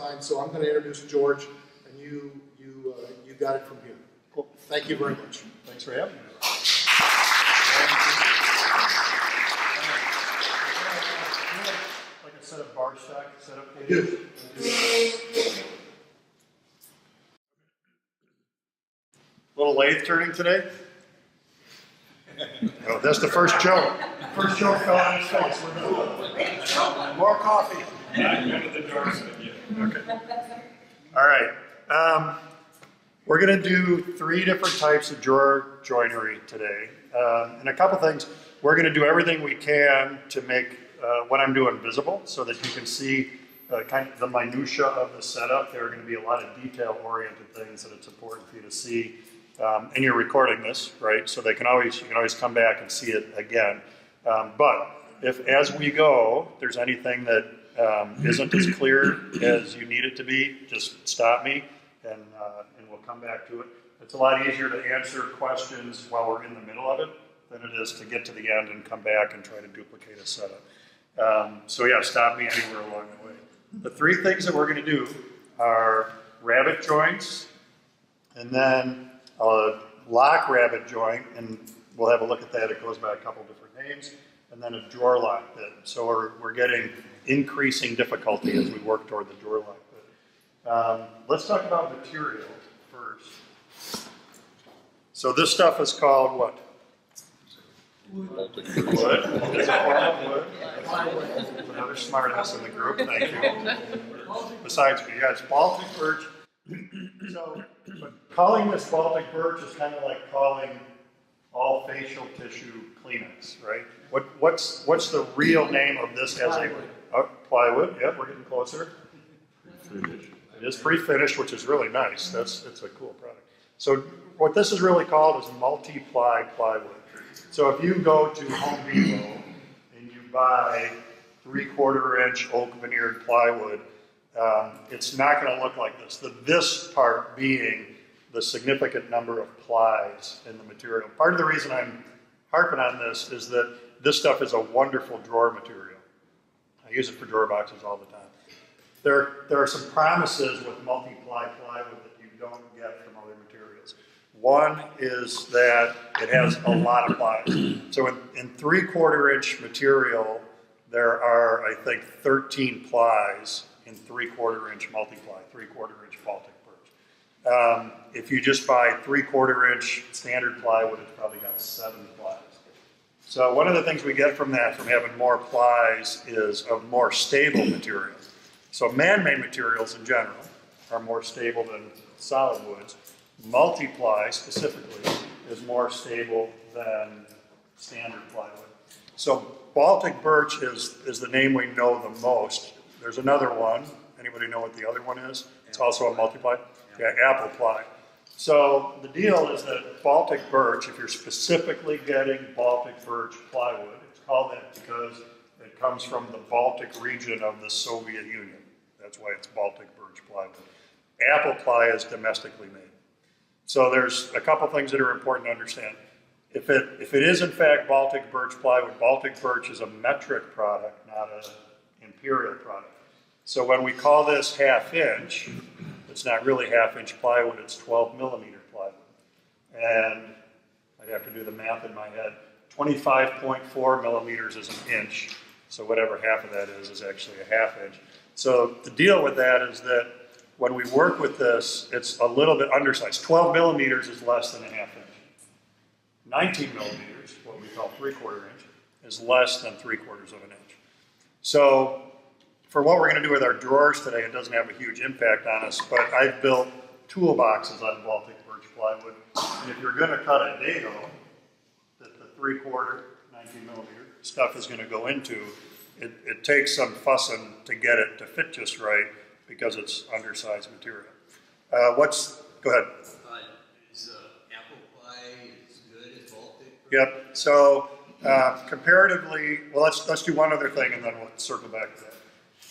time, so I'm going to introduce George, and you got it from here. Cool. Thank you very much. Thanks for having me. Like a set of bar stock setup. Little lathe turning today. Oh, that's the first joke. First joke fell on his face. More coffee. Okay. All right. We're going to do 3 different types of drawer joinery today. And a couple things. We're going to do everything we can to make what I'm doing visible so that you can see kind of the minutia of the setup. There are going to be a lot of detail-oriented things that it's important for you to see. And you're recording this, right? So you can always come back and see it again. But if, as we go, there's anything that isn't as clear as you need it to be, just stop me, and we'll come back to it. It's a lot easier to answer questions while we're in the middle of it than it is to get to the end and come back and try to duplicate a setup. So yeah, stop me anywhere along the way. The 3 things that we're going to do are rabbet joints, and then a lock rabbet joint, and we'll have a look at that. It goes by a couple different names, and then a drawer lock bit. So we're getting increasing difficulty as we work toward the drawer lock bit. Let's talk about material first. So this stuff is called what? Wood. Wood. Is it called wood? There's another smart ass in the group. Thank you. Besides me, yeah, it's Baltic birch. So, but calling this Baltic birch is kind of like calling all facial tissue Kleenex, right? What's the real name of this as a plywood? Yep, we're getting closer. It is pre-finished, which is really nice. It's a cool product. So what this is really called is multi-ply plywood. So if you go to Home Depot and you buy 3/4 inch oak veneered plywood, it's not going to look like this. This part being the significant number of plies in the material. Part of the reason I'm harping on this is that this stuff is a wonderful drawer material. I use it for drawer boxes all the time. There are some promises with multi-ply plywood that you don't get from other materials. One is that it has a lot of plies. So in 3/4 inch material, there are, I think, 13 plies in 3/4 inch multi-ply, 3/4 inch Baltic birch. If you just buy 3/4 inch standard plywood, it's probably got 7 plies. So one of the things we get from that, from having more plies, is a more stable material. So man-made materials in general are more stable than solid woods. Multi-ply specifically is more stable than standard plywood. So Baltic birch is the name we know the most. There's another one. Anybody know what the other one is? It's also a multi-ply. Yeah, apple ply. So the deal is that Baltic birch, if you're specifically getting Baltic birch plywood, it's called that because it comes from the Baltic region of the Soviet Union. That's why it's Baltic birch plywood. Apple ply is domestically made. So there's a couple things that are important to understand. If it is in fact Baltic birch plywood, Baltic birch is a metric product, not an imperial product. So when we call this 1/2 inch, it's not really 1/2 inch plywood, it's 12 millimeter plywood. And I'd have to do the math in my head. 25.4 millimeters is an inch, so whatever half of that is actually a 1/2 inch. So the deal with that is that when we work with this, it's a little bit undersized. 12 millimeters is less than a 1/2 inch. 19 millimeters, what we call 3/4 inch, is less than 3/4 of an inch. So for what we're going to do with our drawers today, it doesn't have a huge impact on us, but I've built toolboxes on Baltic birch plywood. And if you're going to cut a dado that the 3/4, 19 millimeter stuff is going to go into, it takes some fussing to get it to fit just right because it's undersized material. Go ahead. Is apple pie as good as Baltic? Yep. So comparatively, well, let's do one other thing and then we'll circle back to that.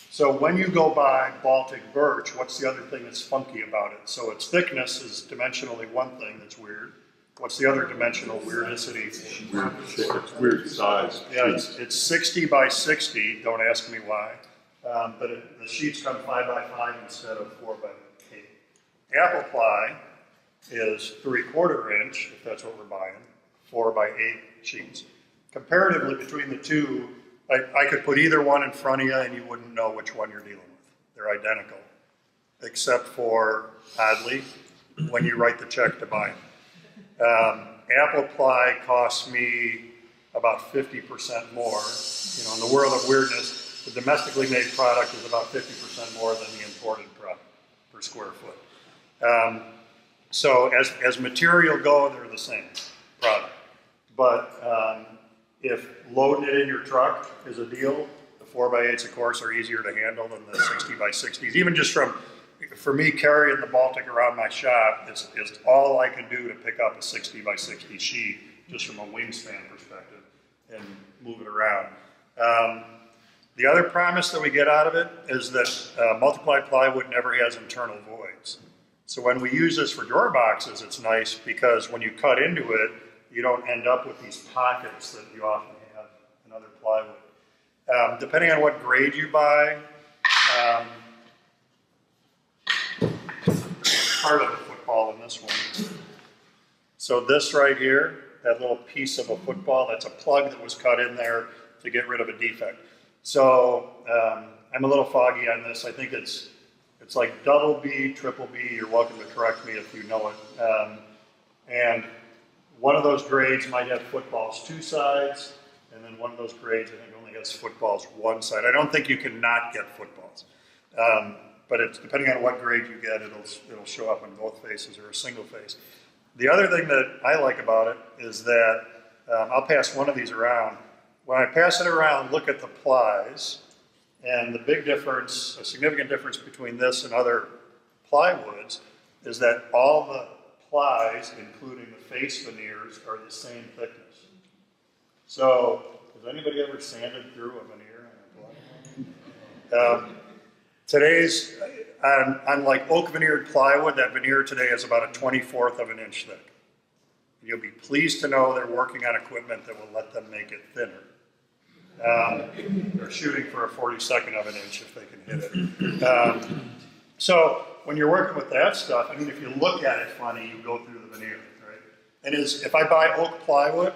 So when you go buy Baltic birch, what's the other thing that's funky about it? So its thickness is dimensionally one thing that's weird. What's the other dimensional weirdicity? Weird shape. It's weird size. Yeah, it's 60 by 60. Don't ask me why. but the sheets come 5x5 instead of 4x8. Apple ply is 3/4 inch, if that's what we're buying, 4x8 sheets. Comparatively between the two, I could put either one in front of you and you wouldn't know which one you're dealing with. They're identical, except for, oddly, when you write the check to buy them. Apple ply costs me about 50% more. You know, in the world of weirdness, the domestically made product is about 50% more than the imported product per square foot. So as material go, they're the same product. But if loading it in your truck is a deal, the 4x8s, of course, are easier to handle than the 60x60s. Even just for me carrying the Baltic around my shop, it's all I can do to pick up a 60x60 sheet, just from a wingspan perspective, and move it around. The other promise that we get out of it is that multiply plywood never has internal voids. So when we use this for drawer boxes, it's nice because when you cut into it, you don't end up with these pockets that you often have in other plywood. Depending on what grade you buy, part of the football in this one. So this right here, that little piece of a football, that's a plug that was cut in there to get rid of a defect. So I'm a little foggy on this. I think it's like double B, triple B. You're welcome to correct me if you know it. And one of those grades might have footballs 2 sides, and then one of those grades I think only has footballs 1 side. I don't think you can not get footballs. But it's depending on what grade you get, it'll show up on both faces or a single face. The other thing that I like about it is that I'll pass one of these around. When I pass it around, look at the plies, and the big difference, a significant difference between this and other plywoods is that all the plies, including the face veneers, are the same thickness. So, has anybody ever sanded through a veneer on a ply? Today's, on like oak veneered plywood, that veneer today is about a 1/24 of an inch thick. You'll be pleased to know they're working on equipment that will let them make it thinner. They're shooting for a 42nd of an inch if they can hit it. So when you're working with that stuff, I mean, if you look at it funny, you go through the veneer, right? And if I buy oak plywood,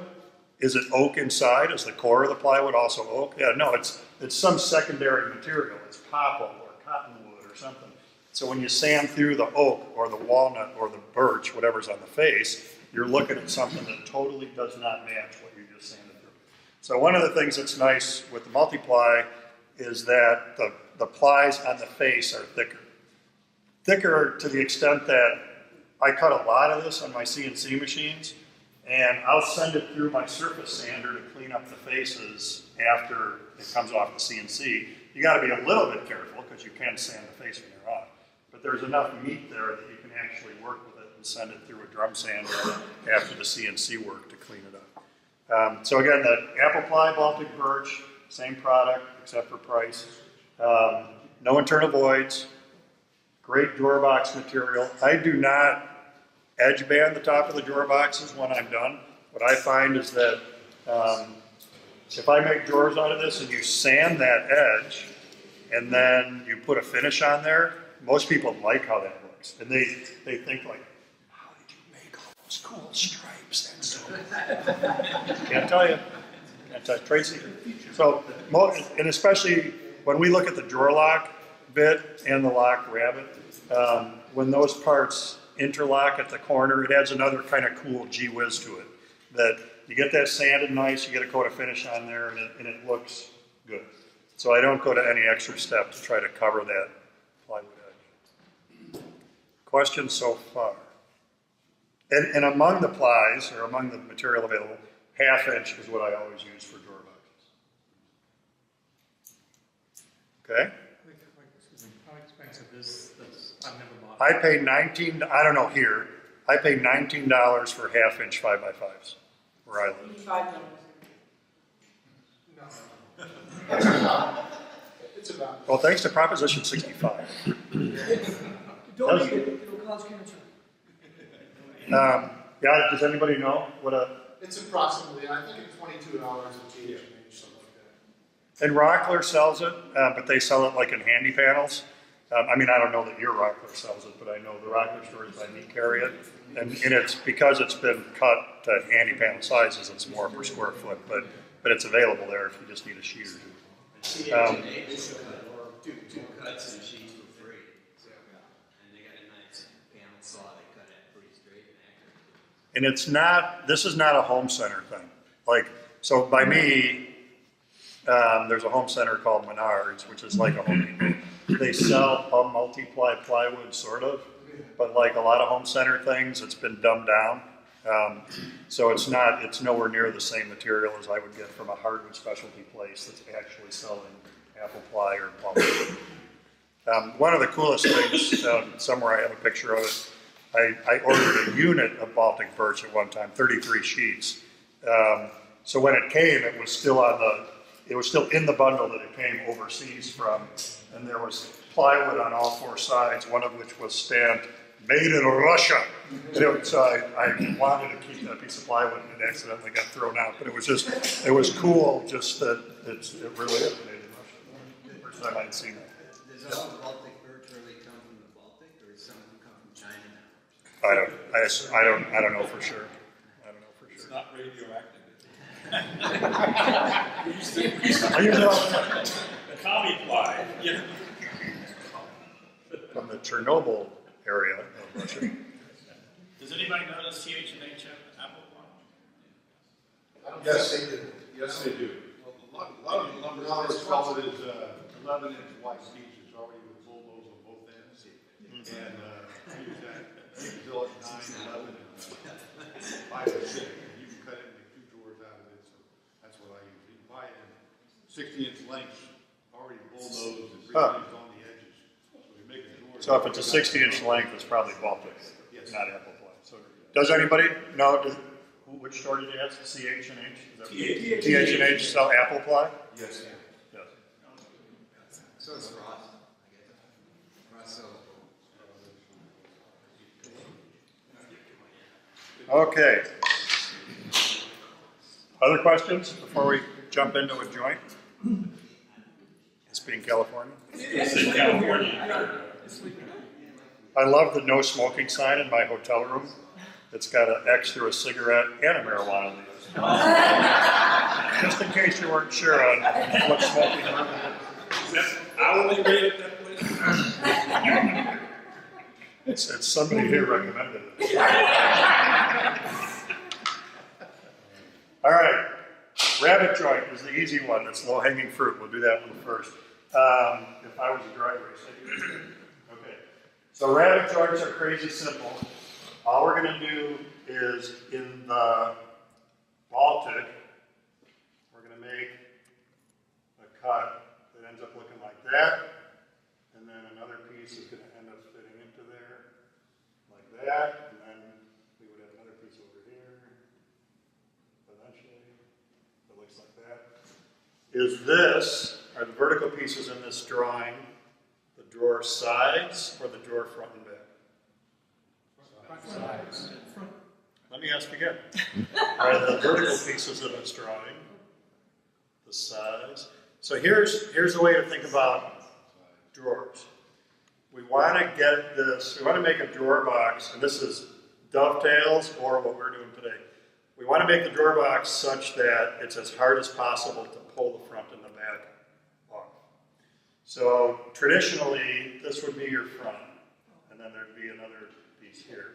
is it oak inside? Is the core of the plywood also oak? Yeah, no, it's some secondary material. It's popple or cottonwood or something. So when you sand through the oak or the walnut or the birch, whatever's on the face, you're looking at something that totally does not match what you just sanded through. So one of the things that's nice with the multiply is that the plies on the face are thicker. Thicker to the extent that I cut a lot of this on my CNC machines, and I'll send it through my surface sander to clean up the faces after it comes off the CNC. You got to be a little bit careful because you can sand the face when you're off. But there's enough meat there that you can actually work with it and send it through a drum sander after the CNC work to clean it up. So again, the apple ply, Baltic birch, same product except for price. No internal voids. Great drawer box material. I do not edge band the top of the drawer boxes when I'm done. What I find is that if I make drawers out of this and you sand that edge and then you put a finish on there, most people like how that looks. And they think like, how did you make all those cool stripes? That's so Can't tell you. Can't tell you. Trade secret. So, and especially when we look at the drawer lock bit and the lock rabbit, when those parts interlock at the corner, it adds another kind of cool gee whiz to it. That you get that sanded nice, you get a coat of finish on there, and it looks good. So I don't go to any extra step to try to cover that plywood edge. Questions so far? And among the plies, or among the material available, 1/2 inch is what I always use for drawer boxes. Okay? Excuse me, how expensive is this? I've never bought I pay I don't know here, I pay $19 for 1/2 inch 5x5s where I live. $85. It's about. Well, thanks to Proposition 65. Don't need it, it'll cause cancer. Yeah, does anybody know what a... It's approximately, I think it's $22 a change, something like And Rockler sells it, but they sell it like in handy panels. I mean, I don't know that your Rockler sells it, but I know the Rockler stores by me carry it. And it's because it's been cut to handy panel sizes, it's more per square foot, but it's available there if you just need a sheet or two. They just cut two cuts and sheets for free. So, and they got a nice panel saw, they cut it pretty straight and accurate. And it's not, this is not a home center thing. Like, so by me, there's a home center called Menards, which is like a Home Depot. They sell a multi-ply plywood, sort of, but like a lot of home center things, it's been dumbed down. So it's nowhere near the same material as I would get from a hardwood specialty place that's actually selling apple ply or plywood. One of the coolest things, somewhere I have a picture of it, I ordered a unit of Baltic birch at one time, 33 sheets. So when it came, it was still in the bundle that it came overseas from, and there was plywood on all four sides, one of which was stamped "Made in Russia." So I wanted to keep that piece of plywood, and it accidentally got thrown out. But it was cool, just that it really is made in Russia. First time I'd seen it. Does all the Baltic birch really come from the Baltic, or does some of them come from China now? I don't know for sure. I don't know for sure. It's not radioactive. I use it all the time. The commie ply, you know. From the Chernobyl area of Russia. Does anybody know the CH&H apple pie? Yes, they do. Yes, they do. A lot of the lumber sellers call it as 11-inch white pieces already with bulldoze on both ends. And use that until it's 9, 11, and 5 or 6. And you can cut it and make 2 drawers out of it. So that's what I use. You can buy it in 60-inch lengths, already bulldozed and refinished on the edges. So you make a drawer. So if it's a 60-inch length, it's probably Baltic, not apple ply. So does anybody know which store did you ask? CH&H? TH&H sell apple ply? Yes. Yes. So is Ross, I guess. Ross sells Okay. Other questions before we jump into a joint? This being California. I love the no smoking sign in my hotel room. It's got an X through a cigarette and a marijuana leaf. Just in case you weren't sure on what smoking really Is that hourly rate at that place? It's somebody here recommended it. All right, rabbit joint is the easy one. That's low-hanging fruit. We'll do that one first. If I was a dry race, I'd do it. Okay, so rabbit joints are crazy simple. All we're going to do is in the Baltic, we're going to make a cut that ends up looking like that, and then another piece is going to end up fitting into there like that, and then we would have another piece over here eventually that looks like that. Are the vertical pieces in this drawing the drawer sides or the drawer front and back? Sides. Let me ask again. Are the vertical pieces of this drawing the sides? So here's the way to think about drawers. We want to make a drawer box, and this is dovetails or what we're doing today. We want to make the drawer box such that it's as hard as possible to pull the front and the back off. So traditionally, this would be your front, and then there'd be another piece here.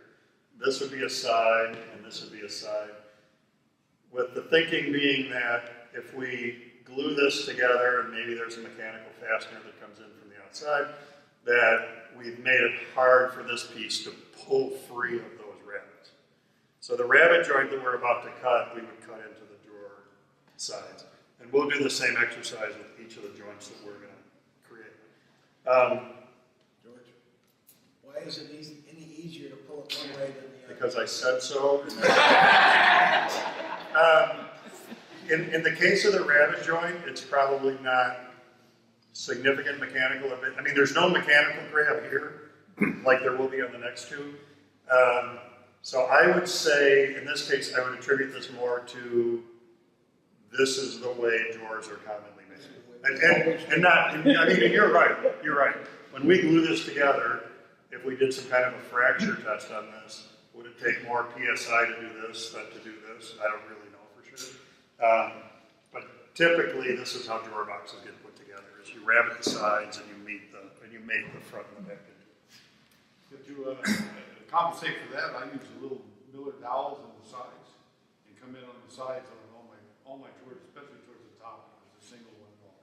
This would be a side, and this would be a side. With the thinking being that if we glue this together, and maybe there's a mechanical fastener that comes in from the outside, that we've made it hard for this piece to pull free of those rabbets. So the rabbit joint that we're about to cut, we would cut into the drawer sides. And we'll do the same exercise with each of the joints that we're going to create. George, why is it any easier to pull it one way than the other? Because I said so. In the case of the rabbit joint, it's probably not significant mechanical. I mean, there's no mechanical grab here, like there will be on the next two. So I would say, in this case, I would attribute this more to this is the way drawers are commonly made. And not, I mean, you're right. When we glue this together, if we did some kind of a fracture test on this, would it take more PSI to do this than to do this? I don't really know for sure. But typically, this is how drawer boxes get put together: is you rabbet the sides and you make the front and the back into it. To compensate for that, I use a little Miller dowels on the sides and come in on the sides on all my drawers, especially towards the top, because it's a single one wall,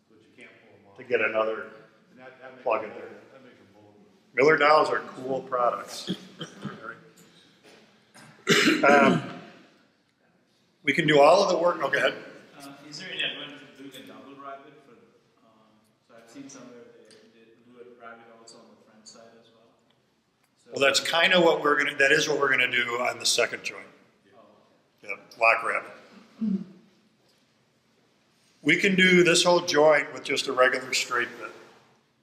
so that you can't pull them off. To get another And that makes plug in there. That makes them bulletproof. Miller dowels are cool products. We can do all of the work. Oh, go ahead. Is there any advantage of doing a double rabbit for, so I've seen somewhere they do a rabbit also on the front side as well. So, Well, that's kind of what that is what we're gonna do on the second joint. Yep, lock rabbit. We can do this whole joint with just a regular straight bit.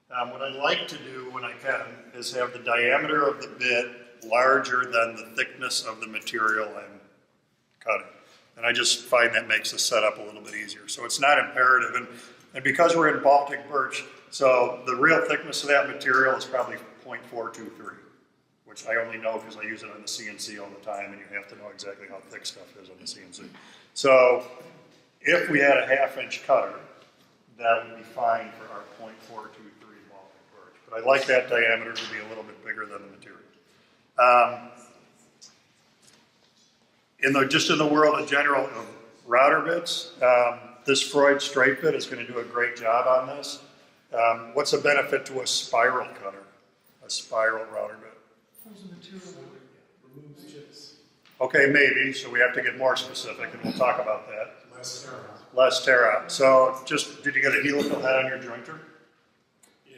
What I like to do when I can is have the diameter of the bit larger than the thickness of the material I'm cutting. And I just find that makes the setup a little bit easier. So it's not imperative. And because we're in Baltic birch, so the real thickness of that material is probably 0.423, which I only know because I use it on the CNC all the time, and you have to know exactly how thick stuff is on the CNC. So if we had a 1/2-inch cutter, that would be fine for our 0.423 Baltic birch. But I like that diameter to be a little bit bigger than the material. Just in the world in general of router bits, this Freud straight bit is going to do a great job on this. What's the benefit to a spiral cutter, a spiral router bit? There's a material that removes chips. Okay, maybe, so we have to get more specific, and we'll talk about that. Less tear out. Less tear out. So did you get a helical head on your jointer?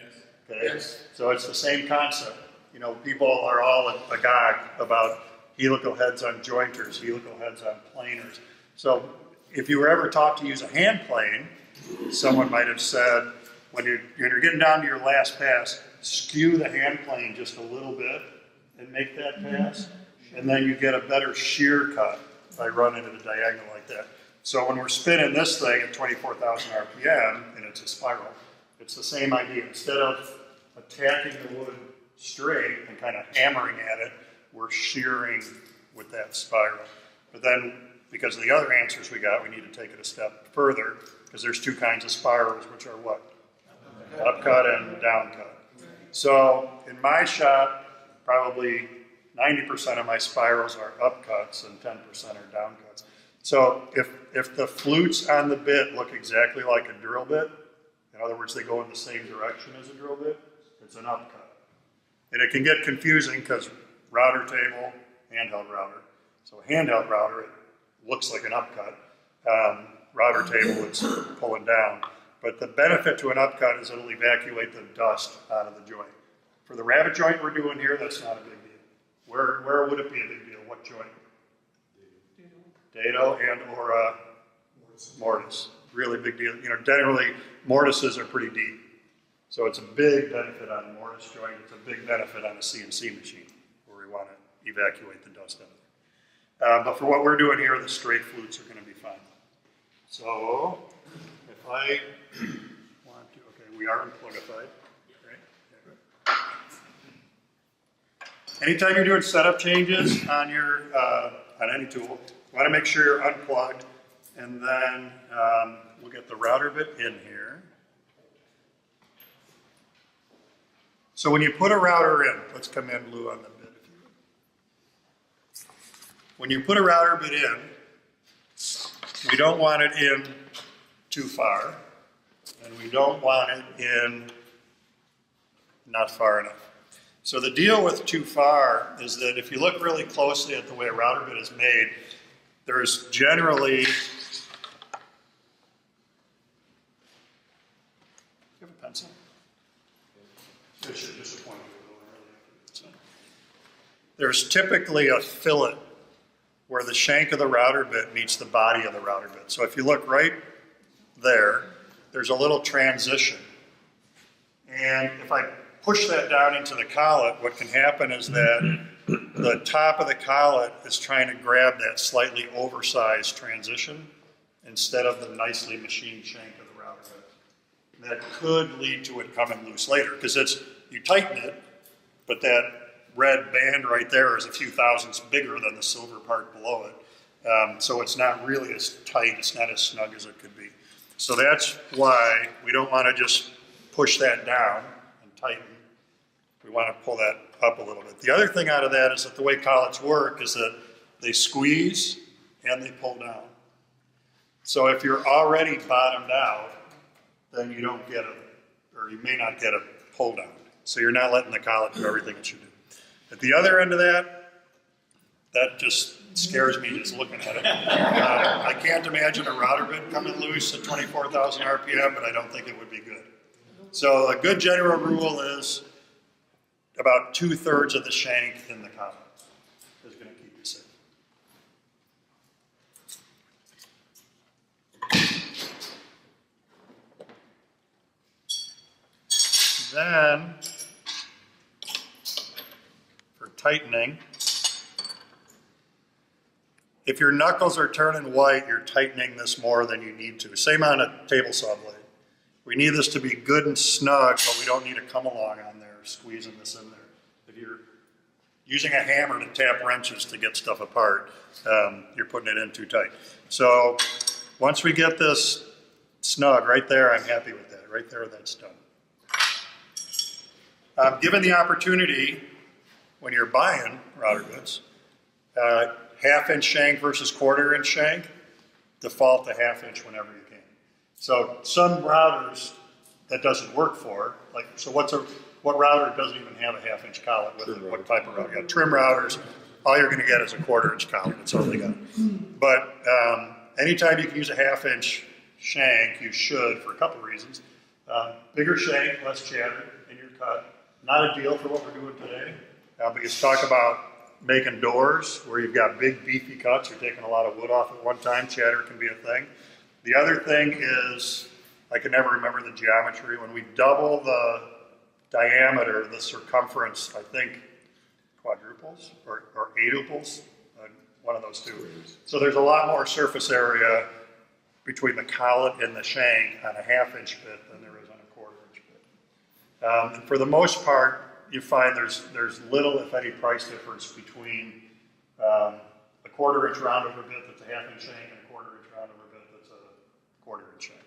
yes. Okay. Yes. So it's the same concept. You know, people are all agog about helical heads on jointers, helical heads on planers. So if you were ever taught to use a hand plane, someone might have said, when you're getting down to your last pass, skew the hand plane just a little bit and make that pass, and then you get a better shear cut by running it a diagonal like that. So when we're spinning this thing at 24,000 RPM, and it's a spiral, it's the same idea. Instead of attacking the wood straight and kind of hammering at it, we're shearing with that spiral. But then, because of the other answers we got, we need to take it a step further, because there's two kinds of spirals, which are what? Upcut and downcut. So in my shop, probably 90% of my spirals are upcuts and 10% are downcuts. So if the flutes on the bit look exactly like a drill bit, in other words, they go in the same direction as a drill bit, it's an upcut. And it can get confusing because router table, handheld router. So a handheld router, it looks like an upcut. Router table, it's pulling down. But the benefit to an upcut is it'll evacuate the dust out of the joint. For the rabbet joint we're doing here, that's not a big deal. Where would it be a big deal? What joint? Dado and or mortise. Really big deal. You know, generally mortises are pretty deep. So it's a big benefit on a mortise joint. It's a big benefit on a CNC machine where we want to evacuate the dust out of there. But for what we're doing here, the straight flutes are going to be fine. So if I want to, okay, we are unplugified. Right? Anytime you're doing setup changes on your on any tool, you want to make sure you're unplugged, and then we'll get the router bit in here. So when you put a router in, let's come in, Lou, on the bit. If you would. When you put a router bit in, we don't want it in too far, and we don't want it in not far enough. So the deal with too far is that if you look really closely at the way a router bit is made, there's generally, you have a pencil? It should disappoint you. There's typically a fillet where the shank of the router bit meets the body of the router bit. So if you look right there, there's a little transition. And if I push that down into the collet, what can happen is that the top of the collet is trying to grab that slightly oversized transition instead of the nicely machined shank of the router bit. that could lead to it coming loose later, because you tighten it, but that red band right there is a few thousandths bigger than the silver part below it. So it's not really as tight, it's not as snug as it could be. So that's why we don't want to just push that down and tighten. We want to pull that up a little bit. The other thing out of that is that the way collets work is that they squeeze and they pull down. So if you're already bottomed out, then you don't get or you may not get a pull down. So you're not letting the collet do everything it should do. At the other end of that just scares me just looking at it. I can't imagine a router bit coming loose at 24,000 RPM, but I don't think it would be good. So a good general rule is about 2/3 of the shank in the collet is going to keep you safe. Then, for tightening, if your knuckles are turning white, you're tightening this more than you need to. Same on a table saw blade. We need this to be good and snug, but we don't need to come along on there, squeezing this in there. If you're using a hammer to tap wrenches to get stuff apart, you're putting it in too tight. So once we get this snug right there, I'm happy with that. Right there, that's done. Given the opportunity, when you're buying router bits, 1/2 inch shank versus 1/4 inch shank, default to 1/2 inch whenever you can. So some routers that doesn't work for, like, so what router doesn't even have a 1/2 inch collet with it? What type of router? You got trim routers, all you're gonna get is a 1/4 inch collet, that's all they got. But anytime you can use a 1/2 inch shank, you should, for a couple reasons. Bigger shank, less chatter in your cut. Not a deal for what we're doing today, but you talk about making doors where you've got big beefy cuts, you're taking a lot of wood off at one time, chatter can be a thing. The other thing is, I can never remember the geometry, when we double the diameter, the circumference, I think quadruples or eightuples, one of those two. So there's a lot more surface area between the collet and the shank on a 1/2 inch bit than there is on a 1/4 inch bit. And for the most part, you find there's little, if any, price difference between a 1/4 inch roundover bit that's a 1/2 inch shank and a 1/4 inch roundover bit that's a 1/4 inch shank.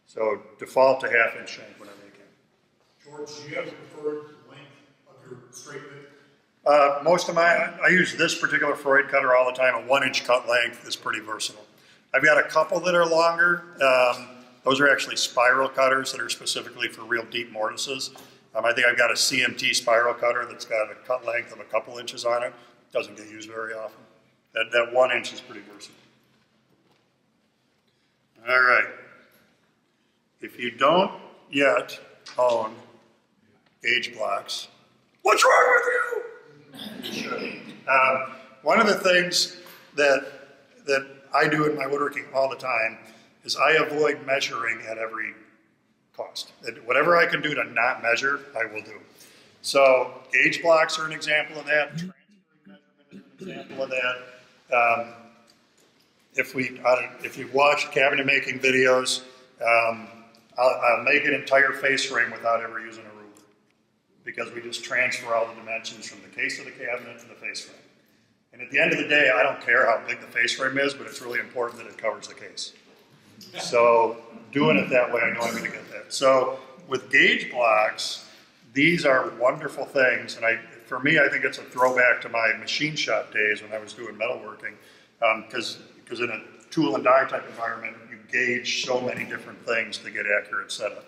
So default to 1/2 inch shank whenever you can. George, do you have a preferred length of your straight bit? Most of I use this particular Freud cutter all the time. A 1 inch cut length is pretty versatile. I've got a couple that are longer. Those are actually spiral cutters that are specifically for real deep mortises. I think I've got a CMT spiral cutter that's got a cut length of a couple inches on it. Doesn't get used very often. That 1 inch is pretty versatile. All right. If you don't yet own gauge blocks, what's wrong with you? You should. One of the things that I do in my woodworking all the time is I avoid measuring at every cost. Whatever I can do to not measure, I will do. So gauge blocks are an example of that. Transferring measurement is an example of that. If you've watched cabinet making videos, I'll make an entire face frame without ever using a ruler, because we just transfer all the dimensions from the case of the cabinet to the face frame. And at the end of the day, I don't care how big the face frame is, but it's really important that it covers the case. So doing it that way, I know I'm going to get that. So with gauge blocks, these are wonderful things. And for me, I think it's a throwback to my machine shop days when I was doing metalworking. Because in a tool and die type environment, you gauge so many different things to get accurate setup.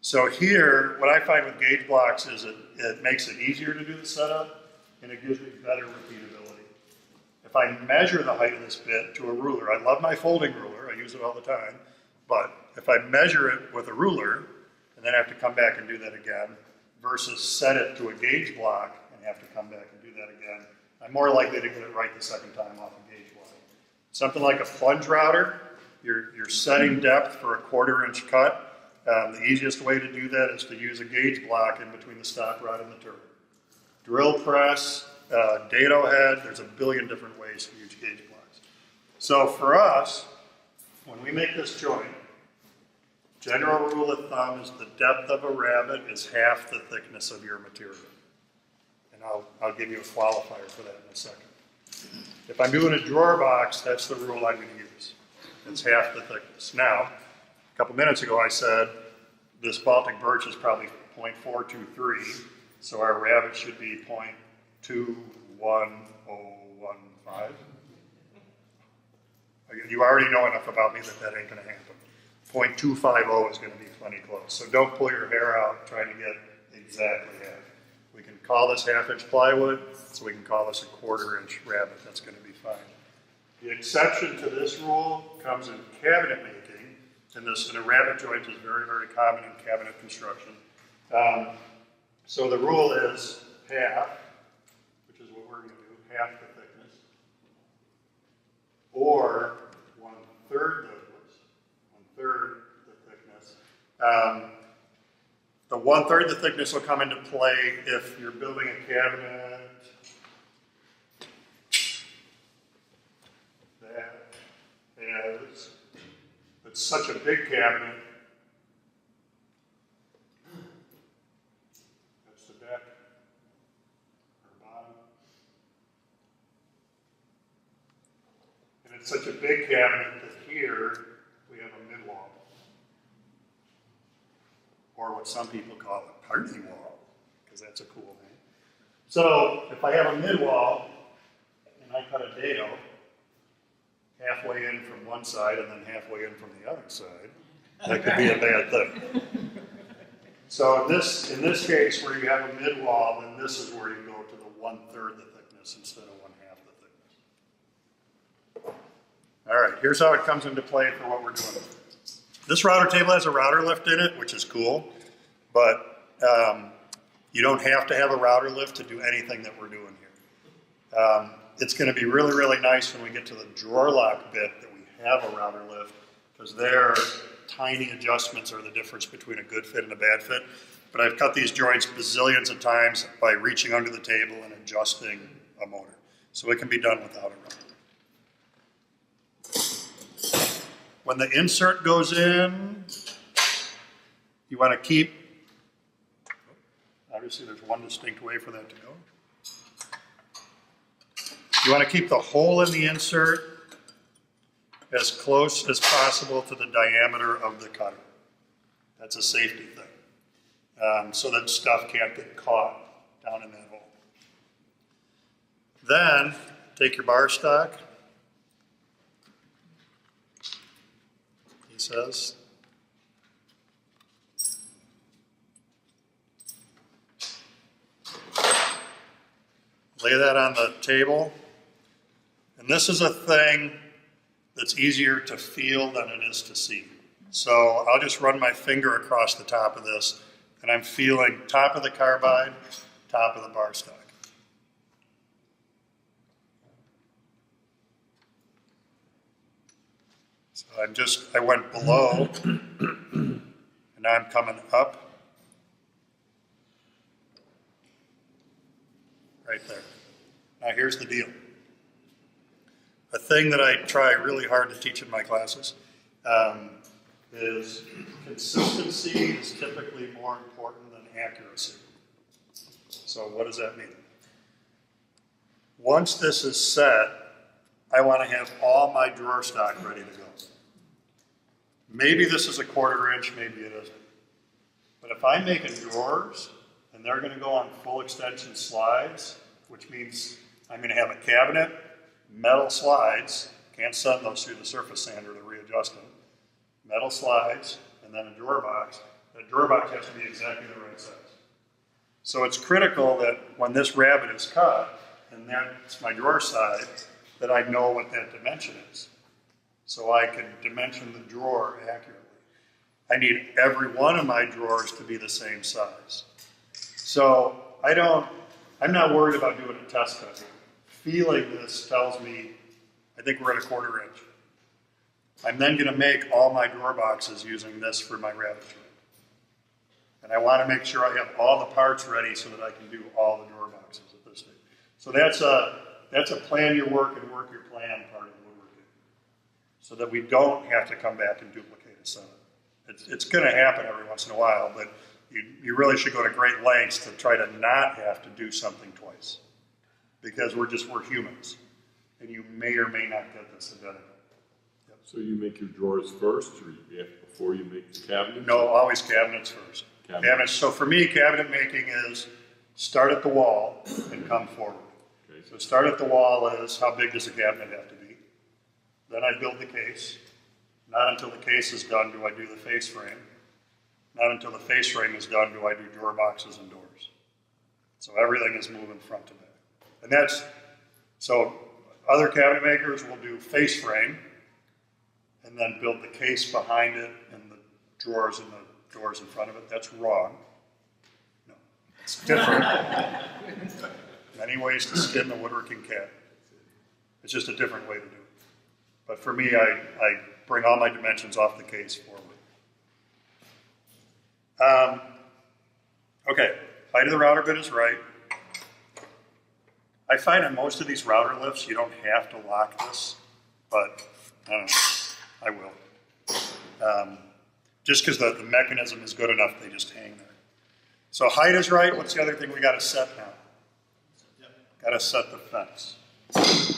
So here, what I find with gauge blocks is it makes it easier to do the setup, and it gives me better repeatability. If I measure the height of this bit to a ruler, I love my folding ruler, I use it all the time, but if I measure it with a ruler, and then have to come back and do that again, versus set it to a gauge block and have to come back and do that again, I'm more likely to get it right the second time off a gauge block. Something like a plunge router, you're setting depth for a 1/4 inch cut. The easiest way to do that is to use a gauge block in between the stop rod and the turret. Drill press, dado head, there's a billion different ways to use gauge blocks. So for us, when we make this joint, General rule of thumb is the depth of a rabbet is half the thickness of your material. And I'll give you a qualifier for that in a second. If I'm doing a drawer box, that's the rule I'm going to use. It's half the thickness. Now, a couple minutes ago I said this Baltic birch is probably 0.423, so our rabbet should be 0.21015. You already know enough about me that ain't going to happen. 0.250 is going to be plenty close. So don't pull your hair out trying to get exactly half. We can call this 1/2-inch plywood, so we can call this a 1/4-inch rabbet. That's going to be fine. The exception to this rule comes in cabinet making, and a rabbet joint is very, very common in cabinet construction. So the rule is half, which is what we're going to do, half the thickness, or 1/3 the thickness. The 1/3 the thickness will come into play if you're building a cabinet that has, it's such a big cabinet. That's the deck or bottom. And it's such a big cabinet that here we have a mid-wall, or what some people call a party wall, because that's a cool name. So if I have a mid-wall and I cut a dado halfway in from one side and then halfway in from the other side, that could be a bad thing. So in this case, where you have a mid-wall, then this is where you go to the 1/3 the thickness instead of 1/2 the thickness. All right, here's how it comes into play for what we're doing. This router table has a router lift in it, which is cool, but you don't have to have a router lift to do anything that we're doing here. It's going to be really, really nice when we get to the drawer lock bit that we have a router lift, because their tiny adjustments are the difference between a good fit and a bad fit. But I've cut these joints bazillions of times by reaching under the table and adjusting a motor. So it can be done without a router. When the insert goes in, you want to keep, obviously there's one distinct way for that to go. You want to keep the hole in the insert as close as possible to the diameter of the cutter. That's a safety thing, so that stuff can't get caught down in that hole. Then, take your bar stock, he says. Lay that on the table. And this is a thing that's easier to feel than it is to see. So I'll just run my finger across the top of this, and I'm feeling top of the carbide, top of the bar stock. So I went below, and now I'm coming up. Right there. Now here's the deal. A thing that I try really hard to teach in my classes is consistency is typically more important than accuracy. So what does that mean? Once this is set, I want to have all my drawer stock ready to go. Maybe this is a 1/4 inch, maybe it isn't. But if I'm making drawers, and they're going to go on full extension slides, which means I'm going to have a cabinet, metal slides, can't send those through the surface sander to readjust them, metal slides, and then a drawer box. That drawer box has to be exactly the right size. So it's critical that when this rabbet is cut, and that's my drawer side, that I know what that dimension is. So I can dimension the drawer accurately. I need every one of my drawers to be the same size. So I'm not worried about doing a test cut here. Feeling this tells me, I think we're at a 1/4 inch. I'm then going to make all my drawer boxes using this for my rabbet joint. And I want to make sure I have all the parts ready so that I can do all the drawer boxes at this stage. So that's a plan your work and work your plan part of the woodworking. So that we don't have to come back and duplicate a setup. It's gonna happen every once in a while, but you really should go to great lengths to try to not have to do something twice. Because we're humans, and you may or may not get this identical. So you make your drawers first, or before you make the cabinets? No, always cabinets first. Cabinets. So for me, cabinet making is start at the wall and come forward. Okay. So start at the wall is how big does a cabinet have to be? Then I build the case. Not until the case is done do I do the face frame. Not until the face frame is done do I do drawer boxes and doors. So everything is moving front to back. And so other cabinet makers will do face frame and then build the case behind it and the drawers and the doors in front of it. That's wrong. No, it's different. Many ways to skin the woodworking cabinet. It's just a different way to do it. But for me, I bring all my dimensions off the case forward. Okay, height of the router bit is right. I find in most of these router lifts, you don't have to lock this, but I don't know, I will. Just because the mechanism is good enough, they just hang there. So height is right. What's the other thing we got to set now? Got to set the fence.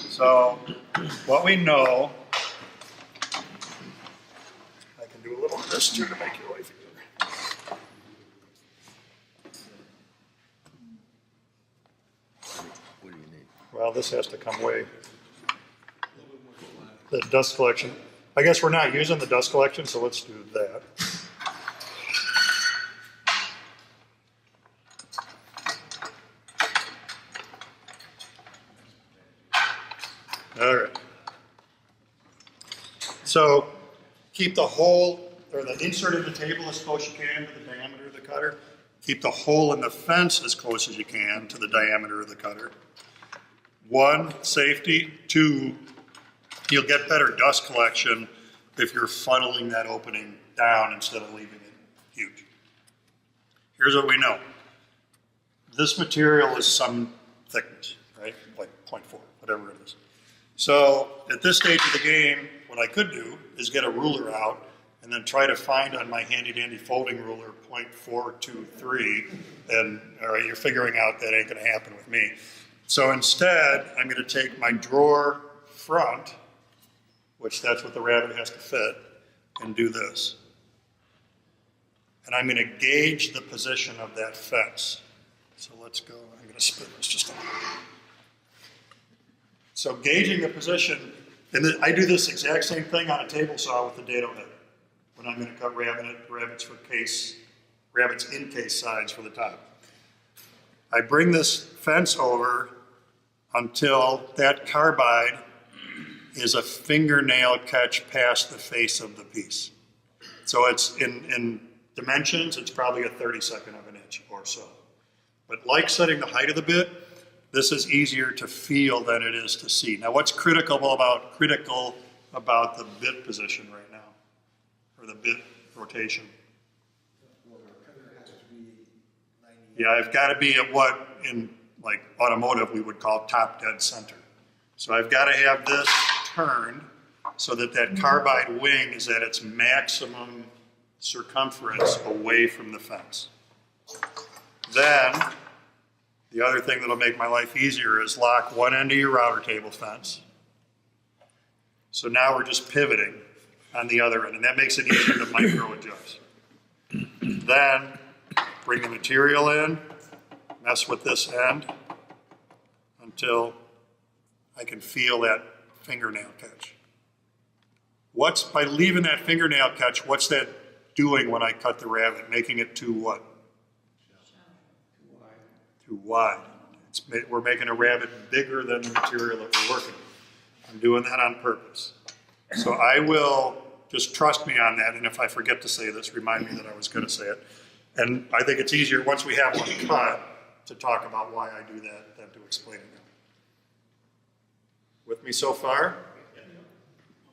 So what we know, I can do a little of this too to make your life easier. What do you need? Well, this has to come way. The dust collection. I guess we're not using the dust collection, so let's do that. All right. So keep the hole, or the insert in the table as close as you can to the diameter of the cutter. Keep the hole in the fence as close as you can to the diameter of the cutter. 1, safety. 2, you'll get better dust collection if you're funneling that opening down instead of leaving it huge. Here's what we know. This material is some thickness, right? Like 0.4, whatever it is. So at this stage of the game, what I could do is get a ruler out and then try to find on my handy-dandy folding ruler 0.423, and all right, you're figuring out that ain't gonna happen with me. So instead, I'm gonna take my drawer front, which that's what the rabbit has to fit, and do this. And I'm gonna gauge the position of that fence. So let's go, I'm gonna spin this just a little. So gauging the position, and I do this exact same thing on a table saw with the dado head. When I'm gonna cut rabbits in case sides for the top. I bring this fence over until that carbide is a fingernail catch past the face of the piece. So it's in dimensions, it's probably a 32nd of an inch or so. But like setting the height of the bit, this is easier to feel than it is to see. Now what's critical about the bit position right now? Or the bit rotation? Well, our cutter has to be 90. Yeah, I've got to be at what in like automotive we would call top dead center. So I've got to have this turned so that that carbide wing is at its maximum circumference away from the fence. Then, the other thing that'll make my life easier is lock one end of your router table fence. So now we're just pivoting on the other end, and that makes it easier to micro adjust. Then, bring the material in, mess with this end until I can feel that fingernail catch. By leaving that fingernail catch, what's that doing when I cut the rabbit? Making it too what? Too wide. We're making a rabbit bigger than the material that we're working with. I'm doing that on purpose. So I will, just trust me on that, and if I forget to say this, remind me that I was going to say it. And I think it's easier once we have one cut to talk about why I do that than to explain it now. With me so far?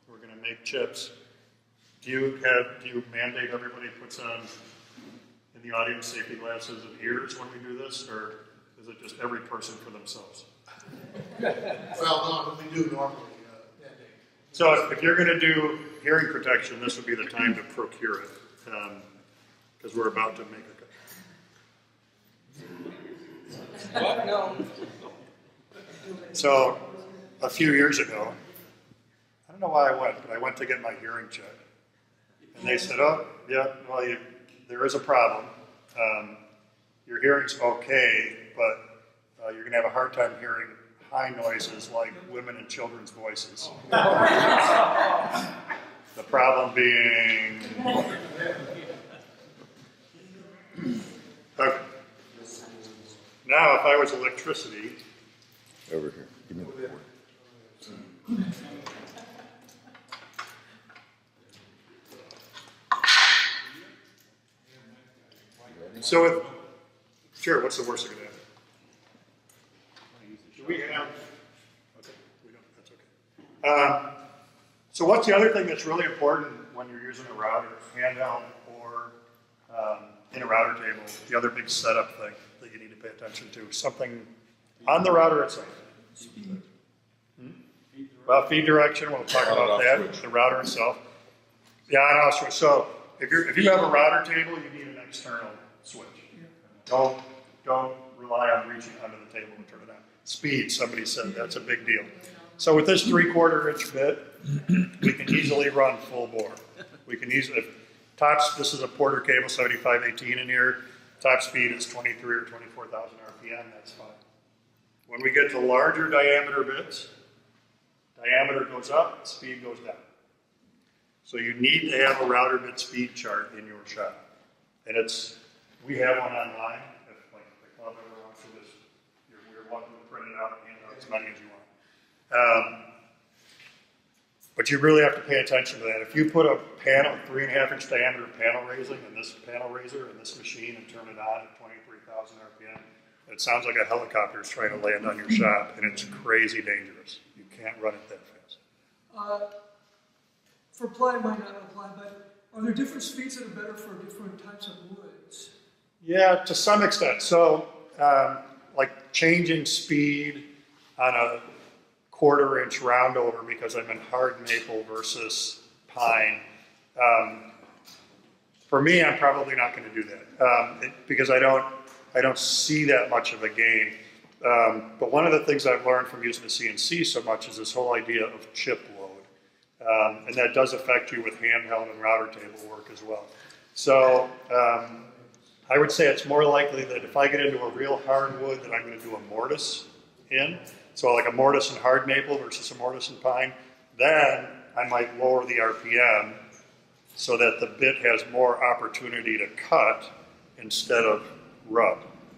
We're going to make chips. Do you mandate everybody puts on in the audience safety glasses and ears when we do this, or is it just every person for themselves? Well, no, we do normally. So if you're going to do hearing protection, this would be the time to procure it. because we're about to make a cut. What? No. So, a few years ago, I don't know why I went, but I went to get my hearing checked. And they said, oh, yeah, well, there is a problem. Your hearing's okay, but you're going to have a hard time hearing high noises like women and children's voices. The problem being... Okay. Now, if I was electricity... Over here. Give me the cord. So, sure, what's the worst that could happen? Do we have... Okay, we don't, that's okay. So what's the other thing that's really important when you're using a router, handheld or in a router table? The other big setup thing that you need to pay attention to, something on the router itself. Well, feed direction, we'll talk about that, the router itself. Yeah, and also, so if you have a router table, you need an external switch. Don't rely on reaching under the table to turn it on. Speed, somebody said that's a big deal. So with this 3/4 inch bit, we can easily run full bore. We can easily, this is a Porter cable 7518 in here. Top speed is 23 or 24,000 RPM, that's fine. When we get to larger diameter bits, diameter goes up, speed goes down. So you need to have a router bit speed chart in your shop. And we have one online. If like the club ever wants to just, you're welcome to print it out and hand out as many as you want. But you really have to pay attention to that. If you put a panel, 3.5 inch diameter panel raising in this panel raiser in this machine and turn it on at 23,000 RPM, it sounds like a helicopter is trying to land on your shop, and it's crazy dangerous. You can't run it that fast. For ply, might not apply, but are there different speeds that are better for different types of woods? Yeah, to some extent. So, like changing speed on a 1/4 inch roundover because I'm in hard maple versus pine. For me, I'm probably not going to do that because I don't see that much of a gain. But one of the things I've learned from using the CNC so much is this whole idea of chip load. And that does affect you with handheld and router table work as well. So I would say it's more likely that if I get into a real hard wood that I'm going to do a mortise in, so like a mortise in hard maple versus a mortise in pine, then I might lower the RPM so that the bit has more opportunity to cut instead of rub.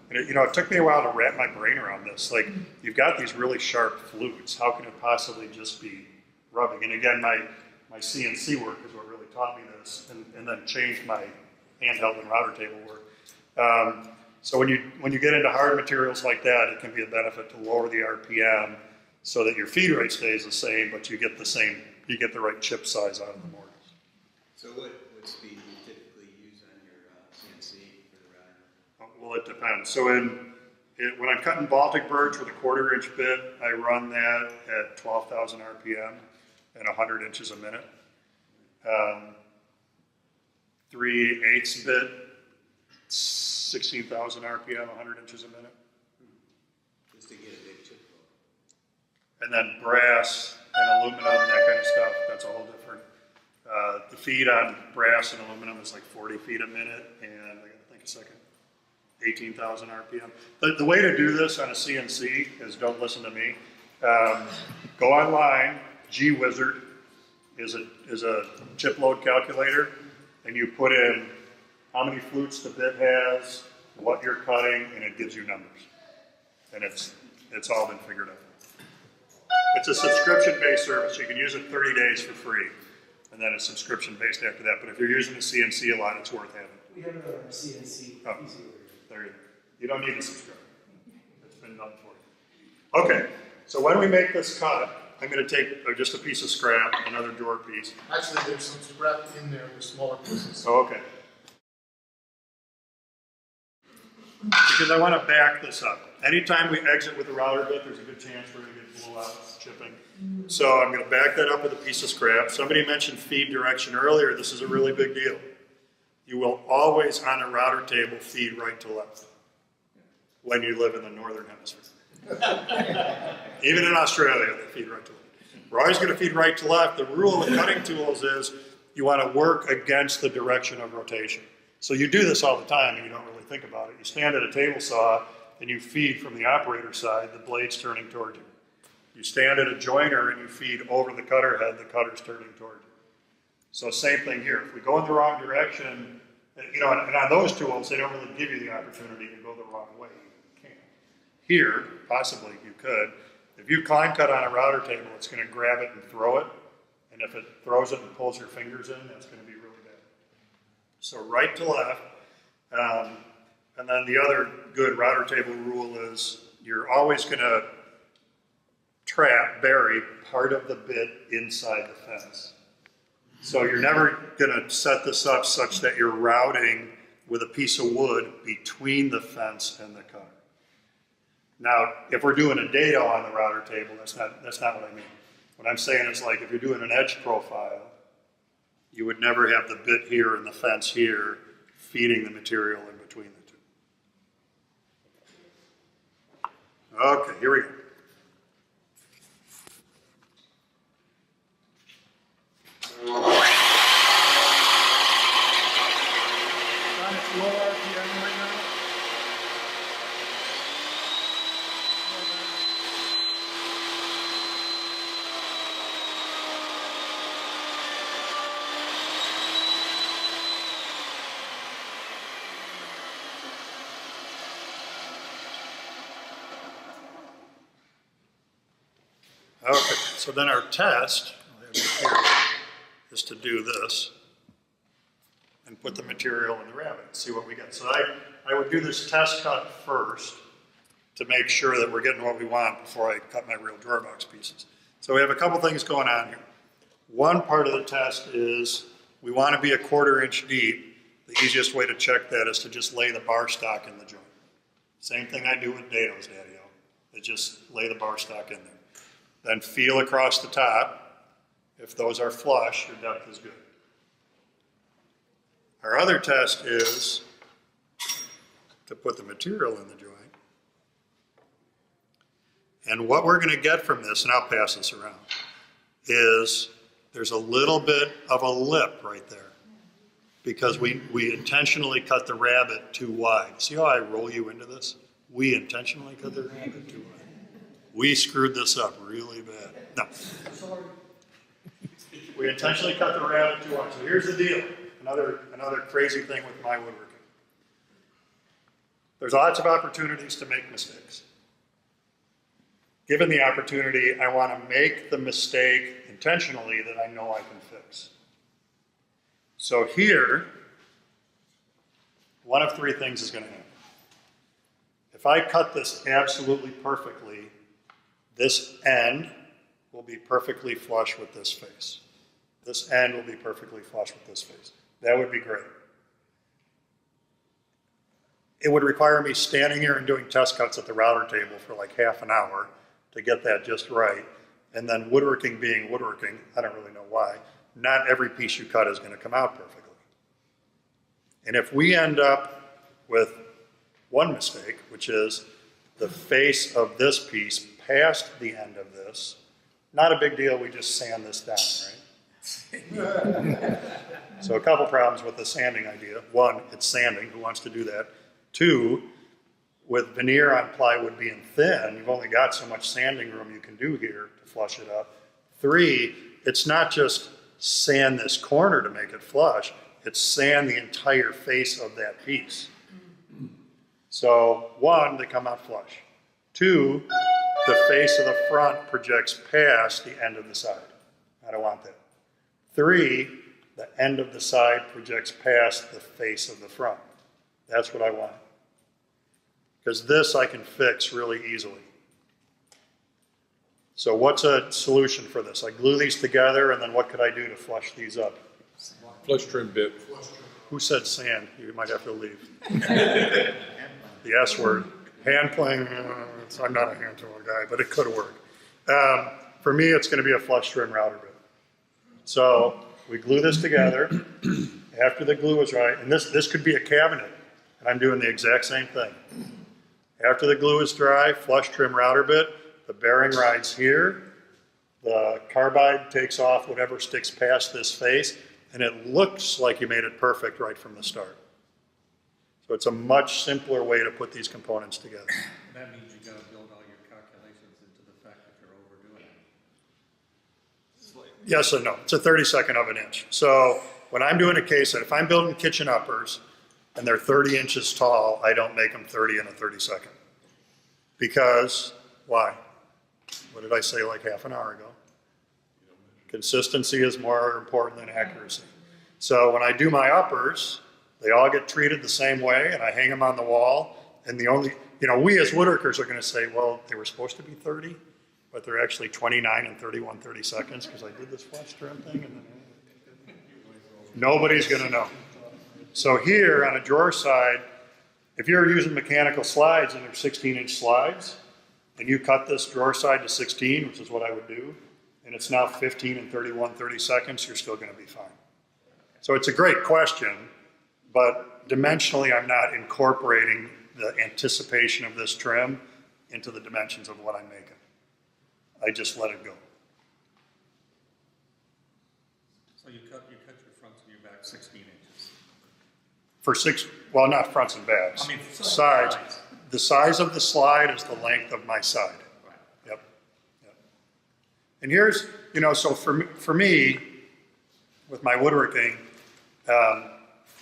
And it took me a while to wrap my brain around this. Like, you've got these really sharp flutes. How can it possibly just be rubbing? And again, my CNC work is what really taught me this, and then changed my handheld and router table work. So when you get into hard materials like that, it can be a benefit to lower the RPM so that your feed rate stays the same, but you get the right chip size out of the mortise. So what speed do you typically use on your CNC for the router? Well, it depends. So when I'm cutting Baltic birch with a 1/4 inch bit, I run that at 12,000 RPM and 100 inches a minute. 3/8 bit, 16,000 RPM, 100 inches a minute. Just to get a big chip load. And then brass and aluminum, that kind of stuff, that's a whole different. The feed on brass and aluminum is like 40 feet a minute, and I gotta think a second, 18,000 RPM. The way to do this on a CNC is, don't listen to me. Go online, G-Wizard is a chip load calculator, and you put in how many flutes the bit has, what you're cutting, and it gives you numbers. And it's all been figured out. It's a subscription-based service. You can use it 30 days for free, and then it's subscription-based after that. But if you're using the CNC a lot, it's worth having. We have it on our CNC. Oh, there you go. You don't need to subscribe. It's been done for you. Okay, so when we make this cut, I'm going to take just a piece of scrap, another drawer piece. Actually, there's some scrap in there, the smaller pieces. Oh, okay. Because I want to back this up. Anytime we exit with a router bit, there's a good chance we're going to get blowout chipping. So I'm going to back that up with a piece of scrap. Somebody mentioned feed direction earlier. This is a really big deal. you will always on a router table feed right to left when you live in the northern hemisphere. Even in Australia, they feed right to left. We're always going to feed right to left. The rule with cutting tools is you want to work against the direction of rotation. So you do this all the time and you don't really think about it. You stand at a table saw and you feed from the operator side, the blade's turning toward you. You stand at a joiner and you feed over the cutter head, the cutter's turning toward you. So same thing here. If we go in the wrong direction, and on those tools, they don't really give you the opportunity to go the wrong way. You can't. Here, possibly you could. If you climb cut on a router table, it's going to grab it and throw it. And if it throws it and pulls your fingers in, that's going to be really bad. So right to left. And then the other good router table rule is you're always going to bury part of the bit inside the fence. So you're never going to set this up such that you're routing with a piece of wood between the fence and the cutter. Now, if we're doing a dado on the router table, that's not what I mean. What I'm saying is, like, if you're doing an edge profile, you would never have the bit here and the fence here feeding the material in between the two. Okay, here we go. On its low RPM right now. Okay, so then our test, I'll have it here, is to do this and put the material in the rabbet and see what we get. So I would do this test cut first to make sure that we're getting what we want before I cut my real drawer box pieces. So we have a couple things going on here. One part of the test is we want to be 1/4 inch deep. The easiest way to check that is to just lay the bar stock in the joint. Same thing I do with dados, Daddy-O. I just lay the bar stock in there. Then feel across the top. If those are flush, your depth is good. Our other test is to put the material in the joint. And what we're going to get from this, and I'll pass this around, is there's a little bit of a lip right there because we intentionally cut the rabbet too wide. See how I roll you into this? We intentionally cut the rabbet too wide. We screwed this up really bad. No. We intentionally cut the rabbet too wide. So here's the deal. Another crazy thing with my woodworking. There's lots of opportunities to make mistakes. Given the opportunity, I want to make the mistake intentionally that I know I can fix. So here, one of three things is going to happen. If I cut this absolutely perfectly, this end will be perfectly flush with this face. This end will be perfectly flush with this face. That would be great. It would require me standing here and doing test cuts at the router table for like half an hour to get that just right. And then woodworking being woodworking, I don't really know why, not every piece you cut is going to come out perfectly. And if we end up with one mistake, which is the face of this piece past the end of this, not a big deal, we just sand this down, right? So a couple problems with the sanding idea. One, it's sanding, who wants to do that? Two, with veneer on plywood being thin, you've only got so much sanding room you can do here to flush it up. Three, it's not just sand this corner to make it flush, it's sand the entire face of that piece. So one, they come out flush. Two, the face of the front projects past the end of the side. I don't want that. Three, the end of the side projects past the face of the front. That's what I want. Because this I can fix really easily. So what's a solution for this? I glue these together, and then what could I do to flush these up? Flush trim bit. Who said sand? You might have to leave. The S word. Hand playing, I'm not a hand tool guy, but it could work. For me, it's going to be a flush trim router bit. So we glue this together, after the glue is dry, and this could be a cabinet, and I'm doing the exact same thing. After the glue is dry, flush trim router bit, the bearing rides here, the carbide takes off whatever sticks past this face, and it looks like you made it perfect right from the start. So it's a much simpler way to put these components together. That means you gotta build all your calculations into the fact that you're overdoing it. Yes and no. It's a 32nd of an inch. So when I'm doing a case set, if I'm building kitchen uppers and they're 30 inches tall, I don't make them 30 in a 32nd. Because, why? What did I say like half an hour ago? Consistency is more important than accuracy. So when I do my uppers, they all get treated the same way, and I hang them on the wall. And the only, we as woodworkers are going to say, well, they were supposed to be 30, but they're actually 29 and 31 32nds because I did this flush trim thing. And then nobody's going to know. So here on a drawer side, if you're using mechanical slides and they're 16-inch slides, and you cut this drawer side to 16, which is what I would do, and it's now 15 and 31 32nds, you're still going to be fine. So it's a great question, but dimensionally I'm not incorporating the anticipation of this trim into the dimensions of what I'm making. I just let it go. So you cut your fronts and your back 16 inches. For well, not fronts and backs. I mean, sides. The size of the slide is the length of my side. Right. Yep. And here's, so for me, with my woodworking,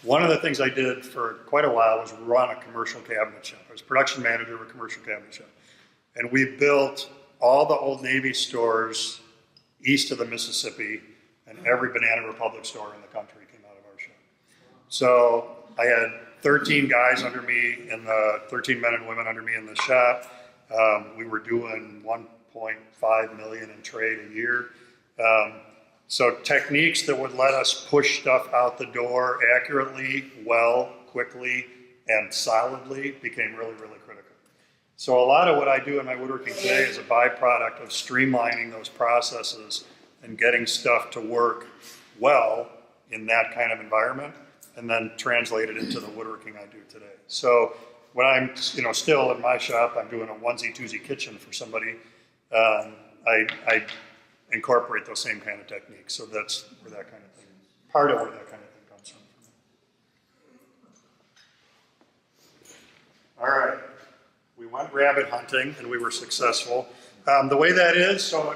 one of the things I did for quite a while was run a commercial cabinet shop. I was production manager of a commercial cabinet shop. And we built all the Old Navy stores east of the Mississippi, and every Banana Republic store in the country came out of our shop. So I had 13 guys under me, and 13 men and women under me in the shop. We were doing 1.5 million in trade a year. So techniques that would let us push stuff out the door accurately, well, quickly, and solidly became really, really critical. So a lot of what I do in my woodworking today is a byproduct of streamlining those processes and getting stuff to work well in that kind of environment, and then translate it into the woodworking I do today. So when I'm, still in my shop, I'm doing a onesie-twosie kitchen for somebody, I incorporate those same kind of techniques. So that's where that kind of thing, part of where that kind of thing comes from. All right, we went rabbit hunting and we were successful. The way that is, so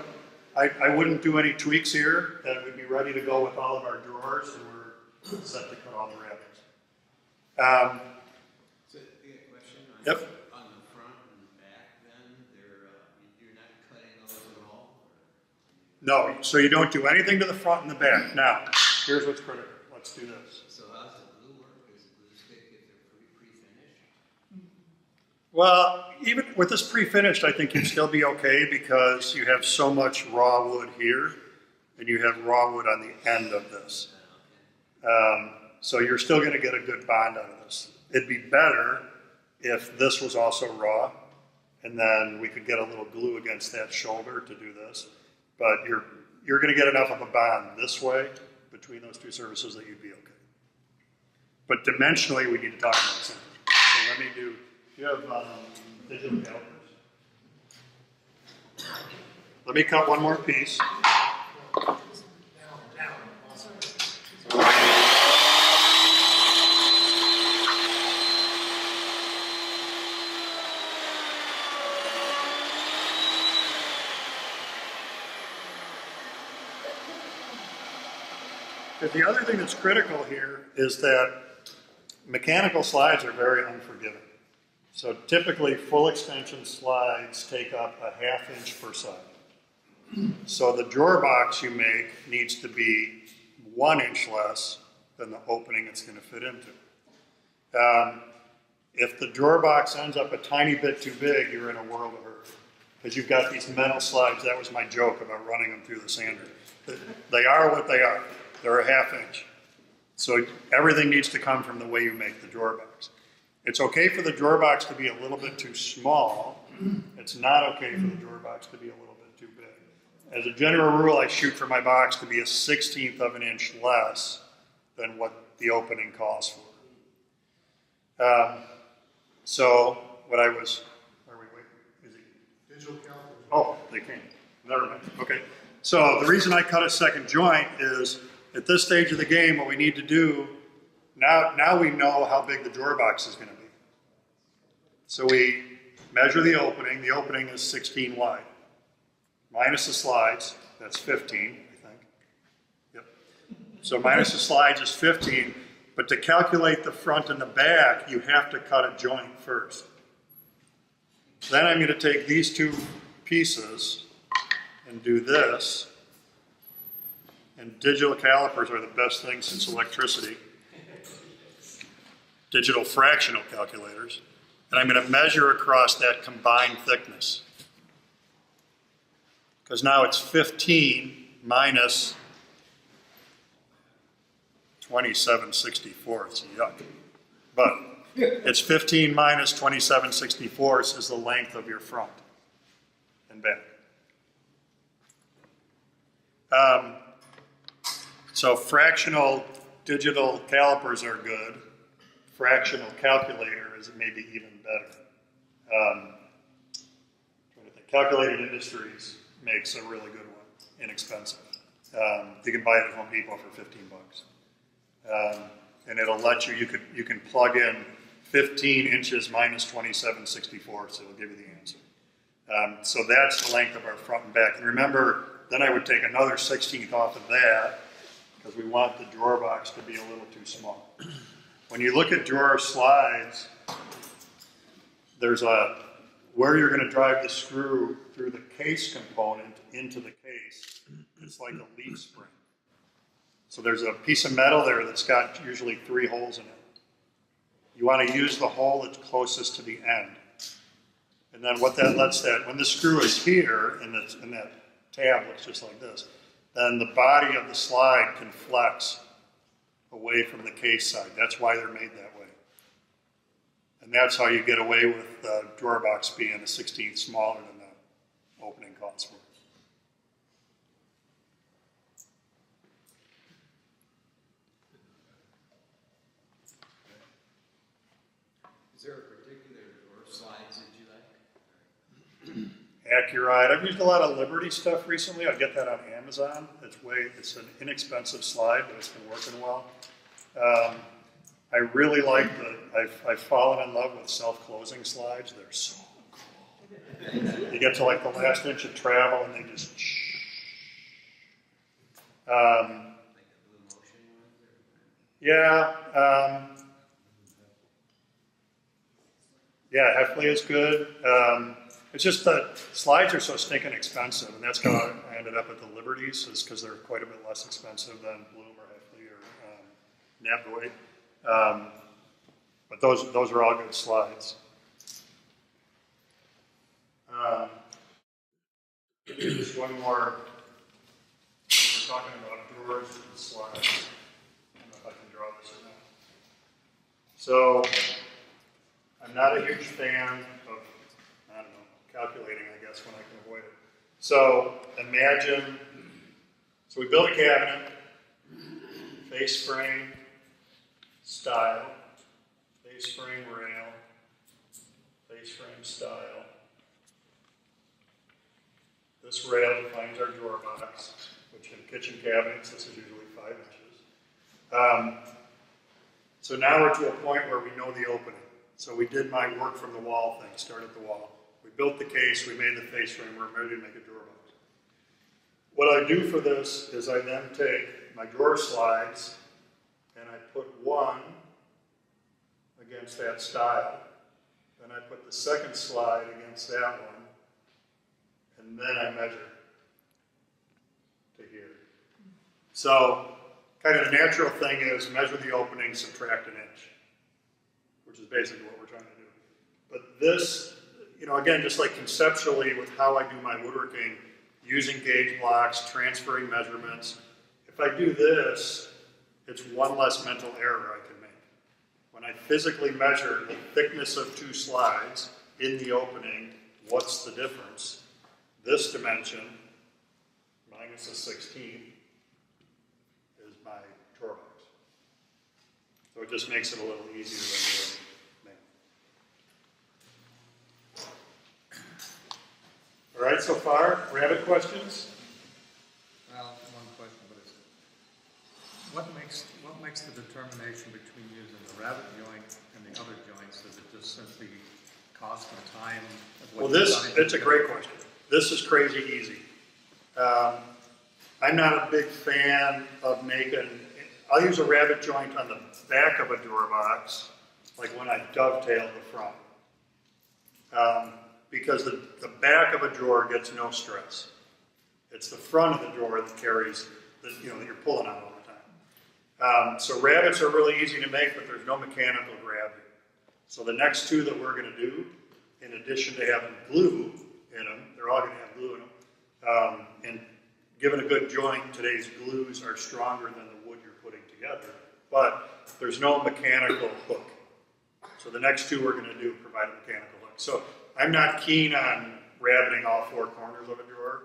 I wouldn't do any tweaks here, and we'd be ready to go with all of our drawers, and we're set to cut all the rabbits. So, I got a question on, Yep. on the front and back then, you're not cutting those at all? No, so you don't do anything to the front and the back. Now, here's what's critical. Let's do this. So how's the glue work? Does the glue stick if they're pre-finished? Well, even with this pre-finished, I think you'd still be okay because you have so much raw wood here, and you have raw wood on the end of this. So you're still going to get a good bond out of this. It'd be better if this was also raw, and then we could get a little glue against that shoulder to do this. But you're going to get enough of a bond this way between those two surfaces that you'd be okay. But dimensionally, we need to talk about something. So let me do you have digital calipers? Let me cut one more piece. But the other thing that's critical here is that mechanical slides are very unforgiving. So typically full extension slides take up a 1/2 inch per side. So the drawer box you make needs to be 1 inch less than the opening it's going to fit into. If the drawer box ends up a tiny bit too big, you're in a world of hurt. Because you've got these metal slides. That was my joke about running them through the sander. They are what they are. They're a 1/2 inch. So everything needs to come from the way you make the drawer box. It's okay for the drawer box to be a little bit too small. It's not okay for the drawer box to be a little bit too big. As a general rule, I shoot for my box to be a 1/16 of an inch less than what the opening calls for. So what I was, where are we waiting? Is he? Digital calipers. Oh, they came. Never mind. Okay. So the reason I cut a second joint is at this stage of the game, what we need to do, now we know how big the drawer box is going to be. So we measure the opening. The opening is 16 wide. Minus the slides, that's 15, I think. Yep. So minus the slides is 15, but to calculate the front and the back, you have to cut a joint first. Then I'm going to take these two pieces and do this. And digital calipers are the best thing since electricity. Digital fractional calculators. And I'm going to measure across that combined thickness. Because now it's 15 minus 27/64. Yuck. But it's 15 minus 27/64 is the length of your front and back. So fractional digital calipers are good. Fractional calculator is maybe even better. Trying to think. Calculated Industries makes a really good one, inexpensive. You can buy it at Home Depot for $15. And it'll let you can plug in 15 inches minus 27/64, so it'll give you the answer. So that's the length of our front and back. And remember, then I would take another 16th off of that, because we want the drawer box to be a little too small. When you look at drawer slides, there's where you're going to drive the screw through the case component into the case. It's like a leaf spring. So there's a piece of metal there that's got usually 3 holes in it. You want to use the hole that's closest to the end. And then what that lets when the screw is here, and that tab looks just like this, then the body of the slide can flex away from the case side. That's why they're made that way. And that's how you get away with the drawer box being a 16th smaller than the opening calls for. Is there a particular drawer slides that you like? Accurite. I've used a lot of Liberty stuff recently. I get that on Amazon. It's an inexpensive slide, but it's been working well. I really like I've fallen in love with self-closing slides. They're so cool. You get to like the last inch of travel and they just Like the Blue Motion ones? yeah. Yeah, Heffley is good. It's just that slides are so stinking expensive, and that's how I ended up at the Liberties, is because they're quite a bit less expensive than Bloom or Heffley or Nabdoid. But those are all good slides. Just one more. We're talking about drawers and slides. I don't know if I can draw this or not. So I'm not a huge fan of, I don't know, calculating, I guess, when I can avoid it. So imagine, so we build a cabinet, face frame, style, face frame rail, face frame style. This rail defines our drawer box, which in kitchen cabinets, this is usually 5 inches. So now we're to a point where we know the opening. So we did my work from the wall thing, start at the wall. We built the case, we made the face frame, we're ready to make a drawer box. What I do for this is I then take my drawer slides and I put one against that style. Then I put the second slide against that one. And then I measure to here. So kind of the natural thing is measure the opening, subtract an inch, which is basically what we're trying to do. But this, again, just like conceptually with how I do my woodworking, using gauge blocks, transferring measurements, if I do this, it's one less mental error I can make. When I physically measure the thickness of 2 slides in the opening, what's the difference? This dimension, minus a 16, is my drawer box. So it just makes it a little easier than doing it. All right, so far, rabbit questions? Well, one question, but it's, what makes the determination between using the rabbit joint and the other joints? Is it just simply cost and time? Of what Well, you've done it's a great question. This is crazy easy. I'm not a big fan of I'll use a rabbit joint on the back of a drawer box, like when I dovetail the front. Because the back of a drawer gets no stress. It's the front of the drawer that carries, that you're pulling on all the time. So rabbits are really easy to make, but there's no mechanical gravity. So the next two that we're going to do, in addition to having glue in them, they're all going to have glue in them. And given a good joint, today's glues are stronger than the wood you're putting together. But there's no mechanical hook. So the next two we're going to do provide a mechanical hook. So I'm not keen on rabbiting all four corners of a drawer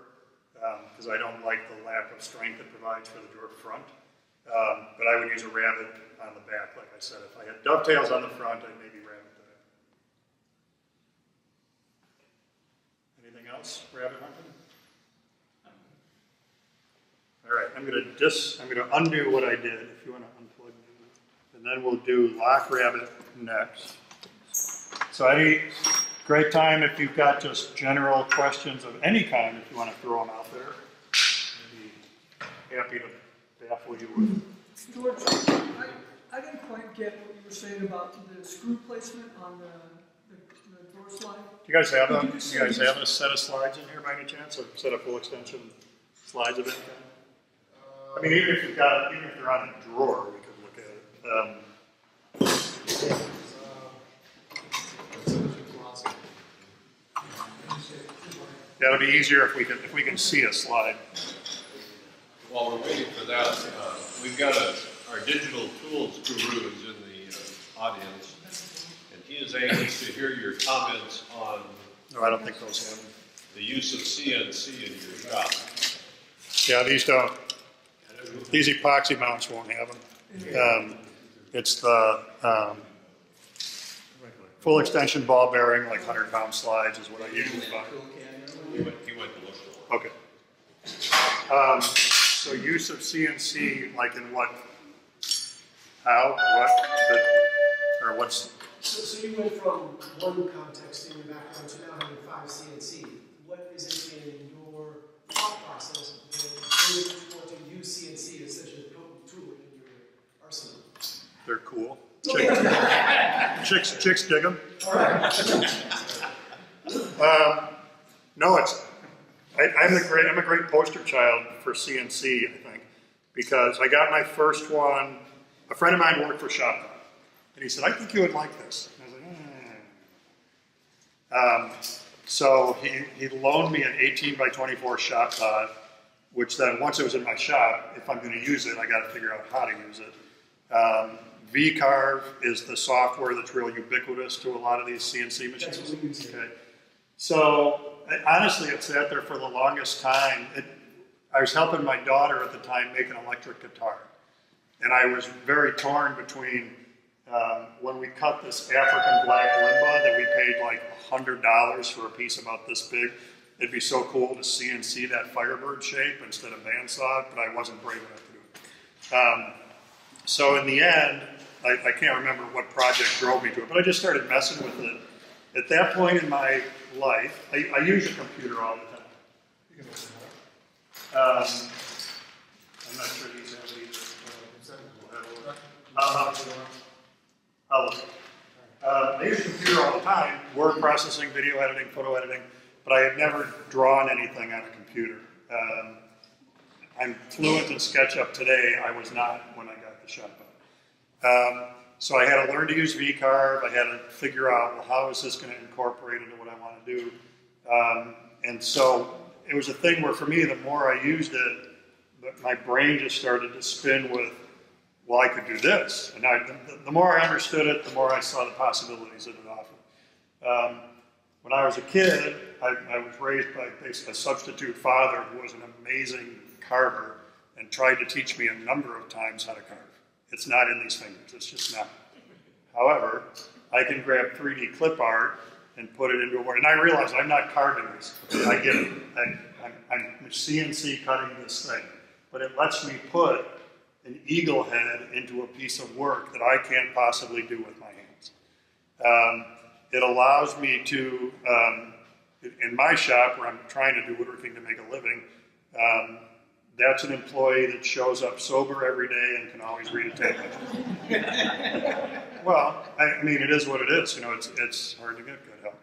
because I don't like the lack of strength it provides for the drawer front. But I would use a rabbit on the back, like I said. If I had dovetails on the front, I'd maybe rabbit that. Anything else? Rabbit hunting? All right, I'm going to undo what I did. If you want to unplug me, and then we'll do lock rabbit next. So any great time if you've got just general questions of any kind, if you want to throw them out there. I'd be happy to baffle you with. George, I didn't quite get what you were saying about the screw placement on the door slide. Do you guys have a set of slides in here by any chance? A set of full extension slides of it? I mean, even if they're on a drawer, we could look at it. Yeah, it'll be easier if we can see a slide. While we're waiting for that, we've got our digital tools guru is in the audience, and he is anxious to hear your comments on No, I don't think those have them. the use of CNC in your shop. Yeah, these don't. These epoxy mounts won't have them. It's the full extension ball bearing, like 100-pound slides is what I usually buy. He went to look for it. Okay. So use of CNC, like in what? How? What? Or what's? So you went from one context in your background to now having 5 CNC. What is it in your thought process when you want to use CNC as such a potent tool in your arsenal? They're cool. Chicks dig them. All right. No, I'm a great poster child for CNC, I think, because I got my first one. A friend of mine worked for Shopton, and he said, "I think you would like this." And I was like, So he loaned me an 18 by 24 shop top, which then once it was in my shop, if I'm going to use it, I got to figure out how to use it. V-Carve is the software that's real ubiquitous to a lot of these CNC machines. Okay. So honestly, it sat there for the longest time. I was helping my daughter at the time make an electric guitar, and I was very torn between when we cut this African black limba that we paid like $100 for a piece about this big. It'd be so cool to CNC that Firebird shape instead of bandsaw, but I wasn't brave enough to do it. So in the end, I can't remember what project drove me to it, but I just started messing with it. At that point in my life, I use a computer all the time. You can listen to it. I'm not sure these have either. I'll look. I use a computer all the time, word processing, video editing, photo editing, but I had never drawn anything on a computer. I'm fluent in SketchUp today. I was not when I got the Shopton. So I had to learn to use V-Carve. I had to figure out, well, how is this going to incorporate into what I want to do? And so it was a thing where, for me, the more I used it, my brain just started to spin with, well, I could do this. And the more I understood it, the more I saw the possibilities that it offered. When I was a kid, I was raised by a substitute father who was an amazing carver and tried to teach me a number of times how to carve. It's not in these fingers, it's just not. However, I can grab 3D clip art and put it into a board. And I realize I'm not carving this. I get it. I'm CNC cutting this thing. But it lets me put an eagle head into a piece of work that I can't possibly do with my hands. It allows me to, in my shop where I'm trying to do woodworking to make a living, that's an employee that shows up sober every day and can always read a tape measure. Well, I mean, it is what it is. You know, it's hard to get good help.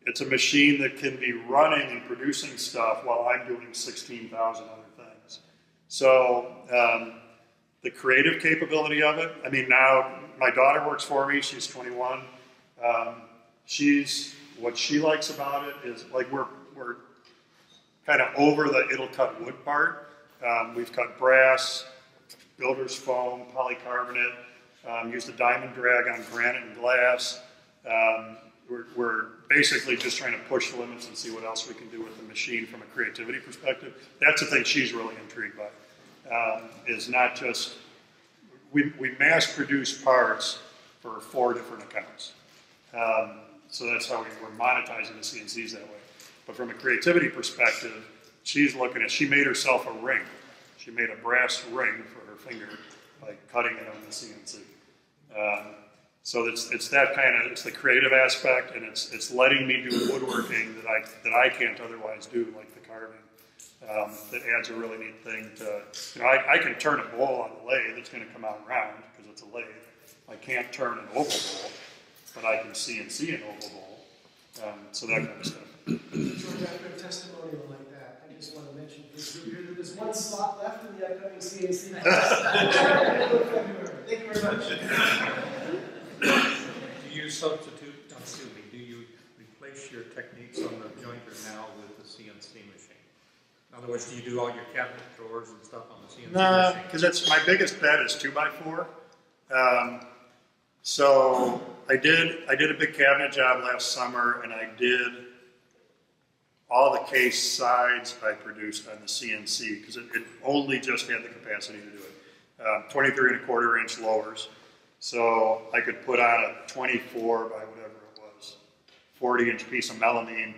It's a machine that can be running and producing stuff while I'm doing 16,000 other things. So the creative capability of it, I mean, now my daughter works for me. She's 21. What she likes about it is, like, we're kind of over the it'll cut wood part. We've cut brass, builder's foam, polycarbonate, used a diamond drag on granite and glass. We're basically just trying to push the limits and see what else we can do with the machine from a creativity perspective. That's the thing she's really intrigued by, is not just, we mass produce parts for 4 different accounts. So that's how we're monetizing the CNCs that way. But from a creativity perspective, she's looking at, she made herself a ring. She made a brass ring for her finger by cutting it on the CNC. So it's that kind of, it's the creative aspect, and it's letting me do woodworking that I can't otherwise do, like the carving. That adds a really neat thing to, you know, I can turn a bowl on a lathe that's going to come out round because it's a lathe. I can't turn an oval bowl, but I can CNC an oval bowl. So that kind of stuff. George, after a testimonial like that, I just want to mention that there's one slot left in the upcoming CNC class. Thank you very much. Do you substitute, do you replace your techniques on the jointer now with the CNC machine? In other words, do you do all your cabinet drawers and stuff on the CNC machine? Because that's my biggest bet is 2x4. So I did a big cabinet job last summer, and I did all the case sides I produced on the CNC because it only just had the capacity to do it. 23¼ inch lowers. So I could put on a 24 by whatever it was, 40-inch piece of melamine,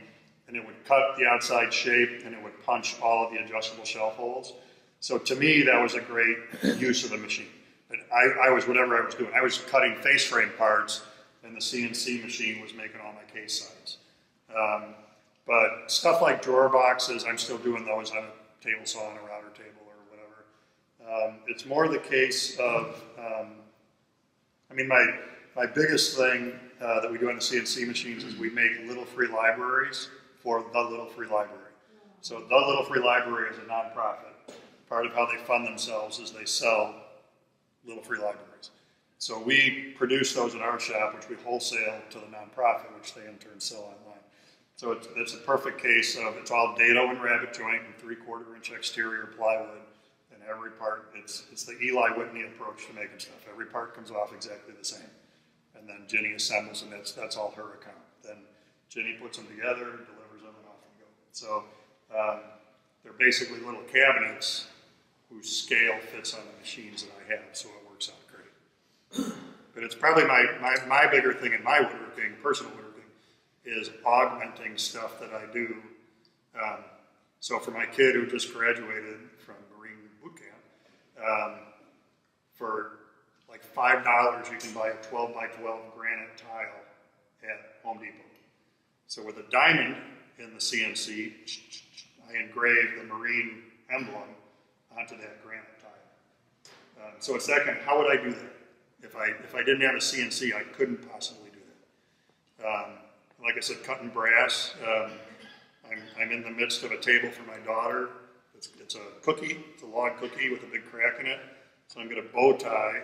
and it would cut the outside shape, and it would punch all of the adjustable shelf holes. So to me, that was a great use of the machine. And I was, whatever I was doing, I was cutting face frame parts, and the CNC machine was making all my case sides. But stuff like drawer boxes, I'm still doing those on a table saw and a router table or whatever. It's more the case of, I mean, my biggest thing that we do on the CNC machines is we make little free libraries for the Little Free Library. So the Little Free Library is a nonprofit. Part of how they fund themselves is they sell little free libraries. So we produce those in our shop, which we wholesale to the nonprofit, which they in turn sell online. So it's a perfect case of, it's all dado and rabbet joint and 3/4 inch exterior plywood, and every part, it's the Eli Whitney approach to making stuff. Every part comes off exactly the same. And then Jenny assembles them, that's all her account. Then Jenny puts them together, delivers them, and off we go. So they're basically little cabinets whose scale fits on the machines that I have, so it works out great. But it's probably my bigger thing in my woodworking, personal woodworking, is augmenting stuff that I do. So for my kid who just graduated from Marine boot camp, for like $5 you can buy a 12x12 granite tile at Home Depot. So with a diamond in the CNC, I engrave the Marine emblem onto that granite tile. So it's that kind of, how would I do that? If I didn't have a CNC, I couldn't possibly do that. Like I said, cutting brass. I'm in the midst of a table for my daughter. It's a cookie. It's a log cookie with a big crack in it. So I'm going to bow tie,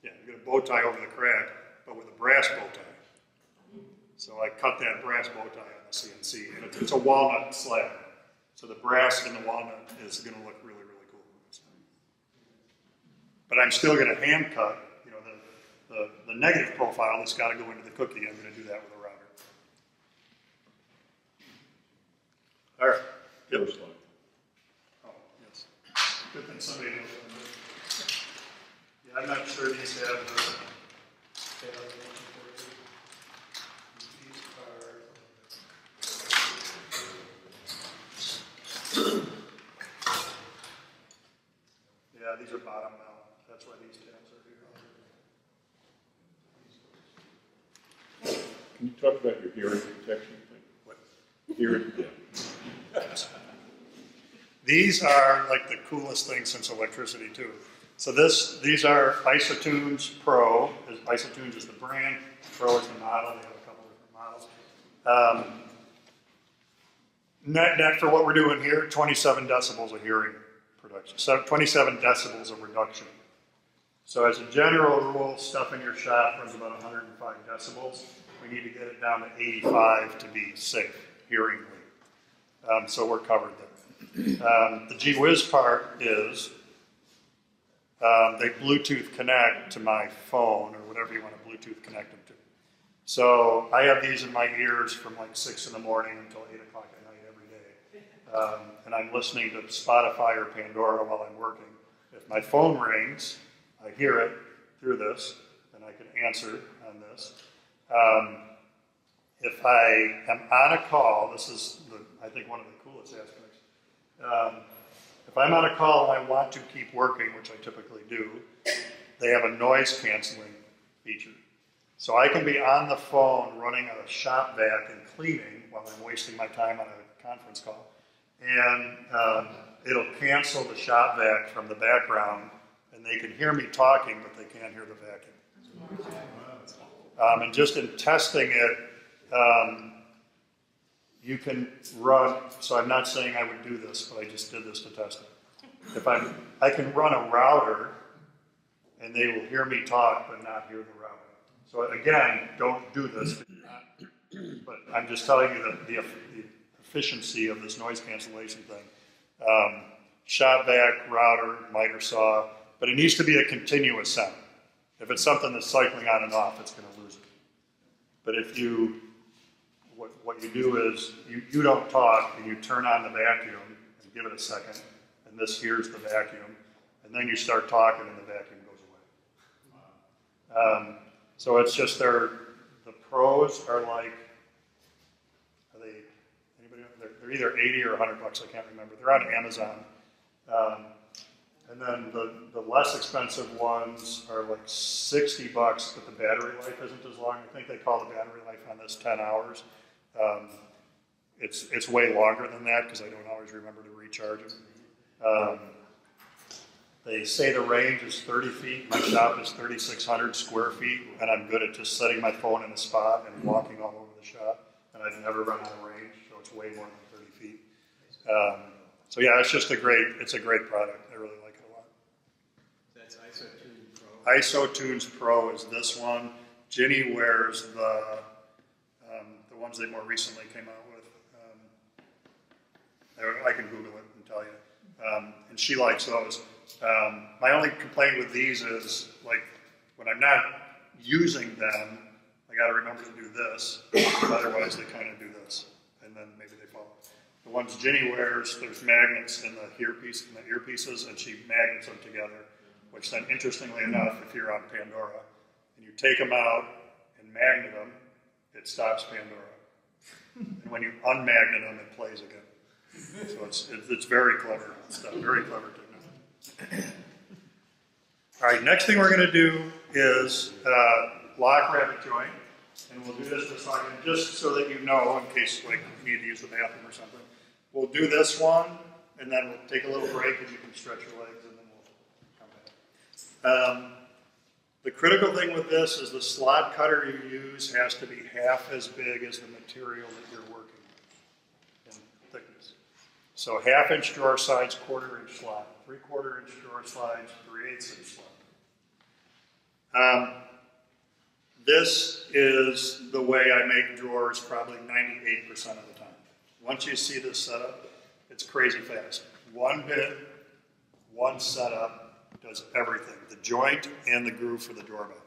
I'm going to bow tie over the crack, but with a brass bow tie. So I cut that brass bow tie on the CNC, and it's a walnut slab. So the brass in the walnut is going to look really, really cool. But I'm still going to hand cut, you know, the negative profile that's got to go into the cookie. I'm going to do that with a router. All right. Yep. First line. Oh, yes. Good somebody knows. Yeah, I'm not sure these have. Yeah, these are bottom mount. That's why these tabs are here. Can you talk about your hearing protection thing? What? Hearing, yeah. These are like the coolest thing since electricity too. So these are Isotunes Pro. Isotunes is the brand. Pro is the model. They have a couple different models. Net for what we're doing here, 27 decibels of hearing production. So 27 decibels of reduction. So as a general rule, stuff in your shop runs about 105 decibels. We need to get it down to 85 to be safe, hearingly. So we're covered there. The gee whiz part is they Bluetooth connect to my phone or whatever you want to Bluetooth connect them to. So I have these in my ears from like 6 in the morning until 8 o'clock at night every day. And I'm listening to Spotify or Pandora while I'm working. If my phone rings, I hear it through this, and I can answer on this. If I am on a call, this is, I think, one of the coolest aspects. If I'm on a call and I want to keep working, which I typically do, they have a noise canceling feature. So I can be on the phone running a shop vac and cleaning while I'm wasting my time on a conference call. And it'll cancel the shop vac from the background, and they can hear me talking, but they can't hear the vacuum. And just in testing it, you can run, so I'm not saying I would do this, but I just did this to test it. I can run a router, and they will hear me talk, but not hear the router. So again, don't do this, but I'm just telling you that the efficiency of this noise cancellation thing. Shop vac, router, miter saw, but it needs to be a continuous sound. If it's something that's cycling on and off, it's going to lose it. But if what you do is you don't talk and you turn on the vacuum and give it a second, and this hears the vacuum, and then you start talking and the vacuum goes away. So it's just the pros are like, anybody know? They're either 80 or 100 bucks, I can't remember. They're on Amazon. And then the less expensive ones are like 60 bucks, but the battery life isn't as long. I think they call the battery life on this 10 hours. It's way longer than that because I don't always remember to recharge them. They say the range is 30 feet. My shop is 3,600 square feet, and I'm good at just setting my phone in a spot and walking all over the shop. And I've never run out of range, so it's way more than 30 feet. So yeah, it's a great product. I really like it a lot. That's Isotunes Pro. Isotunes Pro is this one. Ginny wears the ones they more recently came out with. I can Google it and tell you. And she likes those. My only complaint with these is, like, when I'm not using them, I got to remember to do this. Otherwise, they kind of do this, and then maybe they fall. The ones Ginny wears, there's magnets in the earpieces, and she magnets them together. Which then, interestingly enough, if you're on Pandora and you take them out and magnet them, it stops Pandora. And when you unmagnet them, it plays again. So it's very clever stuff, very clever technology. All right, next thing we're going to do is lock rabbit joint, and we'll do this for a second, just so that you know, in case like you need to use the bathroom or something. We'll do this one, and then we'll take a little break, and you can stretch your legs, and then we'll come back. The critical thing with this is the slot cutter you use has to be half as big as the material that you're working with in thickness. So 1/2 inch drawer sides, 1/4 inch slot, 3/4 inch drawer slides, 3/8 inch slot. This is the way I make drawers probably 98% of the time. Once you see this setup, it's crazy fast. One bit, one setup, does everything, the joint and the groove for the doorbell.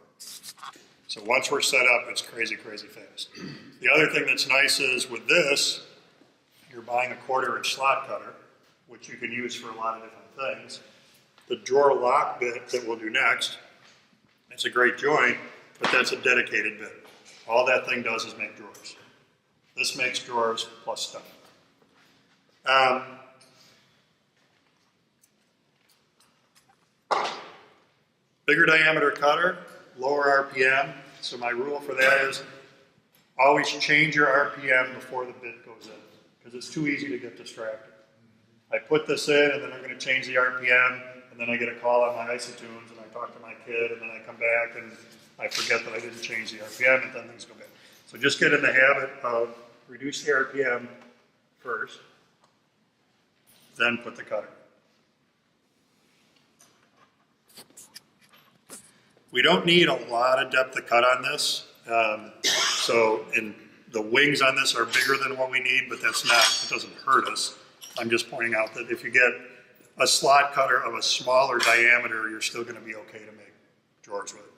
So once we're set up, it's crazy, crazy fast. The other thing that's nice is with this, you're buying a 1/4 inch slot cutter, which you can use for a lot of different things. The drawer lock bit that we'll do next, it's a great joint, but that's a dedicated bit. All that thing does is make drawers. This makes drawers plus stuff. Bigger diameter cutter, lower RPM. So my rule for that is always change your RPM before the bit goes in, because it's too easy to get distracted. I put this in, and then I'm going to change the RPM, and then I get a call on my isotunes, and I talk to my kid, and then I come back, and I forget that I didn't change the RPM, and then things go bad. So just get in the habit of reduce the RPM first, then put the cutter. We don't need a lot of depth of cut on this. And the wings on this are bigger than what we need, but that's not, it doesn't hurt us. I'm just pointing out that if you get a slot cutter of a smaller diameter, you're still going to be okay to make drawers with it.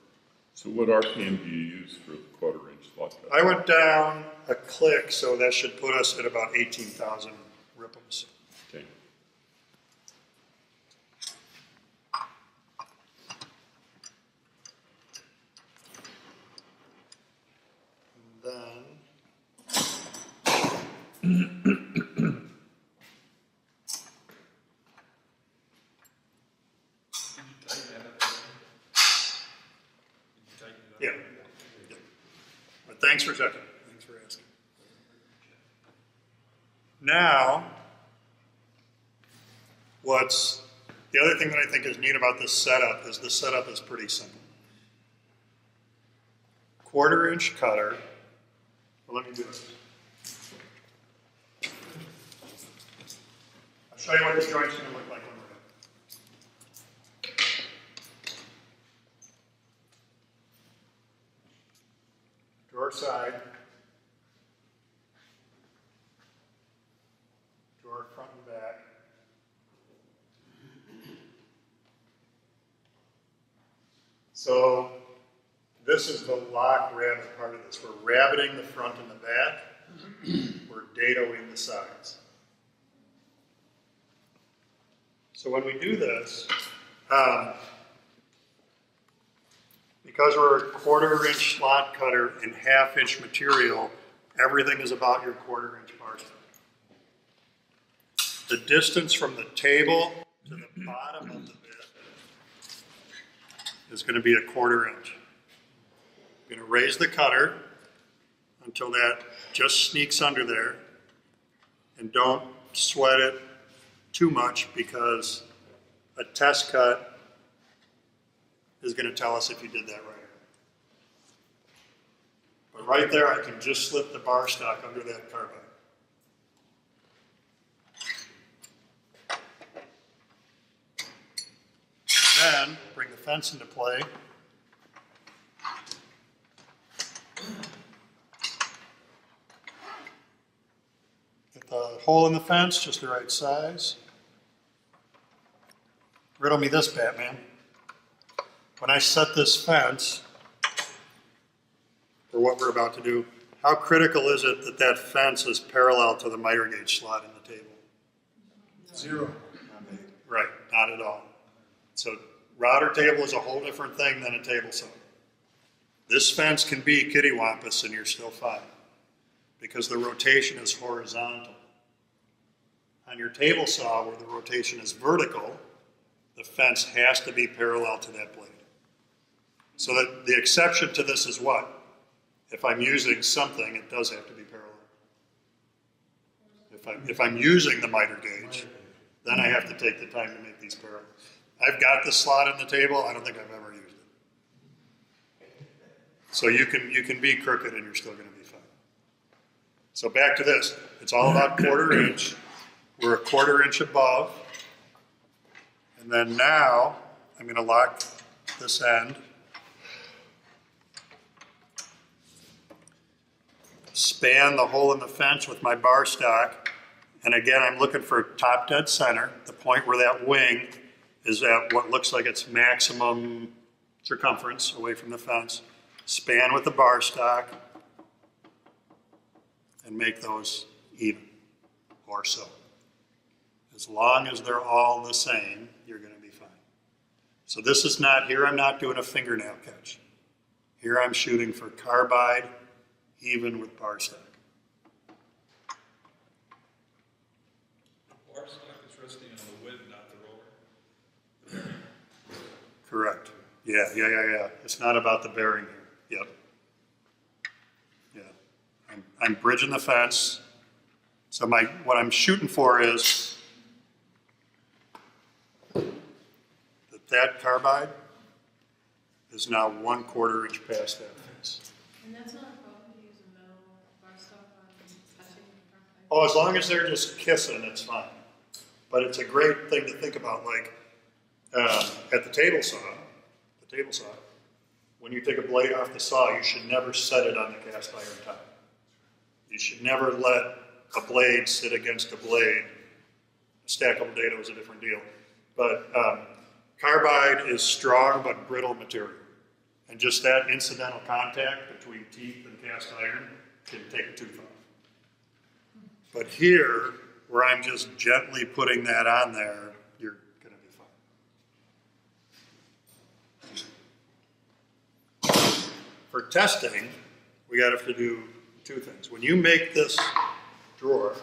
So what RPM do you use for the 1/4-inch slot cut? I went down a click, so that should put us at about 18,000 RPMs. Okay. Then yeah. But thanks for checking. Thanks for asking. Now, the other thing that I think is neat about this setup is the setup is pretty simple. 1/4-inch cutter. Well, let me do this. I'll show you what this joint's going to look like when we're done. Drawer side. Drawer front and back. So this is the lock rabbit part of this. We're rabbiting the front and the back. We're dadoing the sides. So when we do this, because we're a 1/4-inch slot cutter and 1/2-inch material, everything is about your 1/4-inch bar stock. The distance from the table to the bottom of the bit is going to be a 1/4 inch. I'm going to raise the cutter until that just sneaks under there, and don't sweat it too much because a test cut is going to tell us if you did that right. But right there, I can just slip the bar stock under that carbide. Then bring the fence into play. Get the hole in the fence just the right size. Riddle me this, Batman. When I set this fence for what we're about to do, how critical is it that that fence is parallel to the miter gauge slot in the table? 0. Right, not at all. So router table is a whole different thing than a table saw. This fence can be kittywampus and you're still fine because the rotation is horizontal. On your table saw where the rotation is vertical, the fence has to be parallel to that blade. So that the exception to this is what? If I'm using something, it does have to be parallel. If I'm using the miter gauge, then I have to take the time to make these parallel. I've got the slot in the table. I don't think I've ever used it. So you can be crooked and you're still going to be fine. So back to this. It's all about 1/4 inch. We're a 1/4 inch above. And then now I'm going to lock this end. Span the hole in the fence with my bar stock. And again, I'm looking for top dead center, the point where that wing is at what looks like its maximum circumference away from the fence. Span with the bar stock and make those even or so. As long as they're all the same, you're going to be fine. So this is not, here I'm not doing a fingernail catch. Here I'm shooting for carbide, even with bar stock. Bar stock is resting on the wood, not the roller. Correct. Yeah. It's not about the bearing here. Yep. Yeah. I'm bridging the fence. So what I'm shooting for is that carbide is now 1/4 inch past that fence. And that's not a problem to use a metal bar stock on touching the carbide? Oh, as long as they're just kissing, it's fine. But it's a great thing to think about, like at the table saw, when you take a blade off the saw, you should never set it on the cast iron top. You should never let a blade sit against a blade. A stack of dado is a different deal. But carbide is strong but brittle material. And just that incidental contact between teeth and cast iron can take a tooth off. But here, where I'm just gently putting that on there, you're going to be fine. For testing, we got to do two things. When you make this drawer,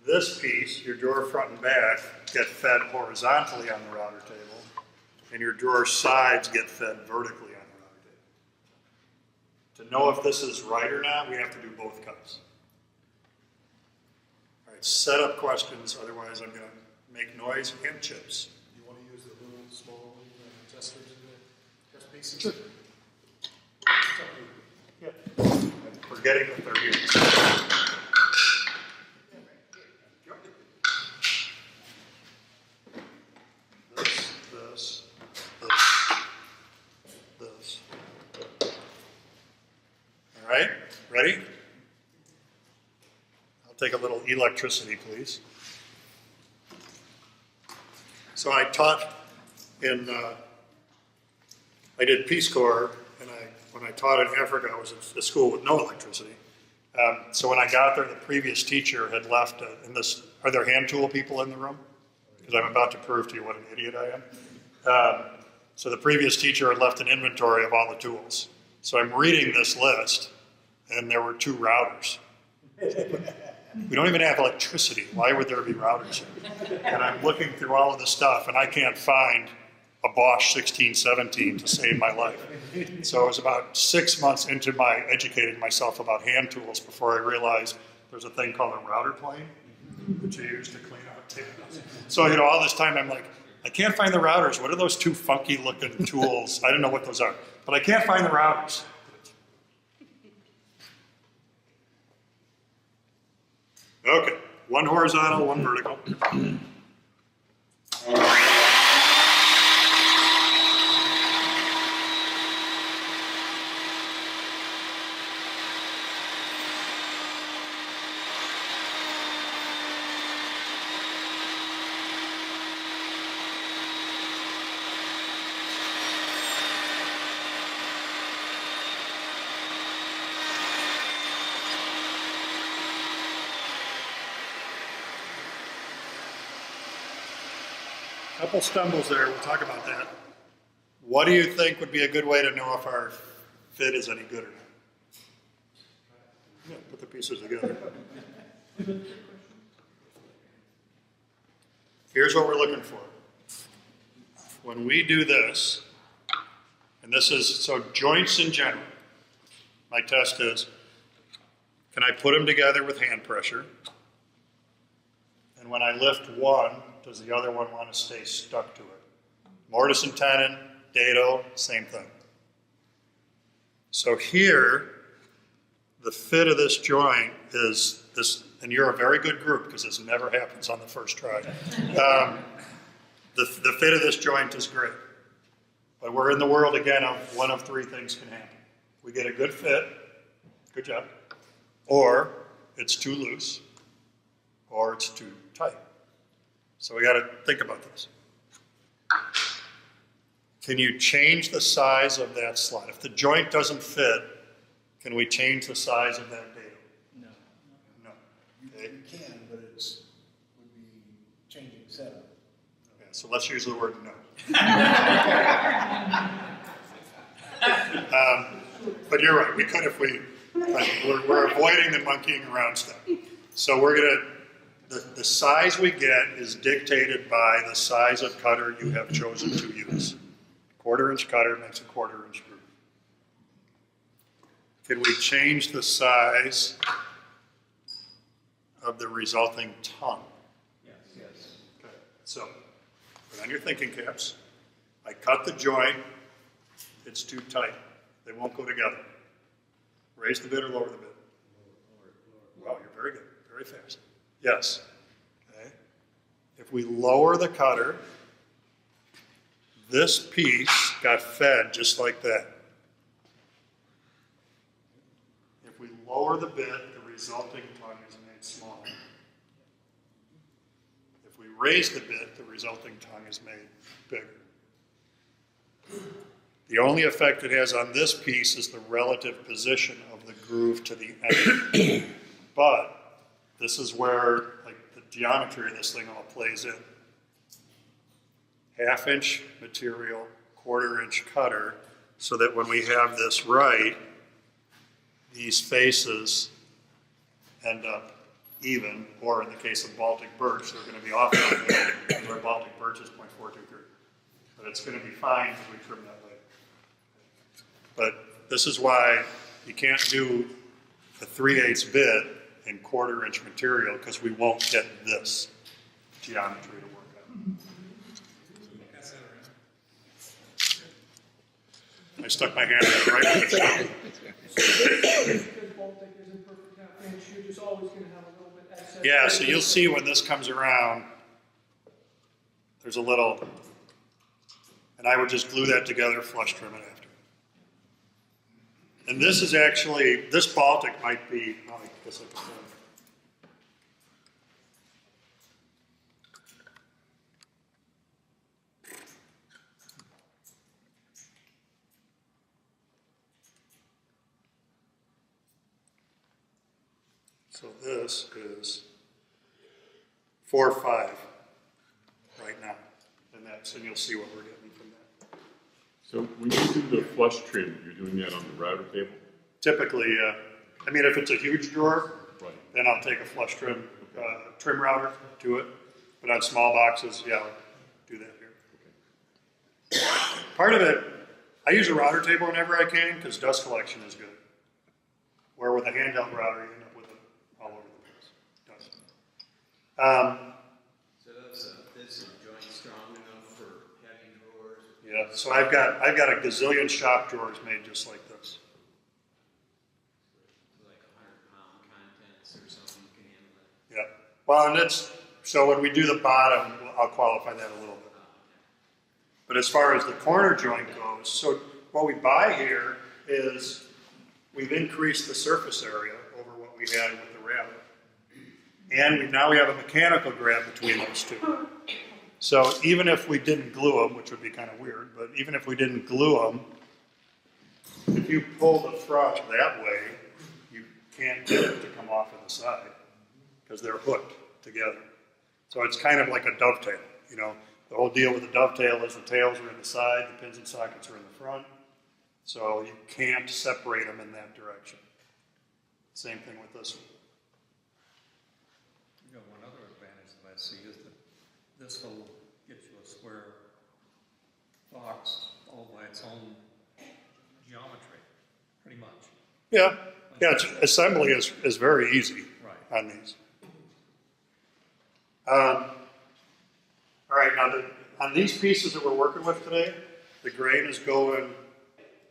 this piece, your drawer front and back, get fed horizontally on the router table, and your drawer sides get fed vertically on the router table. To know if this is right or not, we have to do both cuts. All right, set up questions, otherwise I'm going to make noise and chips. You want to use the little small testers in the test pieces? Sure. Yeah. I'm forgetting that they're here. This. All right, ready? I'll take a little electricity, please. So I taught I did Peace Corps, and when I taught in Africa, I was at a school with no electricity. So when I got there, the previous teacher had left, are there hand tool people in the room? Because I'm about to prove to you what an idiot I am. So the previous teacher had left an inventory of all the tools. So I'm reading this list, and there were 2 routers. We don't even have electricity. Why would there be routers? And I'm looking through all of the stuff, and I can't find a Bosch 1617 to save my life. So it was about 6 months into my educating myself about hand tools before I realized there's a thing called a router plane that you use to clean out tables. So, all this time I'm like, I can't find the routers. What are those 2 funky looking tools? I don't know what those are, but I can't find the routers. Okay, 1 horizontal, 1 vertical. Couple stumbles there, we'll talk about that. What do you think would be a good way to know if our fit is any good or not? Yeah, put the pieces together. Here's what we're looking for. When we do this, and this is, so joints in general, my test is, can I put them together with hand pressure? And when I lift one, does the other one want to stay stuck to it? Mortise and tenon, dado, same thing. So here, the fit of this joint is this, and you're a very good group because this never happens on the first try. The fit of this joint is great. But we're in the world again of one of 3 things can happen. We get a good fit, good job, or it's too loose, or it's too tight. So we got to think about this. Can you change the size of that slot? If the joint doesn't fit, can we change the size of that dado? No. No. You can, but it would be changing setup. Okay, so let's use the word no. But you're right, we could if we're avoiding the monkeying around stuff. So the size we get is dictated by the size of cutter you have chosen to use. 1/4 inch cutter makes a 1/4 inch groove. Can we change the size of the resulting tongue? Yes. Okay, so put on your thinking caps. I cut the joint, it's too tight. They won't go together. Raise the bit or lower the bit? Wow, you're very good, very fast. Yes. Okay. If we lower the cutter, this piece got fed just like that. If we lower the bit, the resulting tongue is made smaller. If we raise the bit, the resulting tongue is made bigger. The only effect it has on this piece is the relative position of the groove to the end. But this is where like the geometry of this thing all plays in. 1/2 inch material, 1/4 inch cutter, so that when we have this right, these faces end up even, or in the case of Baltic birch, they're going to be off where Baltic birch is 0.423. But it's going to be fine if we trim that later. But this is why you can't do a 3/8 bit in 1/4 inch material, because we won't get this geometry to work out. I stuck my hand in it right with the shot. Because Baltic isn't perfect 1/2 inch, you're just always gonna have a little bit excess. Yeah, so you'll see when this comes around, there's a little, and I would just glue that together, flush trim it after. And this is actually, this Baltic might be, oh, I guess I can do it. So this is 4.5 right now, and you'll see what we're getting from that. So when you do the flush trim, you're doing that on the router table? Typically, I mean, if it's a huge drawer, Right. then I'll take a flush trim router to it. But on small boxes, yeah, I'll do that here. Part of it, I use a router table whenever I can because dust collection is good. Where with a handheld router, you end up with it all over the place. Dust. So this is joint strong enough for heavy drawers? Yeah, so I've got a gazillion shop drawers made just like this. Like 100-pound contents or something, you can handle it? Yeah. Well, and so when we do the bottom, I'll qualify that a little bit. But as far as the corner joint goes, so what we buy here is we've increased the surface area over what we had with the rabbet. And now we have a mechanical grab between those two. So even if we didn't glue them, which would be kind of weird, but even if we didn't glue them, if you pull the front that way, you can't get it to come off of the side because they're hooked together. So it's kind of like a dovetail, you know. The whole deal with the dovetail is the tails are in the side, the pins and sockets are in the front. So you can't separate them in that direction. Same thing with this one. You know, one other advantage that I see is that this will get you a square box all by its own geometry, pretty much. Yeah, assembly is very easy on these. All right, now on these pieces that we're working with today, the grain is going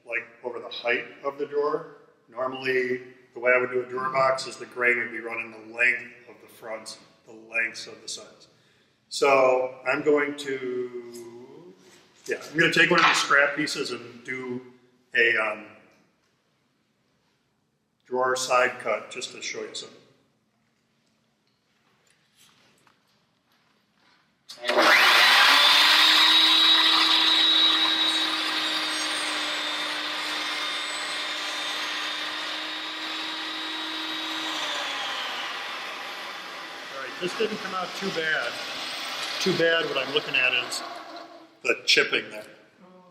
like over the height of the drawer. Normally, the way I would do a drawer box is the grain would be running the length of the fronts, the lengths of the sides. So I'm going to take one of these scrap pieces and do a drawer side cut just to show you something. This didn't come out too bad too bad. What I'm looking at is the chipping there.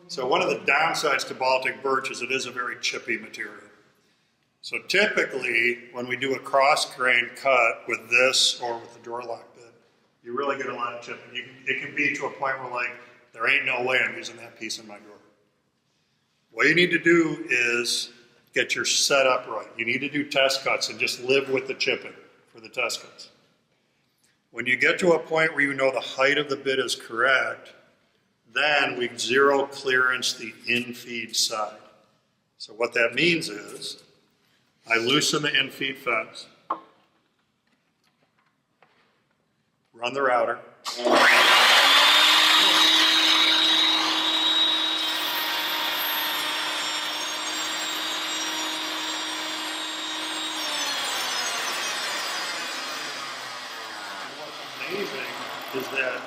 So one of the downsides to Baltic birch is it is a very chippy material. So typically, when we do a cross-grain cut with this or with the drawer lock bit, you really get a lot of chipping. It can be to a point where, like, there ain't no way I'm using that piece in my drawer. What you need to do is get your setup right. You need to do test cuts and just live with the chipping for the test cuts. When you get to a point where you know the height of the bit is correct, then we zero clearance the in-feed side. So what that means is, I loosen the in-feed fence, run the router, is that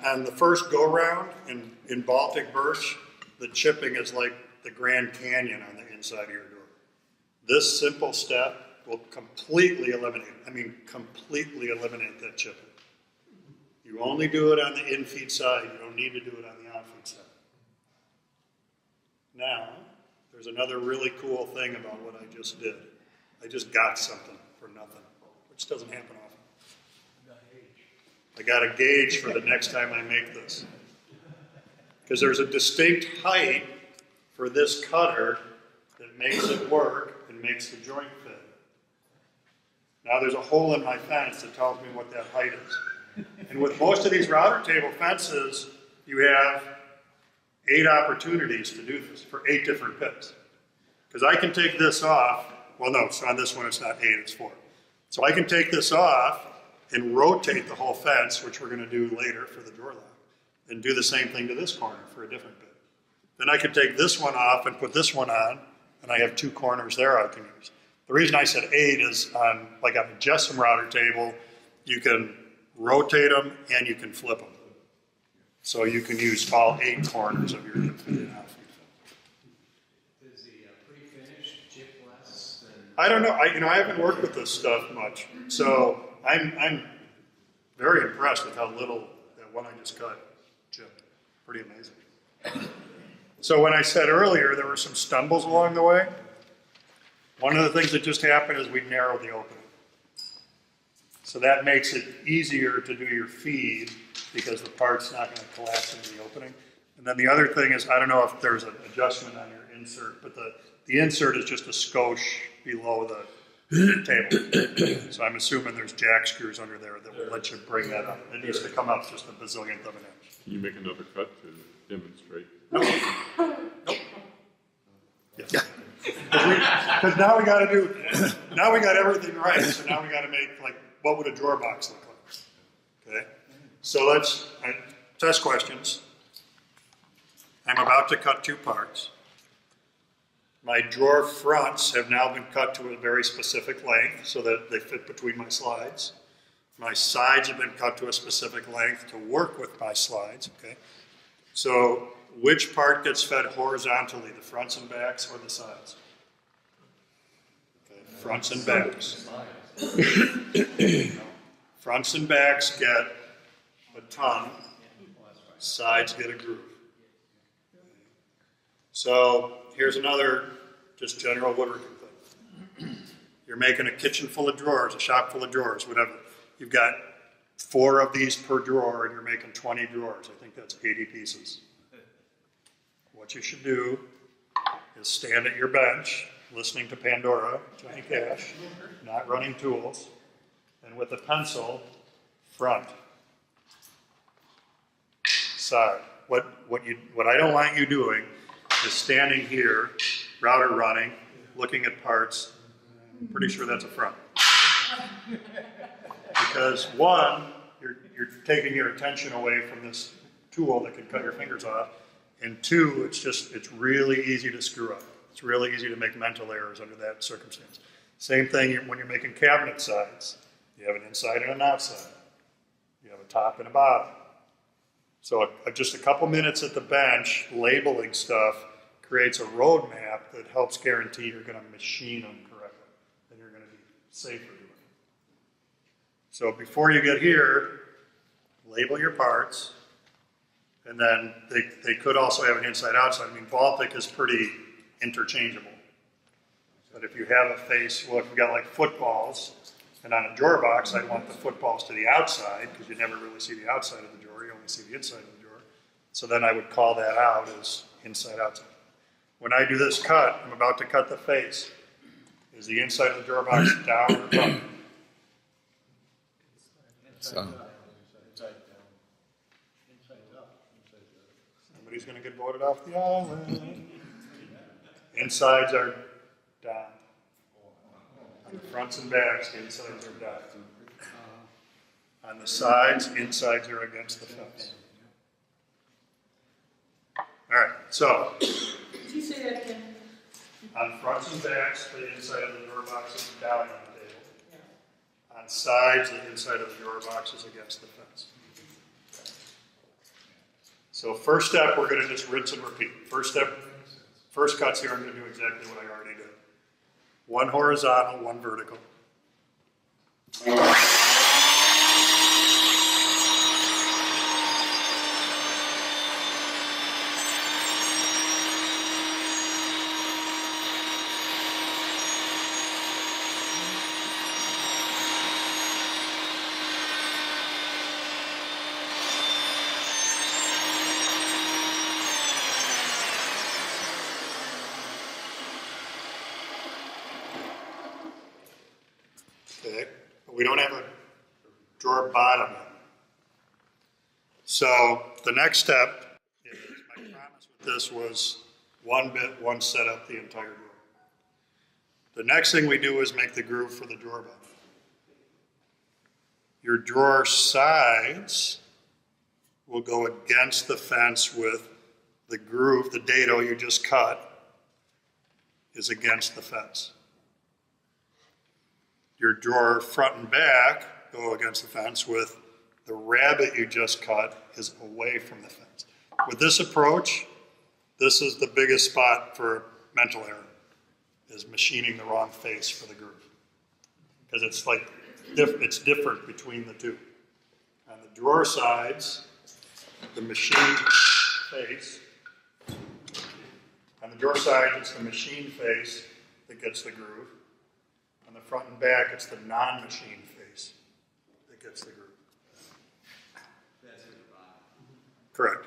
on the first go-round in Baltic birch, the chipping is like the Grand Canyon on the inside of your door. This simple step will completely eliminate that chipping. You only do it on the in-feed side. You don't need to do it on the out-feed side. Now, there's another really cool thing about what I just did. I just got something for nothing, which doesn't happen often. I got a gauge for the next time I make this. Because there's a distinct height for this cutter that makes it work and makes the joint fit. Now there's a hole in my fence that tells me what that height is. And with most of these router table fences, you have 8 opportunities to do this for 8 different pits. Because I can take this off, well no, so on this one it's not 8, it's 4. So I can take this off and rotate the whole fence, which we're going to do later for the drawer lock, and do the same thing to this corner for a different bit. Then I could take this one off and put this one on, and I have 2 corners there I can use. The reason I said 8 is on a Jessam router table, you can rotate them and you can flip them. So you can use all 8 corners of your in-feed and out-feed fence. Is the pre-finished chip less than? I don't know. I haven't worked with this stuff much, so I'm very impressed with how little that one I just cut chipped. Pretty amazing. So when I said earlier there were some stumbles along the way, one of the things that just happened is we narrowed the opening. So that makes it easier to do your feed because the part's not going to collapse into the opening. And then the other thing is, I don't know if there's an adjustment on your insert, but the insert is just a skosh below the table. So I'm assuming there's jack screws under there that will let you bring that up. It needs to come up just a bazillionth of an inch. Can you make another cut to demonstrate? Nope. Yeah. Because now we got everything right. So now we got to make, like, what would a drawer box look like? Okay. So let's test questions. I'm about to cut 2 parts. My drawer fronts have now been cut to a very specific length so that they fit between my slides. My sides have been cut to a specific length to work with my slides, okay? So which part gets fed horizontally, the fronts and backs or the sides? Okay, fronts and backs. Fronts and backs get a ton, sides get a groove. So here's another just general woodworking thing. You're making a kitchen full of drawers, a shop full of drawers, whatever. You've got 4 of these per drawer and you're making 20 drawers. I think that's 80 pieces. What you should do is stand at your bench, listening to Pandora, Johnny Cash, not running tools, and with a pencil, front, side. What I don't want you doing is standing here, router running, looking at parts. I'm pretty sure that's a front. Because 1, you're taking your attention away from this tool that can cut your fingers off, and 2, it's really easy to screw up. It's really easy to make mental errors under that circumstance. Same thing when you're making cabinet sides. You have an inside and an outside. You have a top and a bottom. So just a couple minutes at the bench labeling stuff creates a roadmap that helps guarantee you're going to machine them correctly and you're going to be safer doing it. So before you get here, label your parts, and then they could also have an inside-outside. I mean, Baltic is pretty interchangeable. But if you have a face, well, if you got like footballs, and on a drawer box, I'd want the footballs to the outside, because you never really see the outside of the drawer, you only see the inside of the drawer. So then I would call that out as inside-outside. When I do this cut, I'm about to cut the face. Is the inside of the drawer box down or up? Somebody's going to get voted off the island. Insides are down. On the fronts and backs, the insides are down. On the sides, insides are against the fence. All right, so Did you say that again? on fronts and backs, the inside of the drawer box is down on the table. On sides, the inside of the drawer box is against the fence. So first step, we're going to just rinse and repeat. First step, first cuts here, I'm going to do exactly what I already did. One horizontal, one vertical. Okay, but we don't have a drawer bottom yet. So the next step is, my promise with this was one bit, one setup, the entire drawer. The next thing we do is make the groove for the drawer bottom. Your drawer sides will go against the fence with the groove, the dado you just cut is against the fence. Your drawer front and back go against the fence with the rabbet you just cut is away from the fence. With this approach, this is the biggest spot for mental error, is machining the wrong face for the groove. Because it's like, it's different between the two. On the drawer sides, the machine face, on the drawer side, it's the machine face that gets the groove. On the front and back, it's the non-machine face that gets the groove. That's at the bottom. Correct.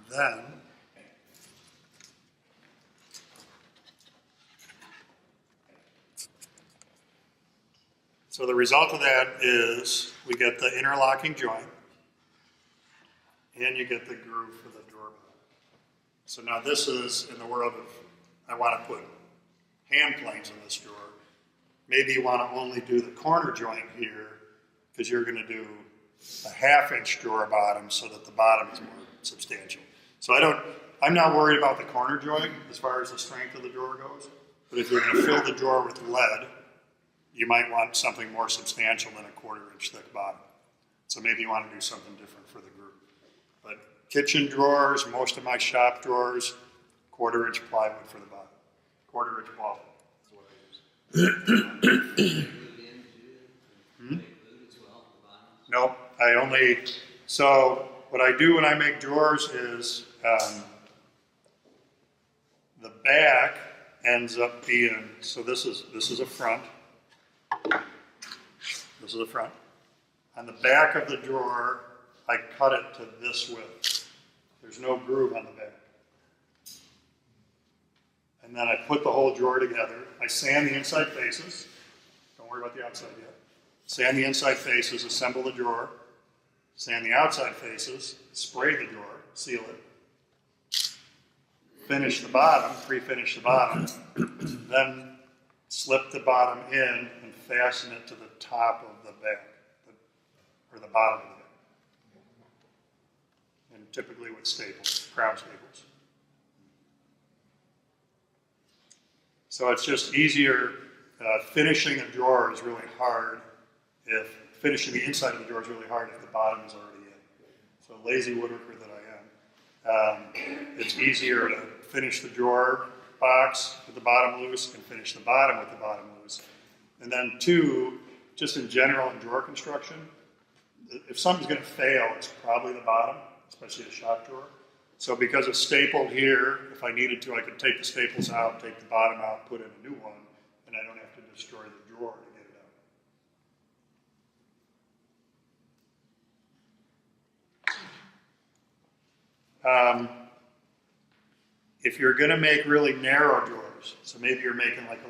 Then, so the result of that is we get the interlocking joint and you get the groove for the drawer bottom. So now this is in the world of, I want to put hand planes in this drawer. Maybe you want to only do the corner joint here because you're going to do a 1/2-inch drawer bottom so that the bottom is more substantial. So I'm not worried about the corner joint as far as the strength of the drawer goes, but if you're going to fill the drawer with lead, you might want something more substantial than a 1/4-inch thick bottom. So maybe you want to do something different for the groove. But kitchen drawers, most of my shop drawers, 1/4-inch plywood for the bottom. 1/4-inch plywood is what I use. Nope, so what I do when I make drawers is the back ends up being, so this is a front. This is the front. On the back of the drawer, I cut it to this width. There's no groove on the back. And then I put the whole drawer together. I sand the inside faces. Don't worry about the outside yet. Sand the inside faces, assemble the drawer. Sand the outside faces, spray the drawer, seal it. finish the bottom, pre-finish the bottom, then slip the bottom in and fasten it to the top of the bag, or the bottom of the bag. And typically with staples, crown staples. So it's just easier. Finishing a drawer is really hard finishing the inside of the drawer is really hard if the bottom is already in. So lazy woodworker that I am, it's easier to finish the drawer box with the bottom loose and finish the bottom with the bottom loose. And then two, just in general in drawer construction, if something's going to fail, it's probably the bottom, especially a shop drawer. So because it's stapled here, if I needed to, I could take the staples out, take the bottom out, put in a new one, and I don't have to destroy the drawer to get it out. If you're going to make really narrow drawers, so maybe you're making like a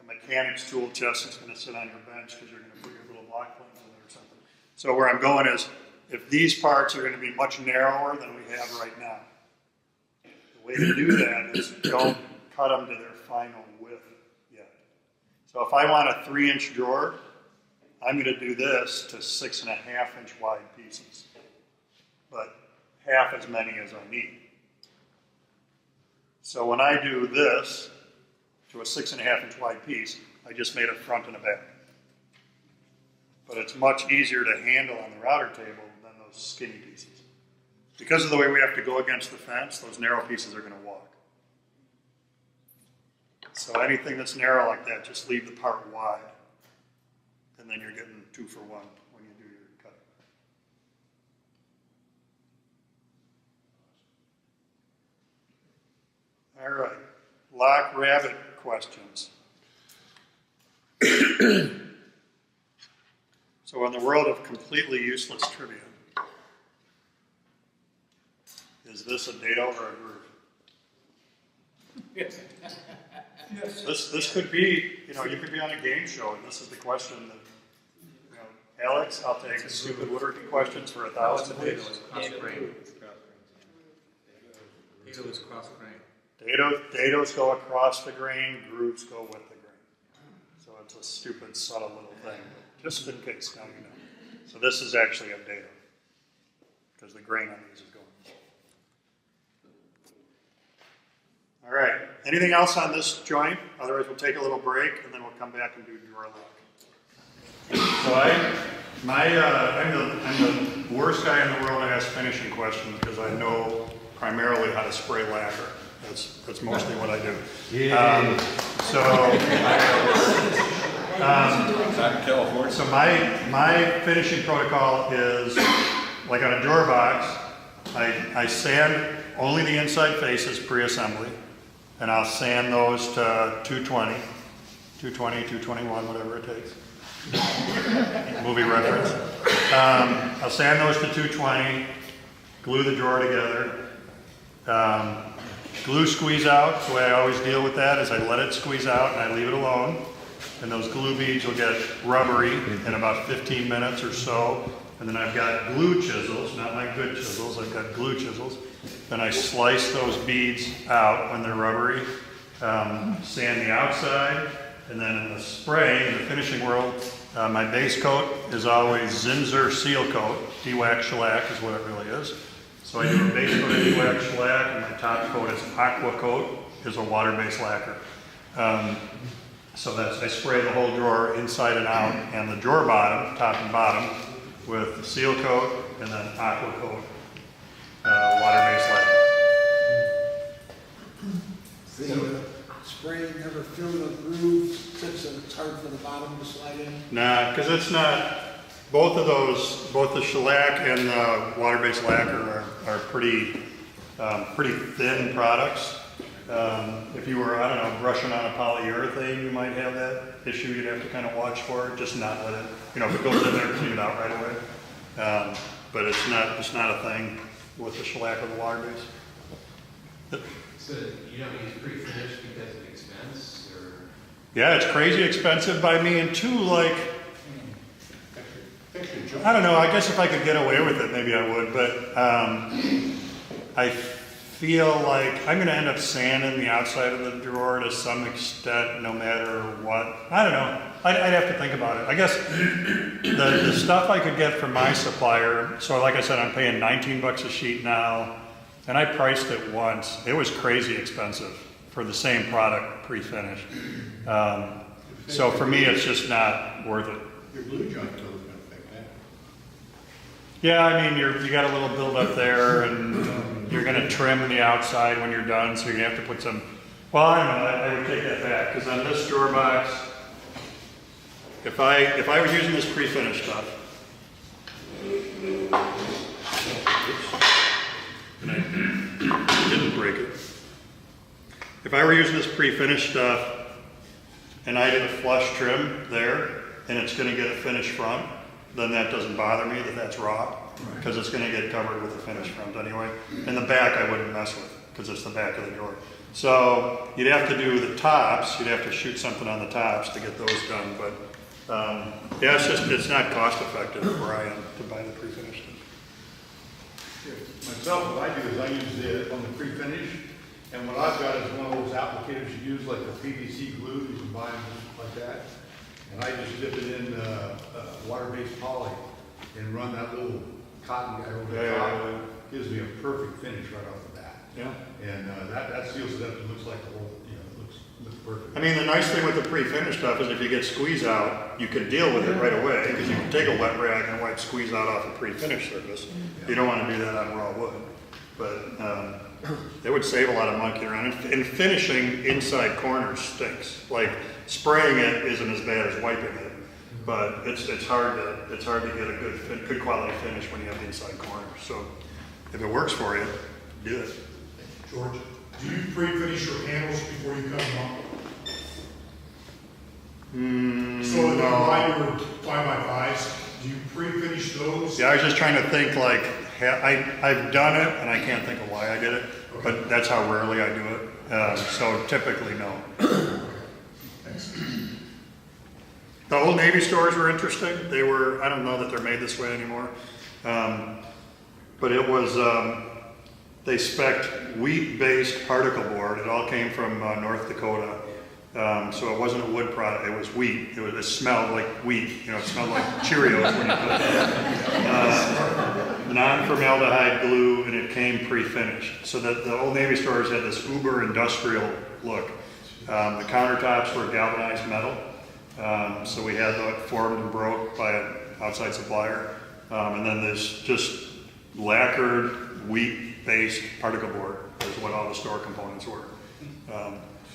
mechanic's tool chest that's going to sit on your bench because you're going to put your little block planes in there or something. So where I'm going is, if these parts are going to be much narrower than we have right now, the way to do that is don't cut them to their final width yet. So if I want a 3-inch drawer, I'm going to do this to 6.5-inch wide pieces, but half as many as I need. So when I do this to a 6.5-inch wide piece, I just made a front and a back. But it's much easier to handle on the router table than those skinny pieces. Because of the way we have to go against the fence, those narrow pieces are going to walk. So anything that's narrow like that, just leave the part wide. And then you're getting 2 for 1 when you do your cut. All right, lock rabbit questions. So in the world of completely useless trivia, is this a dado or a groove? Yes. This could be, you could be on a game show, and this is the question that, Alex, I'll take stupid woodworking questions for 1,000 days. Dado is cross grain. Dados go across the grain, grooves go with the grain. So it's a stupid, subtle little thing, but just in case, now you know. So this is actually a dado, because the grain on these is going. All right, anything else on this joint? Otherwise we'll take a little break, and then we'll come back and do drawer lock. So I'm the worst guy in the world to ask finishing questions, because I know primarily how to spray lacquer. That's mostly what I do. So my finishing protocol is, like on a drawer box, I sand only the inside faces pre-assembly, and I'll sand those to 220, 221, whatever it takes. Movie reference. I'll sand those to 220, glue the drawer together. Glue squeeze out, the way I always deal with that is I let it squeeze out and I leave it alone. And those glue beads will get rubbery in about 15 minutes or so. And then I've got glue chisels, not my good chisels, I've got glue chisels. Then I slice those beads out when they're rubbery, sand the outside, and then in the spray, in the finishing world, my base coat is always Zinsser seal coat. De-wax shellac is what it really is. So I do a base coat of de-wax shellac, and my top coat is aqua coat, is a water-based lacquer. So I spray the whole drawer inside and out, and the drawer bottom, top and bottom, with seal coat and then aqua coat, water-based lacquer. The spraying never through the groove, so it's hard for the bottom to slide in? Nah, because it's not, both of those, both the shellac and the water-based lacquer are pretty thin products. If you were, I don't know, brushing on a polyurethane, you might have that issue you'd have to kind of watch for, just not let it, if it goes in there, clean it out right away. But it's not a thing with the shellac or the water-based. So you don't use pre-finished because of expense, or? Yeah, it's crazy expensive by me, and two, I don't know, I guess if I could get away with it, maybe I would, but I feel like I'm gonna end up sanding the outside of the drawer to some extent, no matter what. I don't know. I'd have to think about it. I guess the stuff I could get from my supplier, so like I said, I'm paying 19 bucks a sheet now, and I priced it once. It was crazy expensive for the same product pre-finished. So for me, it's just not worth it. Your glue joint tool is gonna affect that. Yeah, I mean, you got a little build up there, and you're gonna trim the outside when you're done, so you have to put some, well, I don't know, I would take that back, because on this drawer box, if I was using this pre-finished stuff, and I didn't break it. If I were using this pre-finished stuff, and I did a flush trim there, and it's gonna get a finished front, then that doesn't bother me that that's raw, because it's gonna get covered with a finished front anyway. And the back I wouldn't mess with, because it's the back of the drawer. So you'd have to do the tops, you'd have to shoot something on the tops to get those done, but yeah, it's not cost effective where I am to buy the pre-finished stuff. Myself, what I do is I use it on the pre-finish, and what I've got is one of those applicators you use, like the PVC glue, you can buy them like that. And I just dip it in water-based poly and run that little cotton guy over the top. Gives me a perfect finish right off the bat. Yeah. And that seals it up and looks like the whole, it looks perfect. I mean, the nice thing with the pre-finished stuff is if you get squeeze out, you can deal with it right away, because you can take a wet rag and wipe squeeze out off a pre-finished surface. You don't want to do that on raw wood. But it would save a lot of monkey around. And finishing inside corners stinks. Like, spraying it isn't as bad as wiping it, but it's hard to get a good quality finish when you have inside corners. So if it works for you, do it. George, do you pre-finish your panels before you cut them up? So if you buy your 5x5s, do you pre-finish those? Yeah, I was just trying to think like, I've done it and I can't think of why I did it, but that's how rarely I do it. So typically no. The Old Navy stores were interesting. They were, I don't know that they're made this way anymore. But it was, they spec'd wheat-based particle board. It all came from North Dakota. So it wasn't a wood product, it was wheat. It smelled like wheat, it smelled like Cheerios when you put it. Non-formaldehyde glue, and it came pre-finished. So that the Old Navy stores had this uber industrial look. The countertops were galvanized metal. So we had that formed and broke by an outside supplier. And then this just lacquered wheat-based particle board is what all the store components were.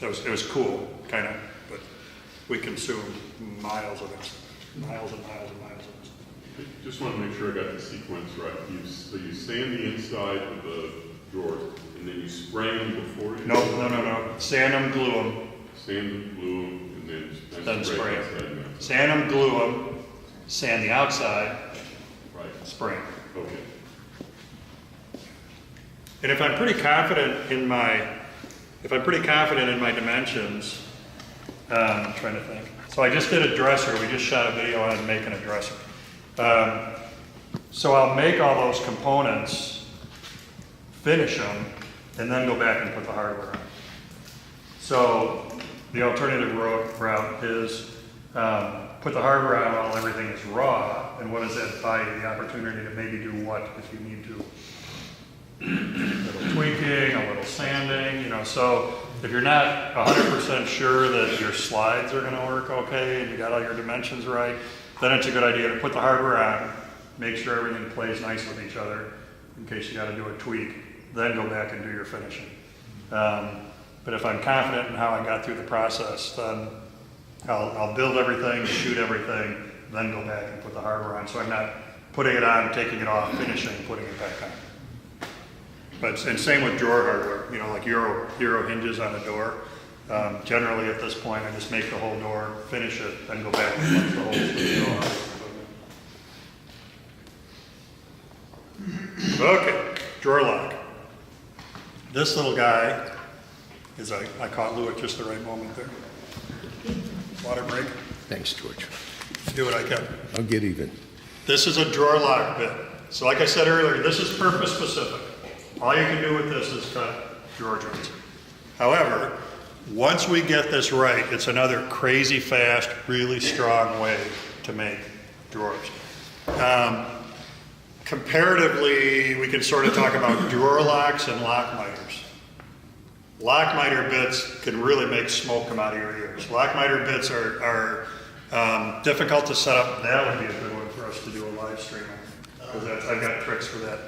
It was cool, kind of, but we consumed miles of it, miles and miles and miles of it. Just want to make sure I got the sequence right. So you sand the inside of the drawers, and then you spray them before you... No. Sand them, glue them. Sand them, glue them, and then spray them. outside. Sand them, glue them, sand the outside, Right. spray them. Okay. And if I'm pretty confident in my dimensions, I'm trying to think. So I just did a dresser. We just shot a video on making a dresser. So I'll make all those components, finish them, and then go back and put the hardware on. So the alternative route is put the hardware on while everything is raw, and what does that buy you? The opportunity to maybe do what if you need to? A little tweaking, a little sanding, so if you're not 100% sure that your slides are gonna work okay and you got all your dimensions right, then it's a good idea to put the hardware on, make sure everything plays nice with each other in case you gotta do a tweak, then go back and do your finishing. But if I'm confident in how I got through the process, then I'll build everything, shoot everything, then go back and put the hardware on. So I'm not putting it on, taking it off, finishing, putting it back on. And same with drawer hardware, like Euro hinges on a door. Generally at this point, I just make the whole door, finish it, then go back and punch the holes for the door. Okay, drawer lock. This little guy is, I caught Lou at just the right moment there. Water break. Thanks, George. Do what I can. I'll get even. This is a drawer lock bit. So like I said earlier, this is purpose specific. All you can do with this is cut drawer joints. However, once we get this right, it's another crazy fast, really strong way to make drawers. Comparatively, we can sort of talk about drawer locks and lock miters. Lock miter bits can really make smoke come out of your ears. Lock miter bits are difficult to set up. That would be a good one for us to do a live stream on, because I've got tricks for that.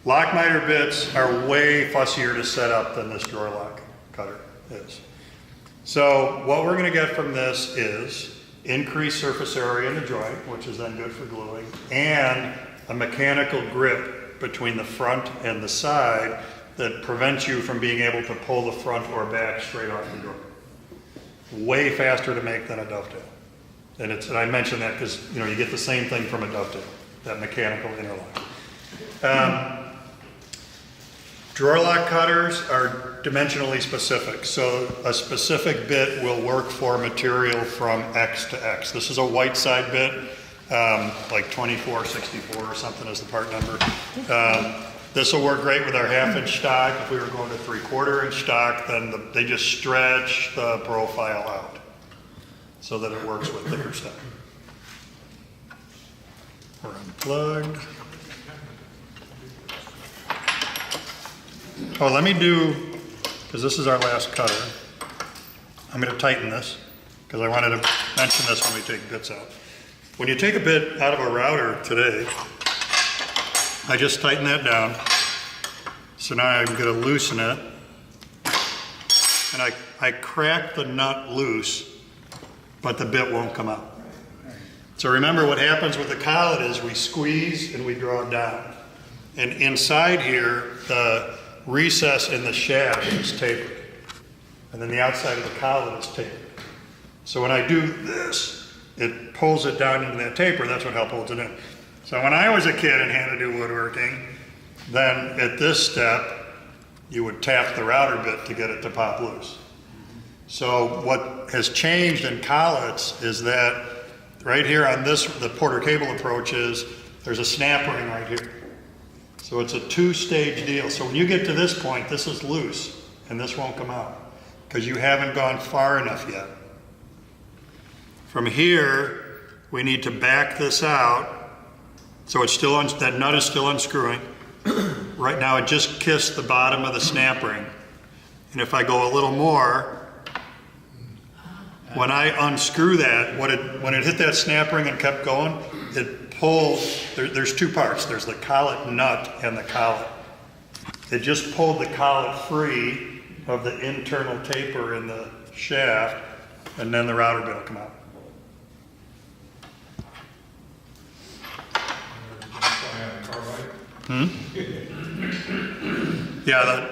Lock miter bits are way fussier to set up than this drawer lock cutter is. So what we're going to get from this is increased surface area in the joint, which is then good for gluing, and a mechanical grip between the front and the side that prevents you from being able to pull the front or back straight off the drawer. Way faster to make than a dovetail. And I mention that because you get the same thing from a dovetail, that mechanical interlock. Drawer lock cutters are dimensionally specific, so a specific bit will work for material from X to X. This is a white side bit, like 2464 or something is the part number. This will work great with our 1/2 inch stock. If we were going to 3/4 inch stock, then they just stretch the profile out so that it works with thicker stuff. We're unplugged. Oh, let me do, because this is our last cutter, I'm going to tighten this, because I wanted to mention this when we take bits out. When you take a bit out of a router today, I just tighten that down. So now I'm going to loosen it. And I crack the nut loose, but the bit won't come out. So remember what happens with the collet is we squeeze and we draw it down. And inside here, the recess in the shaft is tapered. And then the outside of the collet is tapered. So when I do this, it pulls it down into that taper. That's what helps hold it in. So when I was a kid and had to do woodworking, then at this step, you would tap the router bit to get it to pop loose. So what has changed in collets is that right here on this, the Porter cable approach is, there's a snap ring right here. So it's a 2-stage deal. So when you get to this point, this is loose and this won't come out because you haven't gone far enough yet. From here, we need to back this out. So it's still that nut is still unscrewing. Right now it just kissed the bottom of the snap ring. And if I go a little more, when I unscrew that, when it hit that snap ring and kept going, it pulls, there's two parts. There's the collet nut and the collet. It just pulled the collet free of the internal taper in the shaft, and then the router bit will come out. Yeah,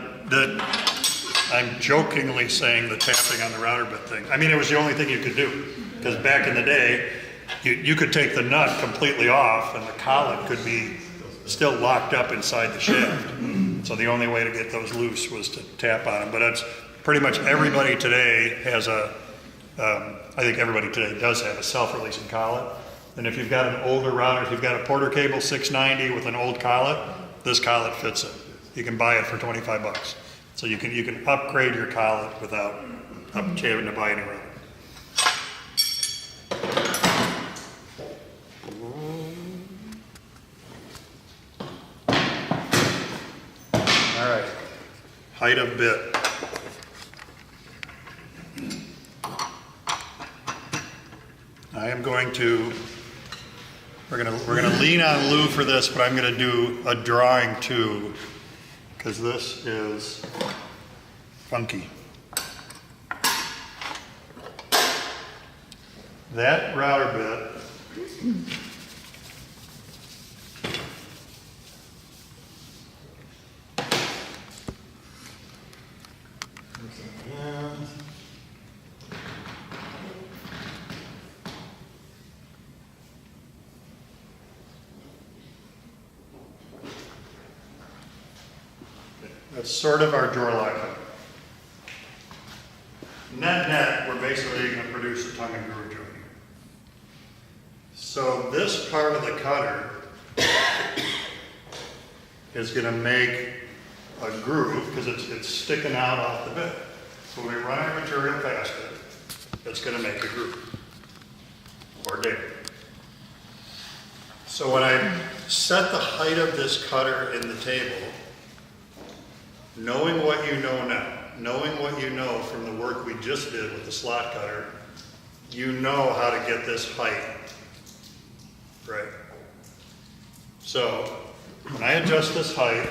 I'm jokingly saying the tapping on the router bit thing. I mean, it was the only thing you could do, because back in the day, you could take the nut completely off and the collet could be still locked up inside the shaft. So the only way to get those loose was to tap on them. But that's pretty much everybody today has I think everybody today does have a self-releasing collet. And if you've got an older router, if you've got a Porter Cable 690 with an old collet, this collet fits it. You can buy it for 25 bucks. So you can upgrade your collet without having to buy any router. All right, height of bit. I am going to, we're gonna lean on Lou for this, but I'm gonna do a drawing too, because this is funky. That router bit that's sort of our drawer lock. Net, we're basically going to produce a tongue and groove joint. So this part of the cutter is gonna make a groove, because it's sticking out off the bit. So when we run our material past it, it's gonna make a groove, or dig. So when I set the height of this cutter in the table, knowing what you know now, knowing what you know from the work we just did with the slot cutter, you know how to get this height, right? So when I adjust this height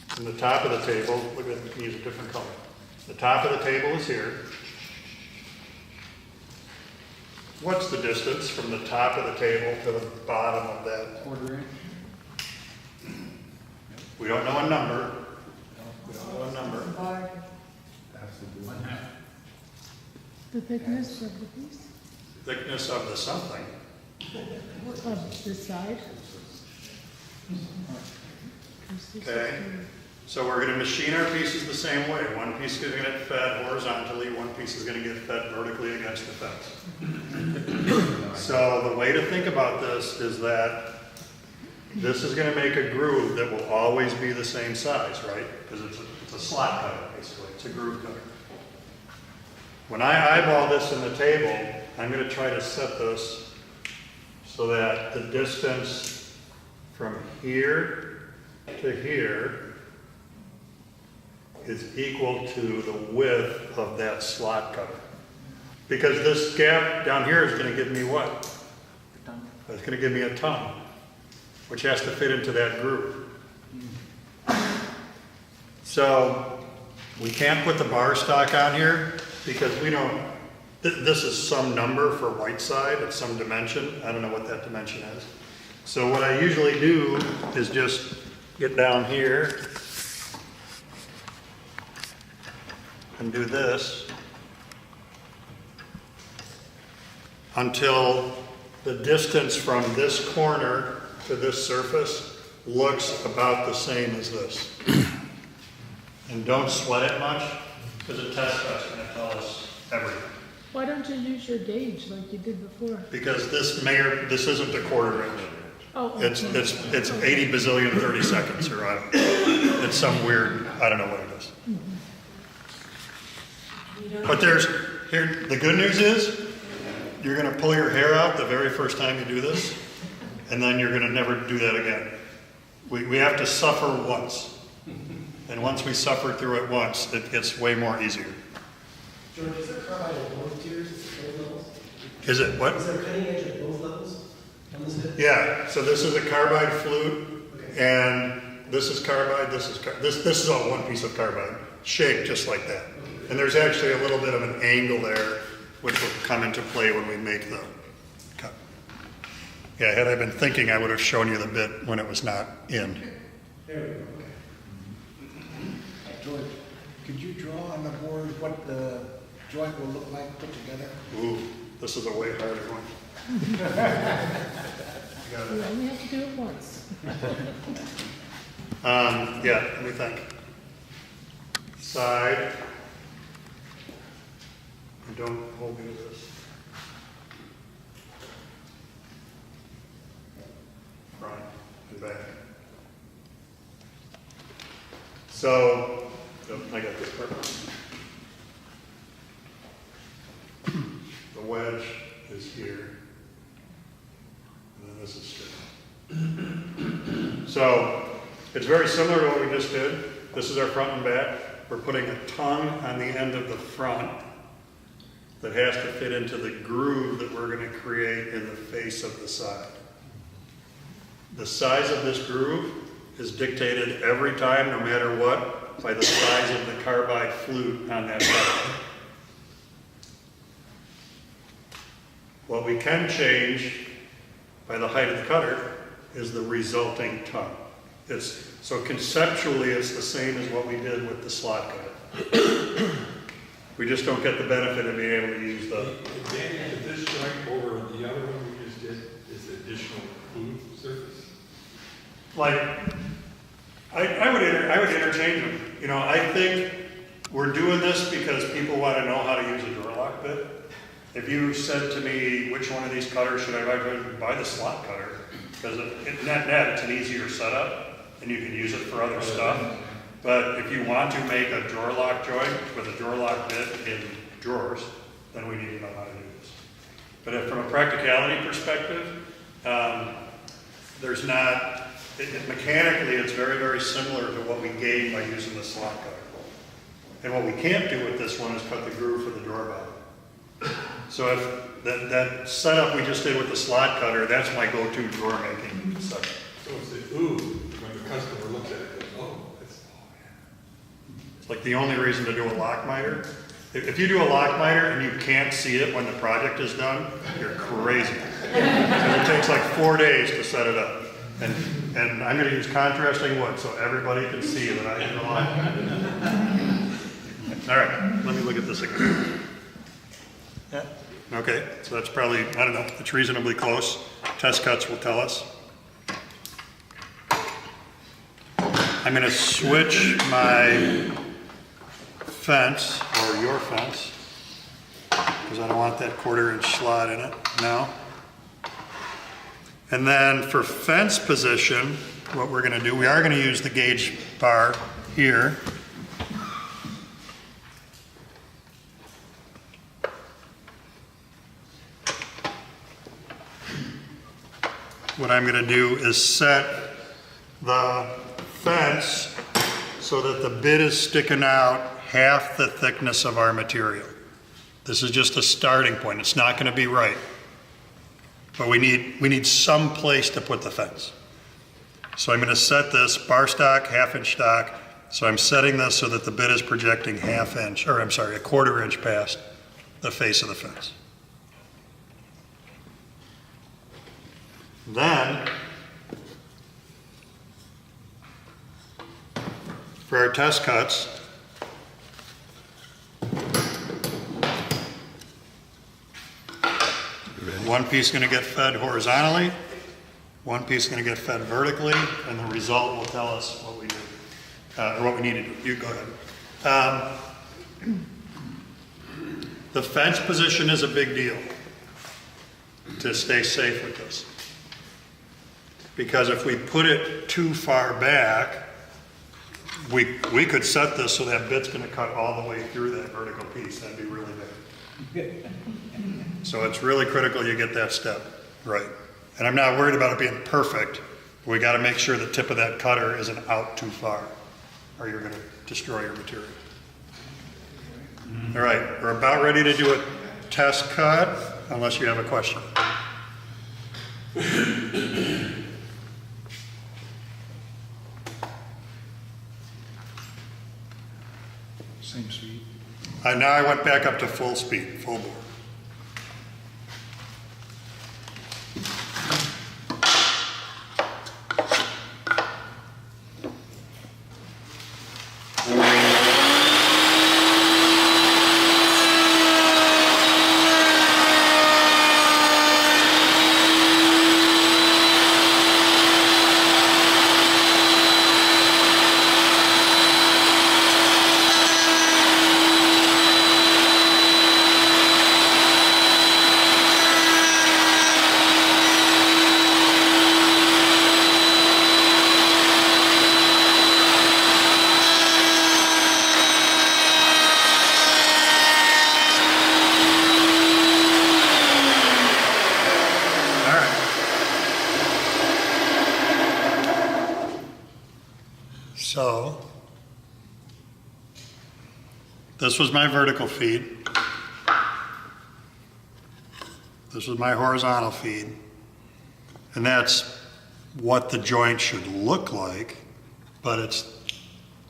from the top of the table, look at, use a different color. The top of the table is here. What's the distance from the top of the table to the bottom of that? Quarter inch. We don't know a number. We don't know a number. The thickness of the piece? Thickness of the something. Of the side? Okay. So we're going to machine our pieces the same way. One piece is going to get fed horizontally, one piece is going to get fed vertically against the fence. So the way to think about this is that this is going to make a groove that will always be the same size, right? Because it's a slot cutter, basically. It's a groove cutter. When I eyeball this in the table, I'm going to try to set this so that the distance from here to here is equal to the width of that slot cutter. Because this gap down here is going to give me what? It's going to give me a tongue, which has to fit into that groove. So we can't put the bar stock on here because we don't, this is some number for white side, it's some dimension. I don't know what that dimension is. So what I usually do is just get down here and do this until the distance from this corner to this surface looks about the same as this. And don't sweat it much, because a test is going to tell us everything. Why don't you use your gauge like you did before? Because this isn't a quarter inch. Oh, It's 80 bazillion 30 seconds, or it's some weird, I don't know what it is. But the good news is, you're going to pull your hair out the very first time you do this, and then you're going to never do that again. We have to suffer once. And once we suffer through it once, it gets way more easier. George, is there carbide at both tiers, both levels? Is it what? Is there cutting edge at both levels on this bit? Yeah, so this is a carbide flute, Okay. and this is carbide, this is all one piece of carbide, shaped just like that. And there's actually a little bit of an angle there, which will come into play when we make the cut. Yeah, had I been thinking, I would have shown you the bit when it was not in. There we go, okay. George, could you draw on the board what the joint will look like put together? Ooh, this is a way harder one. You only have to do it once. Yeah, let me think. Side. And don't hold me to this. Front and back. So, I got this part. The wedge is here. And then this is straight. So, it's very similar to what we just did. This is our front and back. We're putting a tongue on the end of the front that has to fit into the groove that we're going to create in the face of the side. The size of this groove is dictated every time, no matter what, by the size of the carbide flute on that cutter. What we can change by the height of the cutter is the resulting tongue. So conceptually, it's the same as what we did with the slot cutter. We just don't get the benefit of being able to use the... The advantage of this joint over the other one we just did is the additional glue surface. Like, I would interchange them. You know, I think we're doing this because people want to know how to use a door lock bit. If you said to me, which one of these cutters should I buy the slot cutter, because net, it's an easier setup. and you can use it for other stuff. But if you want to make a drawer lock joint with a drawer lock bit in drawers, then we need to know how to do this. But if, from a practicality perspective, there's not, mechanically it's very, very similar to what we gain by using the slot cutter. And what we can't do with this one is cut the groove for the drawer bottom. So if that setup we just did with the slot cutter, that's my go-to drawer making setup. So it's the ooh, when the customer looks at it, goes, oh, that's, oh man. It's like the only reason to do a lock miter. If you do a lock miter and you can't see it when the project is done, you're crazy. So it takes like 4 days to set it up. And I'm going to use contrasting wood so everybody can see that I did a lock miter. All right, let me look at this again. Yeah. Okay, so that's probably, I don't know, it's reasonably close. Test cuts will tell us. I'm going to switch my fence, or your fence, because I don't want that 1/4-inch slot in it now. And then for fence position, what we're going to do, we are going to use the gauge bar here. What I'm going to do is set the fence so that the bit is sticking out half the thickness of our material. This is just a starting point. It's not going to be right. But we need some place to put the fence. So I'm going to set this bar stock, 1/2-inch stock. So I'm setting this so that the bit is projecting 1/2 inch, or I'm sorry, 1/4 inch past the face of the fence. Then, for our test cuts, one piece is going to get fed horizontally, one piece is going to get fed vertically, and the result will tell us what we do, or what we need to do. You go ahead. The fence position is a big deal to stay safe with this. Because if we put it too far back, we could set this so that bit's going to cut all the way through that vertical piece. That'd be really big. So it's really critical you get that step right. And I'm not worried about it being perfect. We got to make sure the tip of that cutter isn't out too far, or you're going to destroy your material. All right, we're about ready to do a test cut, unless you have a question. Same speed. Now I went back up to full speed, full bore. So, this was my vertical feed. This was my horizontal feed. And that's what the joint should look like, but it's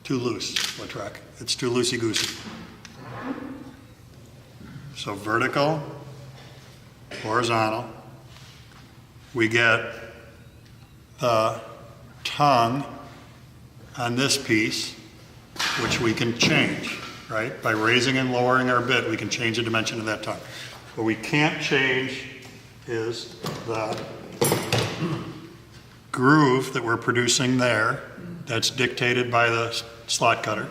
too loose, Latrec. It's too loosey-goosey. So vertical, horizontal. We get the tongue on this piece, which we can change, right? By raising and lowering our bit, we can change the dimension of that tongue. What we can't change is the groove that we're producing there. That's dictated by the slot cutter.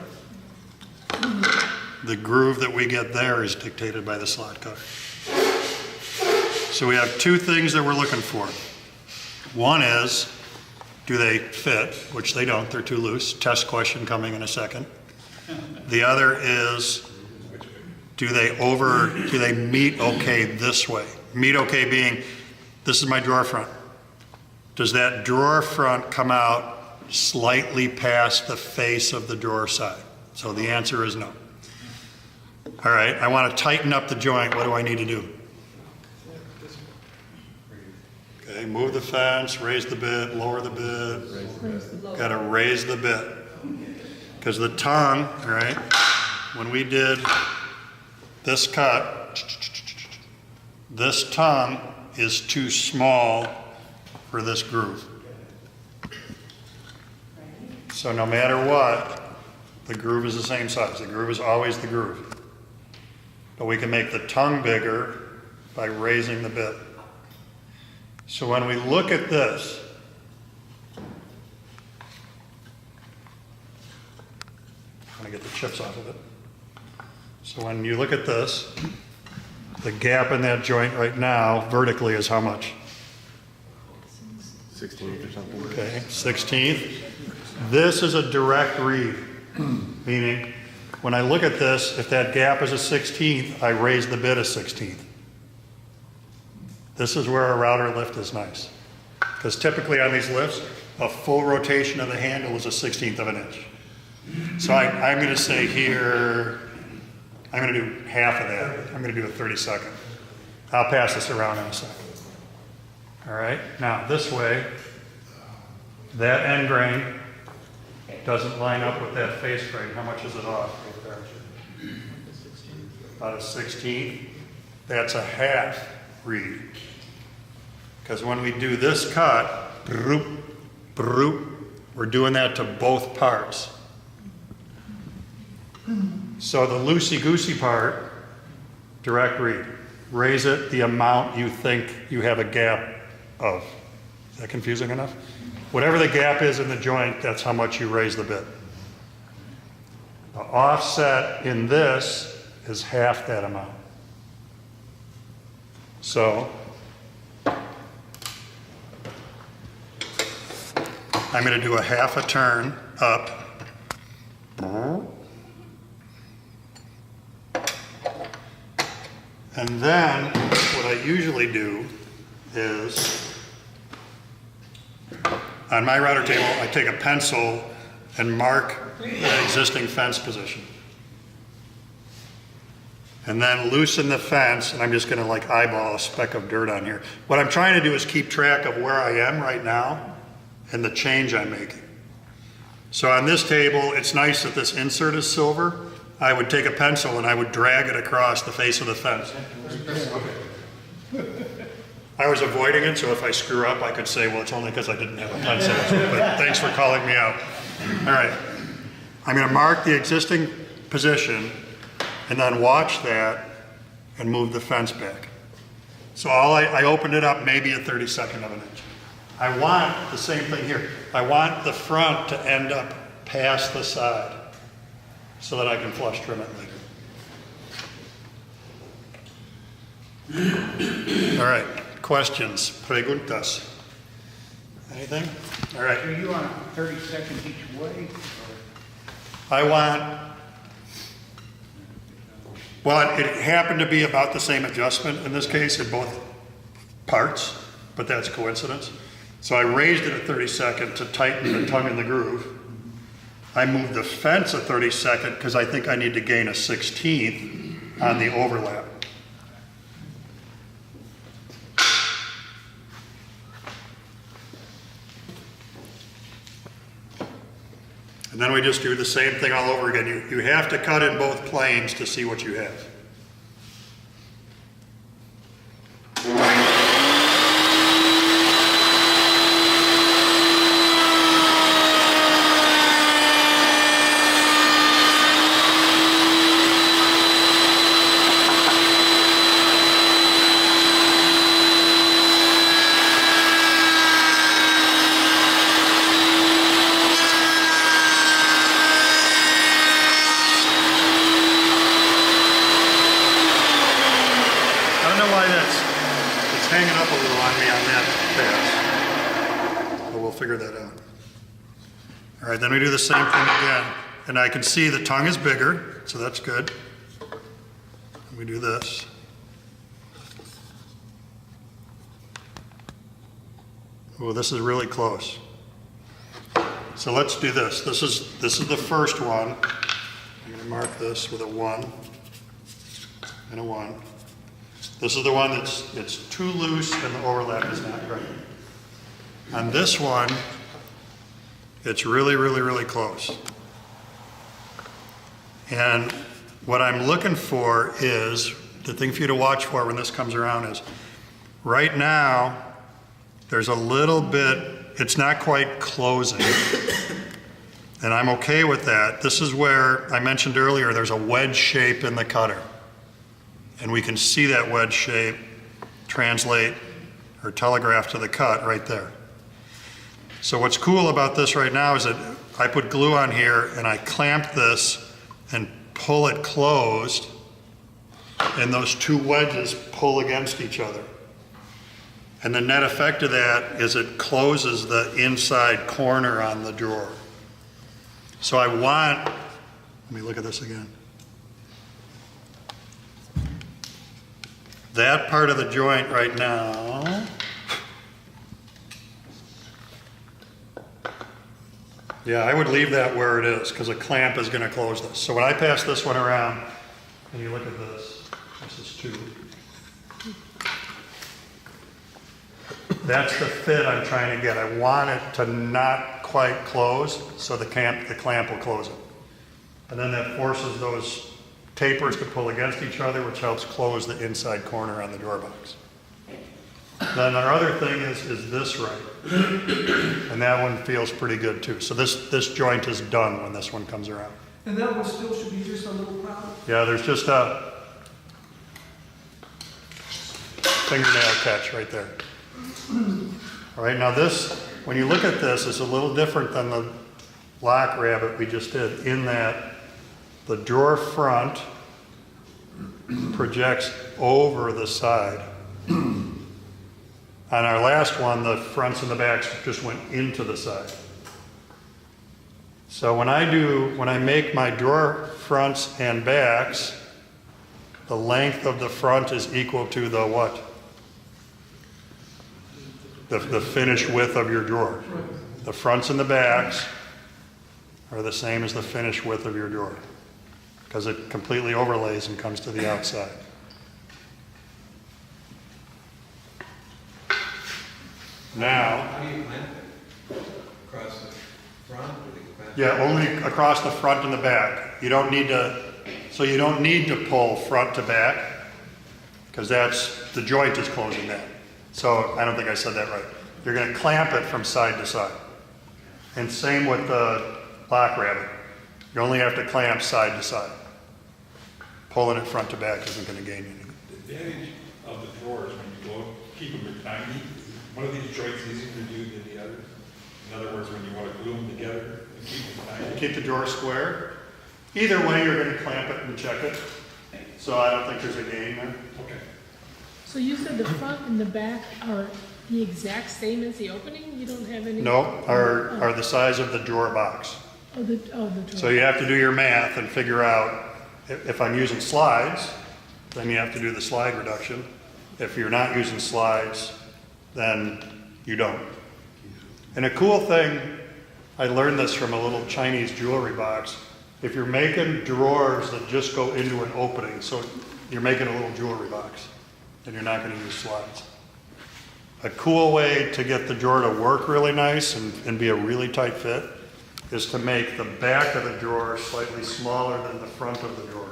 The groove that we get there is dictated by the slot cutter. So we have two things that we're looking for. One is do they fit, which they don't, they're too loose. Test question coming in a second. The other is, do they meet okay this way? Meet okay being, this is my drawer front. Does that drawer front come out slightly past the face of the drawer side? So the answer is no. All right, I want to tighten up the joint. What do I need to do? Okay, move the fence, raise the bit, lower the bit. Got to raise the bit. Because the tongue, all right, when we did this cut, this tongue is too small for this groove. So no matter what, the groove is the same size. The groove is always the groove. But we can make the tongue bigger by raising the bit. So when we look at this, I'm going to get the chips off of it. So when you look at this, the gap in that joint right now vertically is how much? 16th or something. Okay, 16th. This is a direct read, meaning when I look at this, if that gap is a 16th, I raise the bit a 16th. This is where a router lift is nice. Because typically on these lifts, a full rotation of the handle is a 16th of an inch. So I'm going to say here, I'm going to do half of that. I'm going to do a 32nd. I'll pass this around in a second. All right, now this way, that end grain doesn't line up with that face grain. How much is it off right there? About a 16th. That's a half read. Because when we do this cut, broop, broop, we're doing that to both parts. So the loosey-goosey part, direct read. Raise it the amount you think you have a gap of. Is that confusing enough? Whatever the gap is in the joint, that's how much you raise the bit. The offset in this is half that amount. So I'm going to do a half a turn up. And then what I usually do is, on my router table, I take a pencil and mark the existing fence position. And then loosen the fence, and I'm just gonna like eyeball a speck of dirt on here. What I'm trying to do is keep track of where I am right now and the change I'm making. So on this table, it's nice that this insert is silver. I would take a pencil and I would drag it across the face of the fence. I was avoiding it, so if I screw up, I could say, well, it's only because I didn't have a pencil. But thanks for calling me out. All right. I'm going to mark the existing position and then watch that and move the fence back. So I opened it up maybe a 32nd of an inch. I want the same thing here. I want the front to end up past the side so that I can flush trim it later. All right. Questions? Preguntas? Anything? All right. So you want 30 seconds each way? I want, well, it happened to be about the same adjustment in this case in both parts, but that's coincidence. So I raised it a 32nd to tighten the tongue in the groove. I moved the fence a 32nd because I think I need to gain a 16th on the overlap. And then we just do the same thing all over again. You have to cut in both planes to see what you have. figure that out. All right, then we do the same thing again. And I can see the tongue is bigger, so that's good. And we do this. Oh, this is really close. So let's do this. This is the first one. I'm going to mark this with a 1 and a 1. This is the one it's too loose and the overlap is not right. On this one, it's really, really, really close. And what I'm looking for is, the thing for you to watch for when this comes around is, right now, there's a little bit, it's not quite closing. And I'm okay with that. This is where I mentioned earlier, there's a wedge shape in the cutter. And we can see that wedge shape translate or telegraph to the cut right there. So what's cool about this right now is that I put glue on here and I clamp this and pull it closed, and those two wedges pull against each other. And the net effect of that is it closes the inside corner on the drawer. So I want, let me look at this again. That part of the joint right now, yeah, I would leave that where it is because a clamp is going to close this. So when I pass this one around, and you look at this, this is 2. That's the fit I'm trying to get. I want it to not quite close, so the clamp will close it. And then that forces those tapers to pull against each other, which helps close the inside corner on the drawer box. Then our other thing is this right. And that one feels pretty good too. So this joint is done when this one comes around. And that one still should be just a little proud? Yeah, there's just a fingernail catch right there. All right, now this, when you look at this, it's a little different than the lock rabbit we just did, in that the drawer front projects over the side. On our last one, the fronts and the backs just went into the side. So when I make my drawer fronts and backs, the length of the front is equal to the what? The finished width of your drawer. The fronts and the backs are the same as the finished width of your drawer, because it completely overlays and comes to the outside. Now, How do you clamp it? Across the front or the back? yeah, only across the front and the back. You don't need to pull front to back, because the joint is closing that. So I don't think I said that right. You're going to clamp it from side to side. And same with the lock rabbit. You only have to clamp side to side. Pulling it front to back isn't going to gain anything. The advantage of the drawers, when you keep them tiny, one of these joints easier to do than the other. In other words, when you want to glue them together and keep them tiny. Keep the drawer square. Either way, you're going to clamp it and check it. So I don't think there's a gain there. Okay. So you said the front and the back are the exact same as the opening? You don't have any? No, are the size of the drawer box. The drawer. So you have to do your math and figure out, if I'm using slides, then you have to do the slide reduction. If you're not using slides, then you don't. And a cool thing, I learned this from a little Chinese jewelry box. If you're making drawers that just go into an opening, so you're making a little jewelry box, then you're not going to use slides. A cool way to get the drawer to work really nice and be a really tight fit is to make the back of the drawer slightly smaller than the front of the drawer.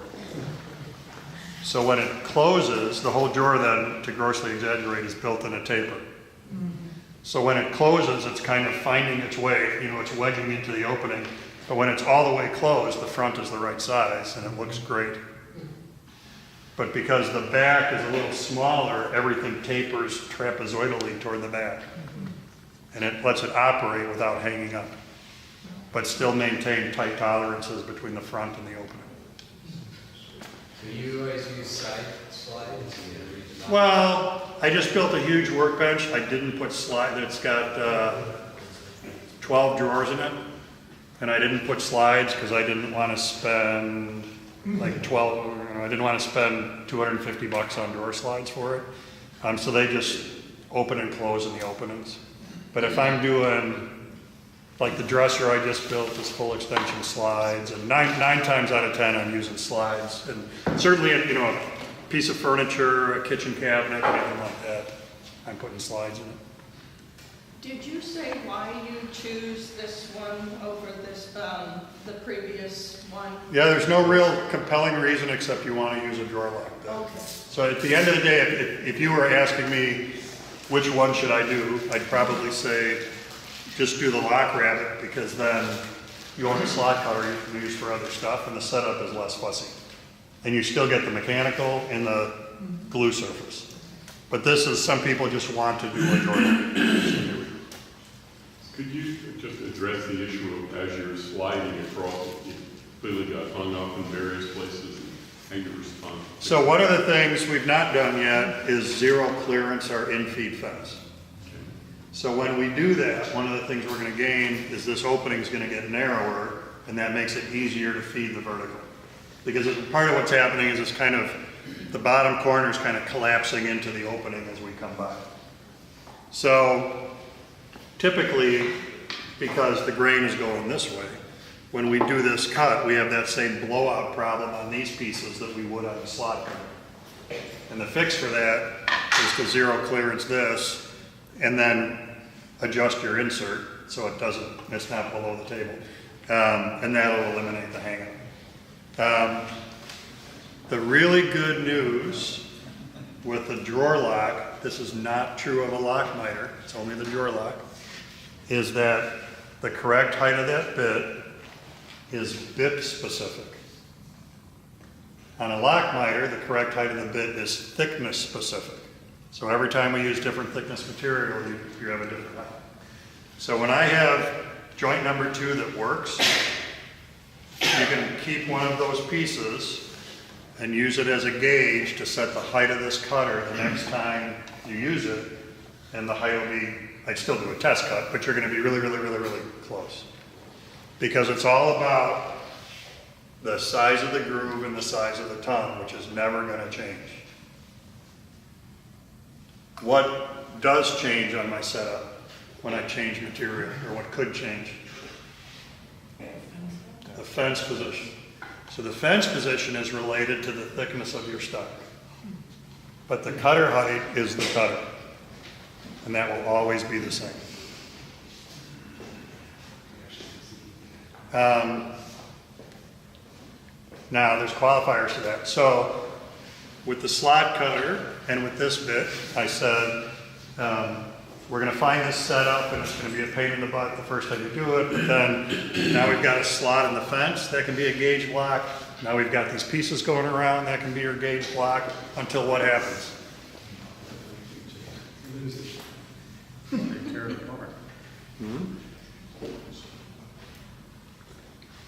So when it closes, the whole drawer then, to grossly exaggerate, is built in a taper. So when it closes, it's kind of finding its way, it's wedging into the opening. But when it's all the way closed, the front is the right size and it looks great. But because the back is a little smaller, everything tapers trapezoidally toward the back. And it lets it operate without hanging up, but still maintain tight tolerances between the front and the opening. So you always use side slides? Well, I just built a huge workbench. I didn't put slide. It's got 12 drawers in it, and I didn't put slides because I didn't want to spend like 12, I didn't want to spend $250 on drawer slides for it. So they just open and close in the openings. But if I'm doing, like the dresser I just built is full extension slides, and nine times out of 10 I'm using slides. And certainly, you know, a piece of furniture, a kitchen cabinet, anything like that, I'm putting slides in it. Did you say why you choose this one over this, the previous one? Yeah, there's no real compelling reason except you want to use a drawer like that. Okay. So at the end of the day, if you were asking me which one should I do, I'd probably say just do the lock rabbit, because then you own a slot cutter you can use for other stuff, and the setup is less fussy. And you still get the mechanical and the glue surface. But this is, some people just want to do a drawer. Could you just address the issue of as you're sliding across, you clearly got hung up in various places and hangers on? So one of the things we've not done yet is zero clearance or in-feed fence. So when we do that, one of the things we're going to gain is this opening is going to get narrower, and that makes it easier to feed the vertical. Because part of what's happening is it's kind of, the bottom corner is kind of collapsing into the opening as we come by. So typically, because the grain is going this way, when we do this cut, we have that same blowout problem on these pieces that we would on the slot cutter. And the fix for that is to zero clearance this, and then adjust your insert so it's not below the table. And that'll eliminate the hang-up. The really good news with the drawer lock, this is not true of a lock miter, it's only the drawer lock, is that the correct height of that bit is bit specific. On a lock miter, the correct height of the bit is thickness specific. So every time we use different thickness material, you have a different height. So when I have joint number 2 that works, you can keep one of those pieces and use it as a gauge to set the height of this cutter the next time you use it, and the height will be, I'd still do a test cut, but you're going to be really, really, really, really close. Because it's all about the size of the groove and the size of the tongue, which is never going to change. What does change on my setup when I change material, or what could change? The fence position. So the fence position is related to the thickness of your stock. But the cutter height is the cutter. And that will always be the same. Now, there's qualifiers to that. So with the slot cutter and with this bit, I said, we're going to find this setup, and it's going to be a pain in the butt the first time you do it, but then now we've got a slot in the fence, that can be a gauge block. Now we've got these pieces going around, that can be your gauge block, until what happens?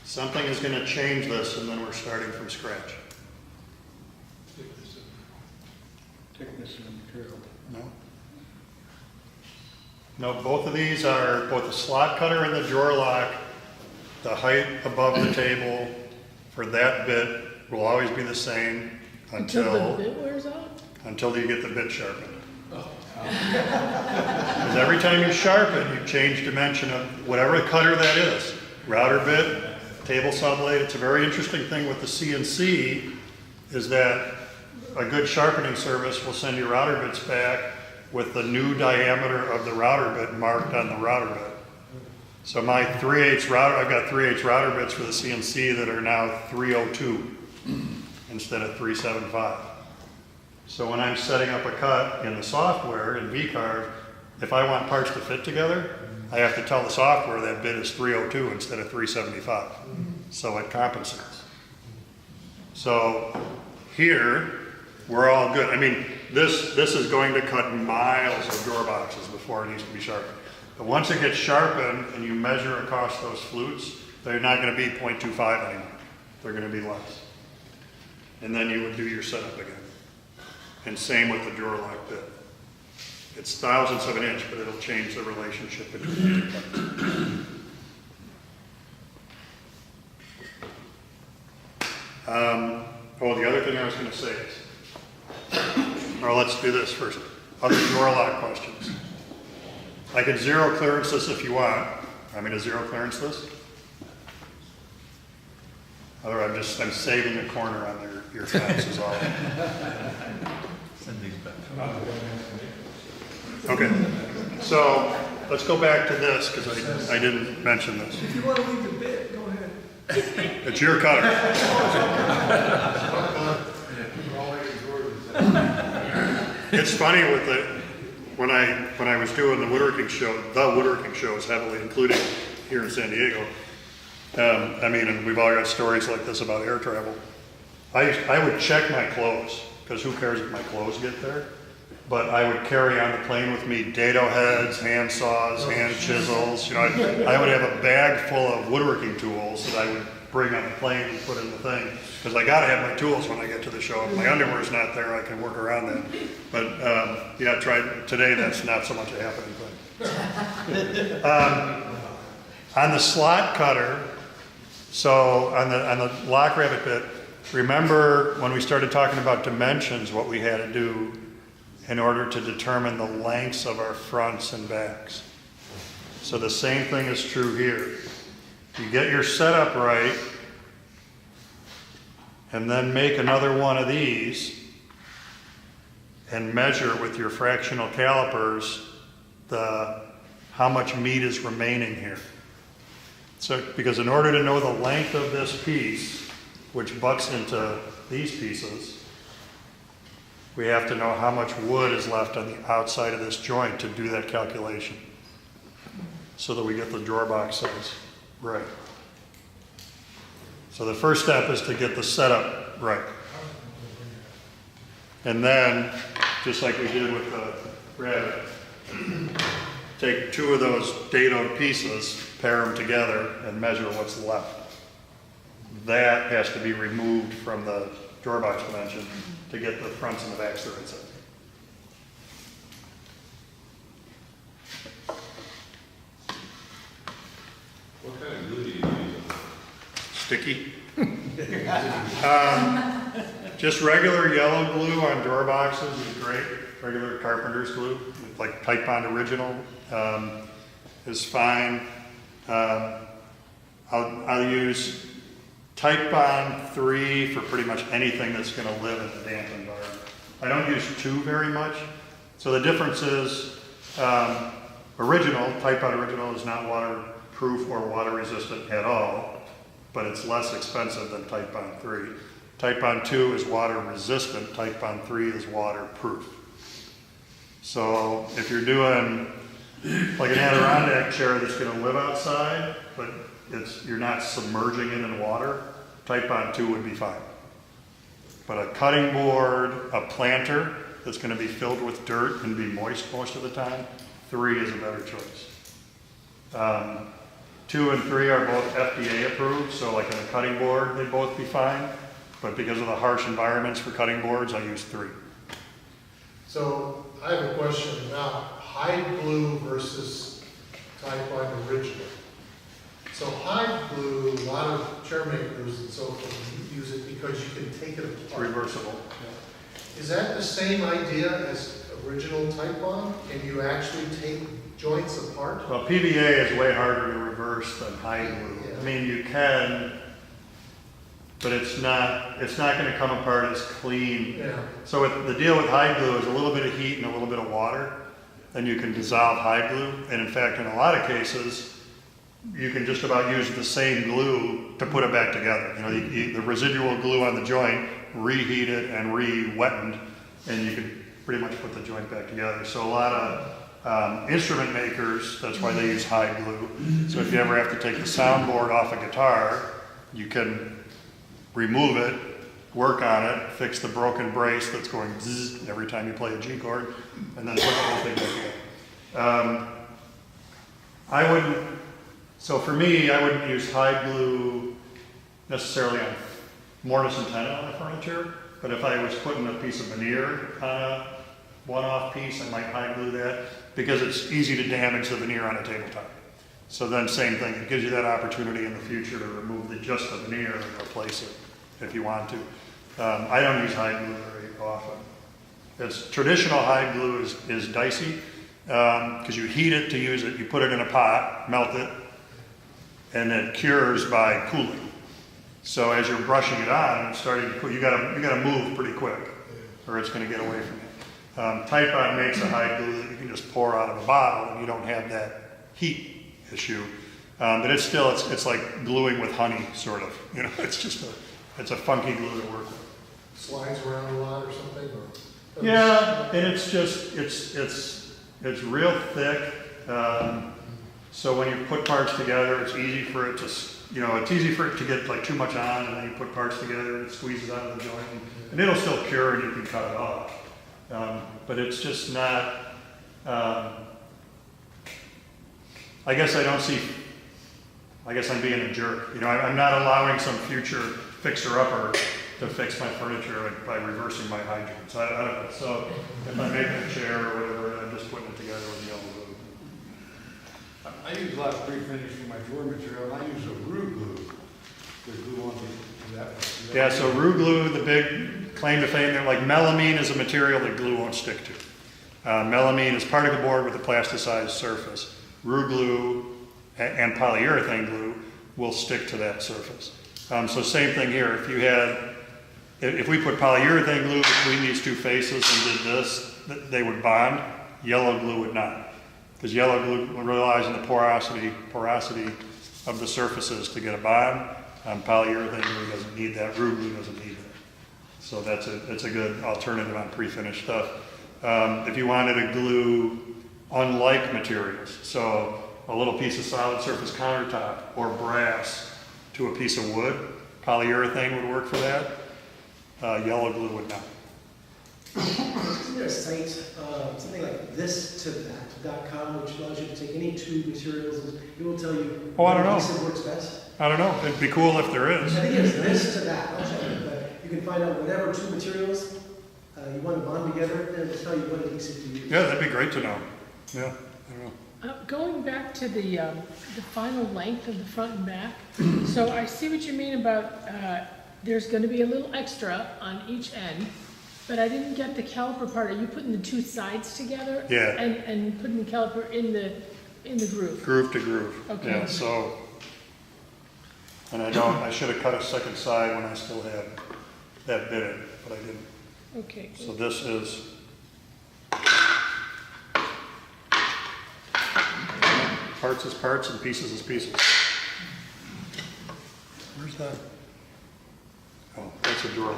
Something is going to change this, and then we're starting from scratch. Thickness of the material. No. No, both of these are, both the slot cutter and the drawer lock, the height above the table for that bit will always be the same until the bit wears out? Until you get the bit sharpened. Because every time you sharpen, you change dimension of whatever cutter that is. Router bit, table saw blade. It's a very interesting thing with the CNC is that a good sharpening service will send your router bits back with the new diameter of the router bit marked on the router bit. So my 3/8 router, I've got 3/8 router bits for the CNC that are now 302 instead of 375. So when I'm setting up a cut in the software in VCarve, if I want parts to fit together, I have to tell the software that bit is 302 instead of 375. So it compensates. So here, we're all good. I mean, this is going to cut miles of drawer boxes before it needs to be sharpened. But once it gets sharpened and you measure across those flutes, they're not going to be 0.25 anymore. They're going to be less. And then you would do your setup again. And same with the drawer lock bit. It's thousandths of an inch, but it'll change the relationship between the two cuts. The other thing I was going to say is, or let's do this first. Other drawer lock questions. I can zero clearance this if you want. I'm going to zero clearance this. Otherwise, I'm saving a corner on your fence is all. Send these back. Okay, so let's go back to this because I didn't mention this. If you want to leave the bit, go ahead. It's your cutter. It's funny with when I was doing the woodworking shows heavily, including here in San Diego. And we've all got stories like this about air travel. I would check my clothes because who cares if my clothes get there? But I would carry on the plane with me dado heads, hand saws, hand chisels. I would have a bag full of woodworking tools that I would bring on the plane and put in the thing because I got to have my tools when I get to the show. If my underwear's not there, I can work around that. But today. That's not so much a happening thing. On the slot cutter, so on the lock rabbit bit, remember when we started talking about dimensions, what we had to do in order to determine the lengths of our fronts and backs. So the same thing is true here. You get your setup right, and then make another one of these, and measure with your fractional calipers how much meat is remaining here. So, because in order to know the length of this piece, which butts into these pieces, we have to know how much wood is left on the outside of this joint to do that calculation so that we get the drawer box size right. So the first step is to get the setup right. And then, just like we did with the rabbit, take two of those dadoed pieces, pair them together, and measure what's left. That has to be removed from the drawer box dimension to get the fronts and the backs the right size. What kind of glue do you use? Sticky. Just regular yellow glue on drawer boxes is great. Regular carpenter's glue, like Type Bond Original, is fine. I'll use Type Bond 3 for pretty much anything that's going to live in a damp environment. I don't use 2 very much. So the difference is Type Bond Original is not waterproof or water resistant at all, but it's less expensive than Type Bond 3. Type Bond 2 is water resistant, Type Bond 3 is waterproof. So if you're doing like an Adirondack chair that's going to live outside, but you're not submerging it in water, Type Bond 2 would be fine. But a cutting board, a planter that's going to be filled with dirt and be moist most of the time, 3 is a better choice. 2 and 3 are both FDA approved, so like in a cutting board, they'd both be fine. But because of the harsh environments for cutting boards, I use 3. So I have a question about hide glue versus Type Bond Original. So hide glue, a lot of chair makers and so forth use it because you can take it apart. Reversible. Yeah. Is that the same idea as original Type Bond? Can you actually take joints apart? Well, PVA is way harder to reverse than hide glue. Yeah. I mean, you can, but it's not going to come apart as clean. Yeah. So the deal with hide glue is a little bit of heat and a little bit of water, and you can dissolve hide glue. And in fact, in a lot of cases, you can just about use the same glue to put it back together. The residual glue on the joint, reheat it and re-wettened, and you can pretty much put the joint back together. So a lot of instrument makers, that's why they use hide glue. So if you ever have to take the soundboard off a guitar, you can remove it, work on it, fix the broken brace that's going zzz every time you play a G chord, and then put the whole thing back together. So for me, I wouldn't use hide glue necessarily on mortise and tenon on a furniture, but if I was putting a piece of veneer on one-off piece, I might hide glue that, because it's easy to damage the veneer on a tabletop. So then same thing, it gives you that opportunity in the future to remove just the veneer and replace it if you want to. I don't use hide glue very often. Traditional hide glue is dicey, because you heat it to use it, you put it in a pot, melt it, and it cures by cooling. So as you're brushing it on, it's starting to cool. You gotta move pretty quick, or it's going to get away from you. Titebond makes a hide glue that you can just pour out of a bottle, and you don't have that heat issue. But it's like gluing with honey, sort of. You know, it's a funky glue to work with. Slides around a lot or something, or? Yeah, and it's real thick. So when you put parts together, it's easy for it to get like too much on, and then you put parts together and it squeezes out of the joint, and it'll still cure and you can cut it off. But it's just not, I guess I'm being a jerk. You know, I'm not allowing some future fixer-upper to fix my furniture by reversing my hide joints. I don't know. So if I'm making a chair or whatever, I'm just putting it together with yellow glue. I use a lot of pre-finish for my drawer material, and I use a roux glue. The glue on that one. Yeah, so roux glue, the big claim to fame there, like melamine is a material that glue won't stick to. Melamine is particle board with a plasticized surface. Roux glue and polyurethane glue will stick to that surface. So same thing here. If we put polyurethane glue between these two faces and did this, they would bond. Yellow glue would not. Because yellow glue relies on the porosity of the surfaces to get a bond. Polyurethane glue doesn't need that. Roux glue doesn't need that. So that's a good alternative on pre-finished stuff. If you wanted to glue unlike materials, so a little piece of solid surface countertop or brass to a piece of wood, polyurethane would work for that. Yellow glue would not. Isn't there a site, something like this-to-that.com, which allows you to take any two materials, it will tell you I don't know. piece works best? I don't know. It'd be cool if there is. I think it's this-to-that, I'll check it, but you can find out whatever two materials you want to bond together, and it'll tell you what adhesive to use. Yeah, that'd be great to know. Yeah, I don't know. Going back to the final length of the front and back, so I see what you mean about there's going to be a little extra on each end, but I didn't get the caliper part. Are you putting the two sides together? Yeah. And putting the caliper in the groove? Groove to groove. Okay. Yeah, so, and I should have cut a second side when I still had that bit in, but I didn't. Okay. So this is parts is parts and pieces is pieces. Where's that? Oh, that's a drawer.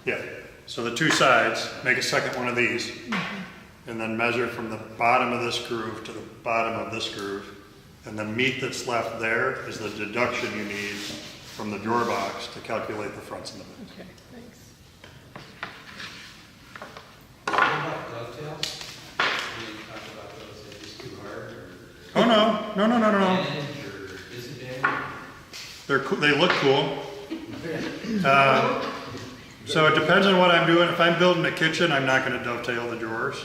Yeah, so the two sides, make a second one of these, and then measure from the bottom of this groove to the bottom of this groove, and the meat that's left there is the deduction you need from the drawer box to calculate the fronts and the backs. Okay, thanks. What about dovetails? When you talk about those, are they just too hard? Oh, no. Damage or is it damage? They look cool. So it depends on what I'm doing. If I'm building a kitchen, I'm not going to dovetail the drawers,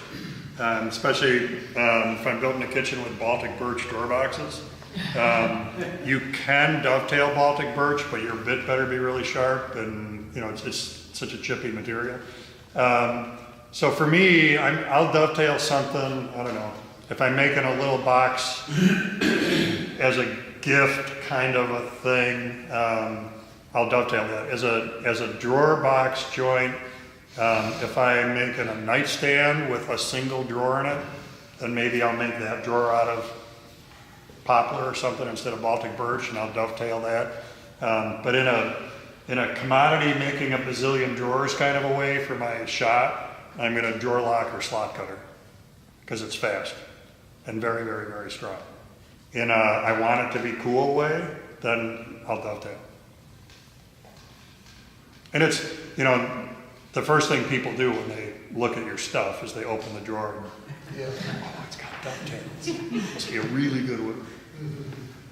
especially if I'm building a kitchen with Baltic birch drawer boxes. You can dovetail Baltic birch, but your bit better be really sharp, and it's such a chippy material. So for me, I'll dovetail something. I don't know, if I'm making a little box as a gift kind of a thing. I'll dovetail that. As a drawer box joint, if I'm making a nightstand with a single drawer in it, then maybe I'll make that drawer out of poplar or something instead of Baltic birch, and I'll dovetail that. But in a commodity making a bazillion drawers kind of a way for my shop, I'm going to drawer lock or slot cutter because it's fast and very, very, very strong. In a I want it to be cool way, then I'll dovetail. And it's, the first thing people do when they look at your stuff is they open the drawer and, oh, it's got dovetails. Must be a really good one.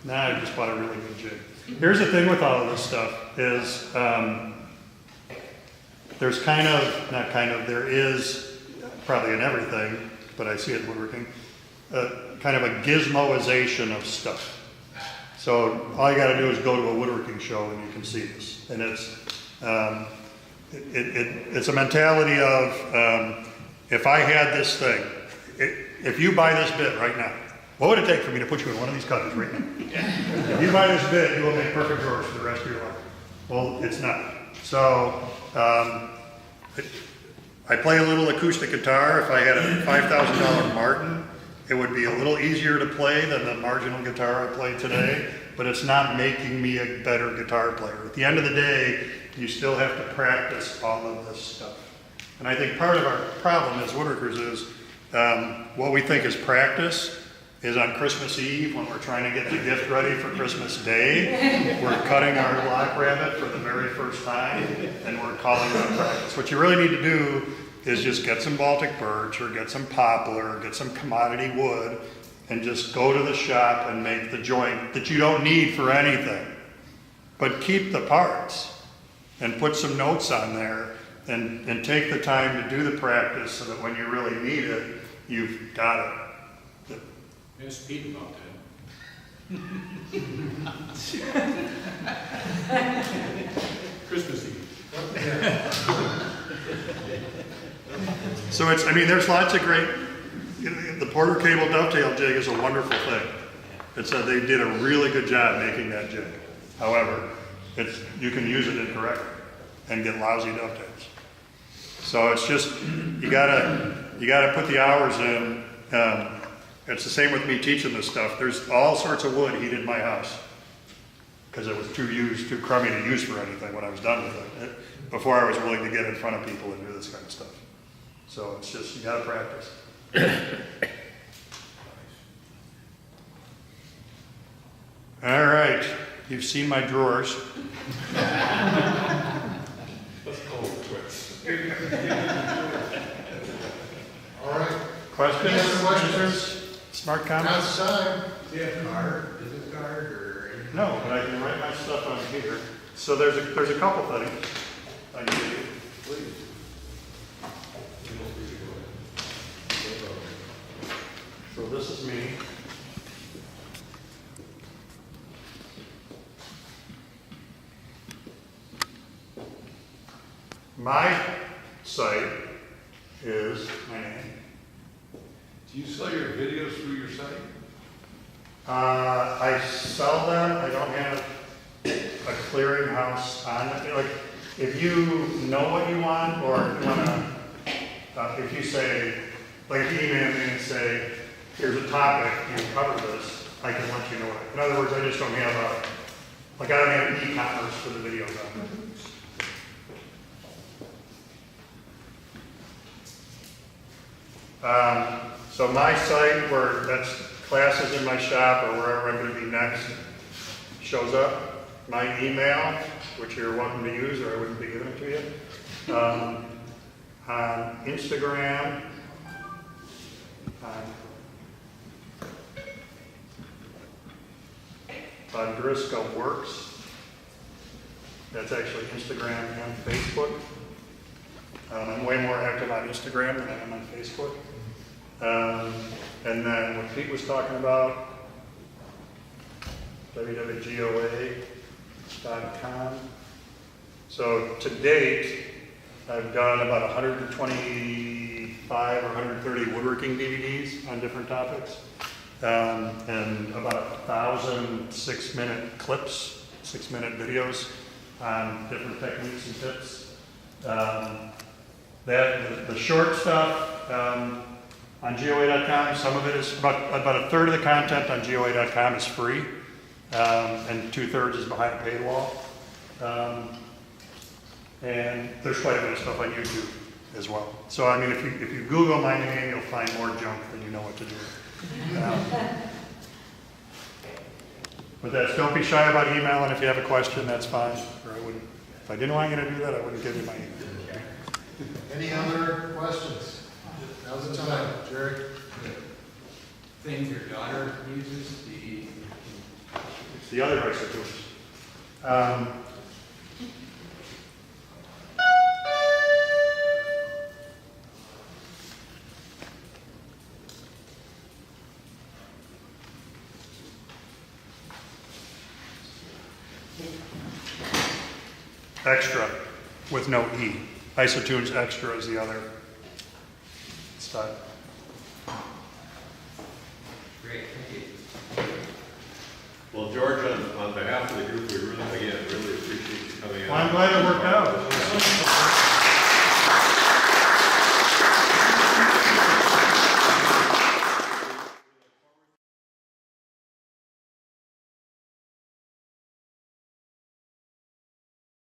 Nah, I just bought a really good jig. Here's the thing with all of this stuff is, there's there is, probably in everything, but I see it in woodworking, kind of a gizmoization of stuff. So all you gotta do is go to a woodworking show and you can see this. And it's a mentality of, if I had this thing, if you buy this bit right now, what would it take for me to put you in one of these cutters right now? If you buy this bit, you will make perfect drawers for the rest of your life. Well, it's not. So, I play a little acoustic guitar. If I had a $5,000 Martin, it would be a little easier to play than the marginal guitar I play today, but it's not making me a better guitar player. At the end of the day, you still have to practice all of this stuff. And I think part of our problem as woodworkers is, what we think is practice is on Christmas Eve when we're trying to get the gift ready for Christmas Day. We're cutting our black rabbit for the very first time and we're calling that practice. What you really need to do is just get some Baltic birch or get some poplar, or get some commodity wood and just go to the shop and make the joint that you don't need for anything. But keep the parts and put some notes on there and take the time to do the practice so that when you really need it, you've got it. Ask Pete about that. Christmas Eve. So there's lots of great, the Porter Cable dovetail jig is a wonderful thing. They did a really good job making that jig. However, you can use it incorrectly and get lousy dovetails. So it's just, you gotta put the hours in. It's the same with me teaching this stuff. There's all sorts of wood heated in my house because it was too crummy to use for anything when I was done with it, before I was willing to get in front of people and do this kind of stuff. So it's just, you gotta practice. All right, you've seen my drawers. Let's call it quits. All right. Questions? Any other questions? Answers? Smart comments? Now's the time. Do you have a card, business card, or anything? No, but I can write my stuff on here. So there's a couple things I can give you. Please. So this is me. My site is my name. Do you sell your videos through your site? I sell them. I don't have a clearinghouse on it. Like, if you know what you want, or if you wanna, if you say, like, if you email me and say, here's a topic, you cover this, I can let you know it. In other words, I just don't have I don't have e-commerce for the videos on there. So my site, where that's classes in my shop or wherever I'm going to be next, shows up. My email, which you're welcome to use, or I wouldn't be giving it to you. On Instagram, Vondriska Works. That's actually Instagram and Facebook. I'm way more active on Instagram than I am on Facebook. And then what Pete was talking about, www.goa.com. So to date, I've done about 125 or 130 woodworking DVDs on different topics, and about 1,000 6-minute clips, 6-minute videos on different techniques and tips. The short stuff on GOA.com, some of it is about a third of the content on GOA.com is free, and 2/3 is behind a paywall. And there's quite a bit of stuff on YouTube as well. So I mean, if you Google my name, you'll find more junk than you know what to do. But don't be shy about emailing if you have a question. That's fine. Or I wouldn't. If I didn't want you to do that, I wouldn't give you my email. Any other questions? Now's the time, Jerry. Thing your daughter uses, It's the other isotope. Extra with no E. Isotunes Extra is the other style. Great, thank you. Well, George, on behalf of the group, we really appreciate you coming out. Well, I'm glad it worked out.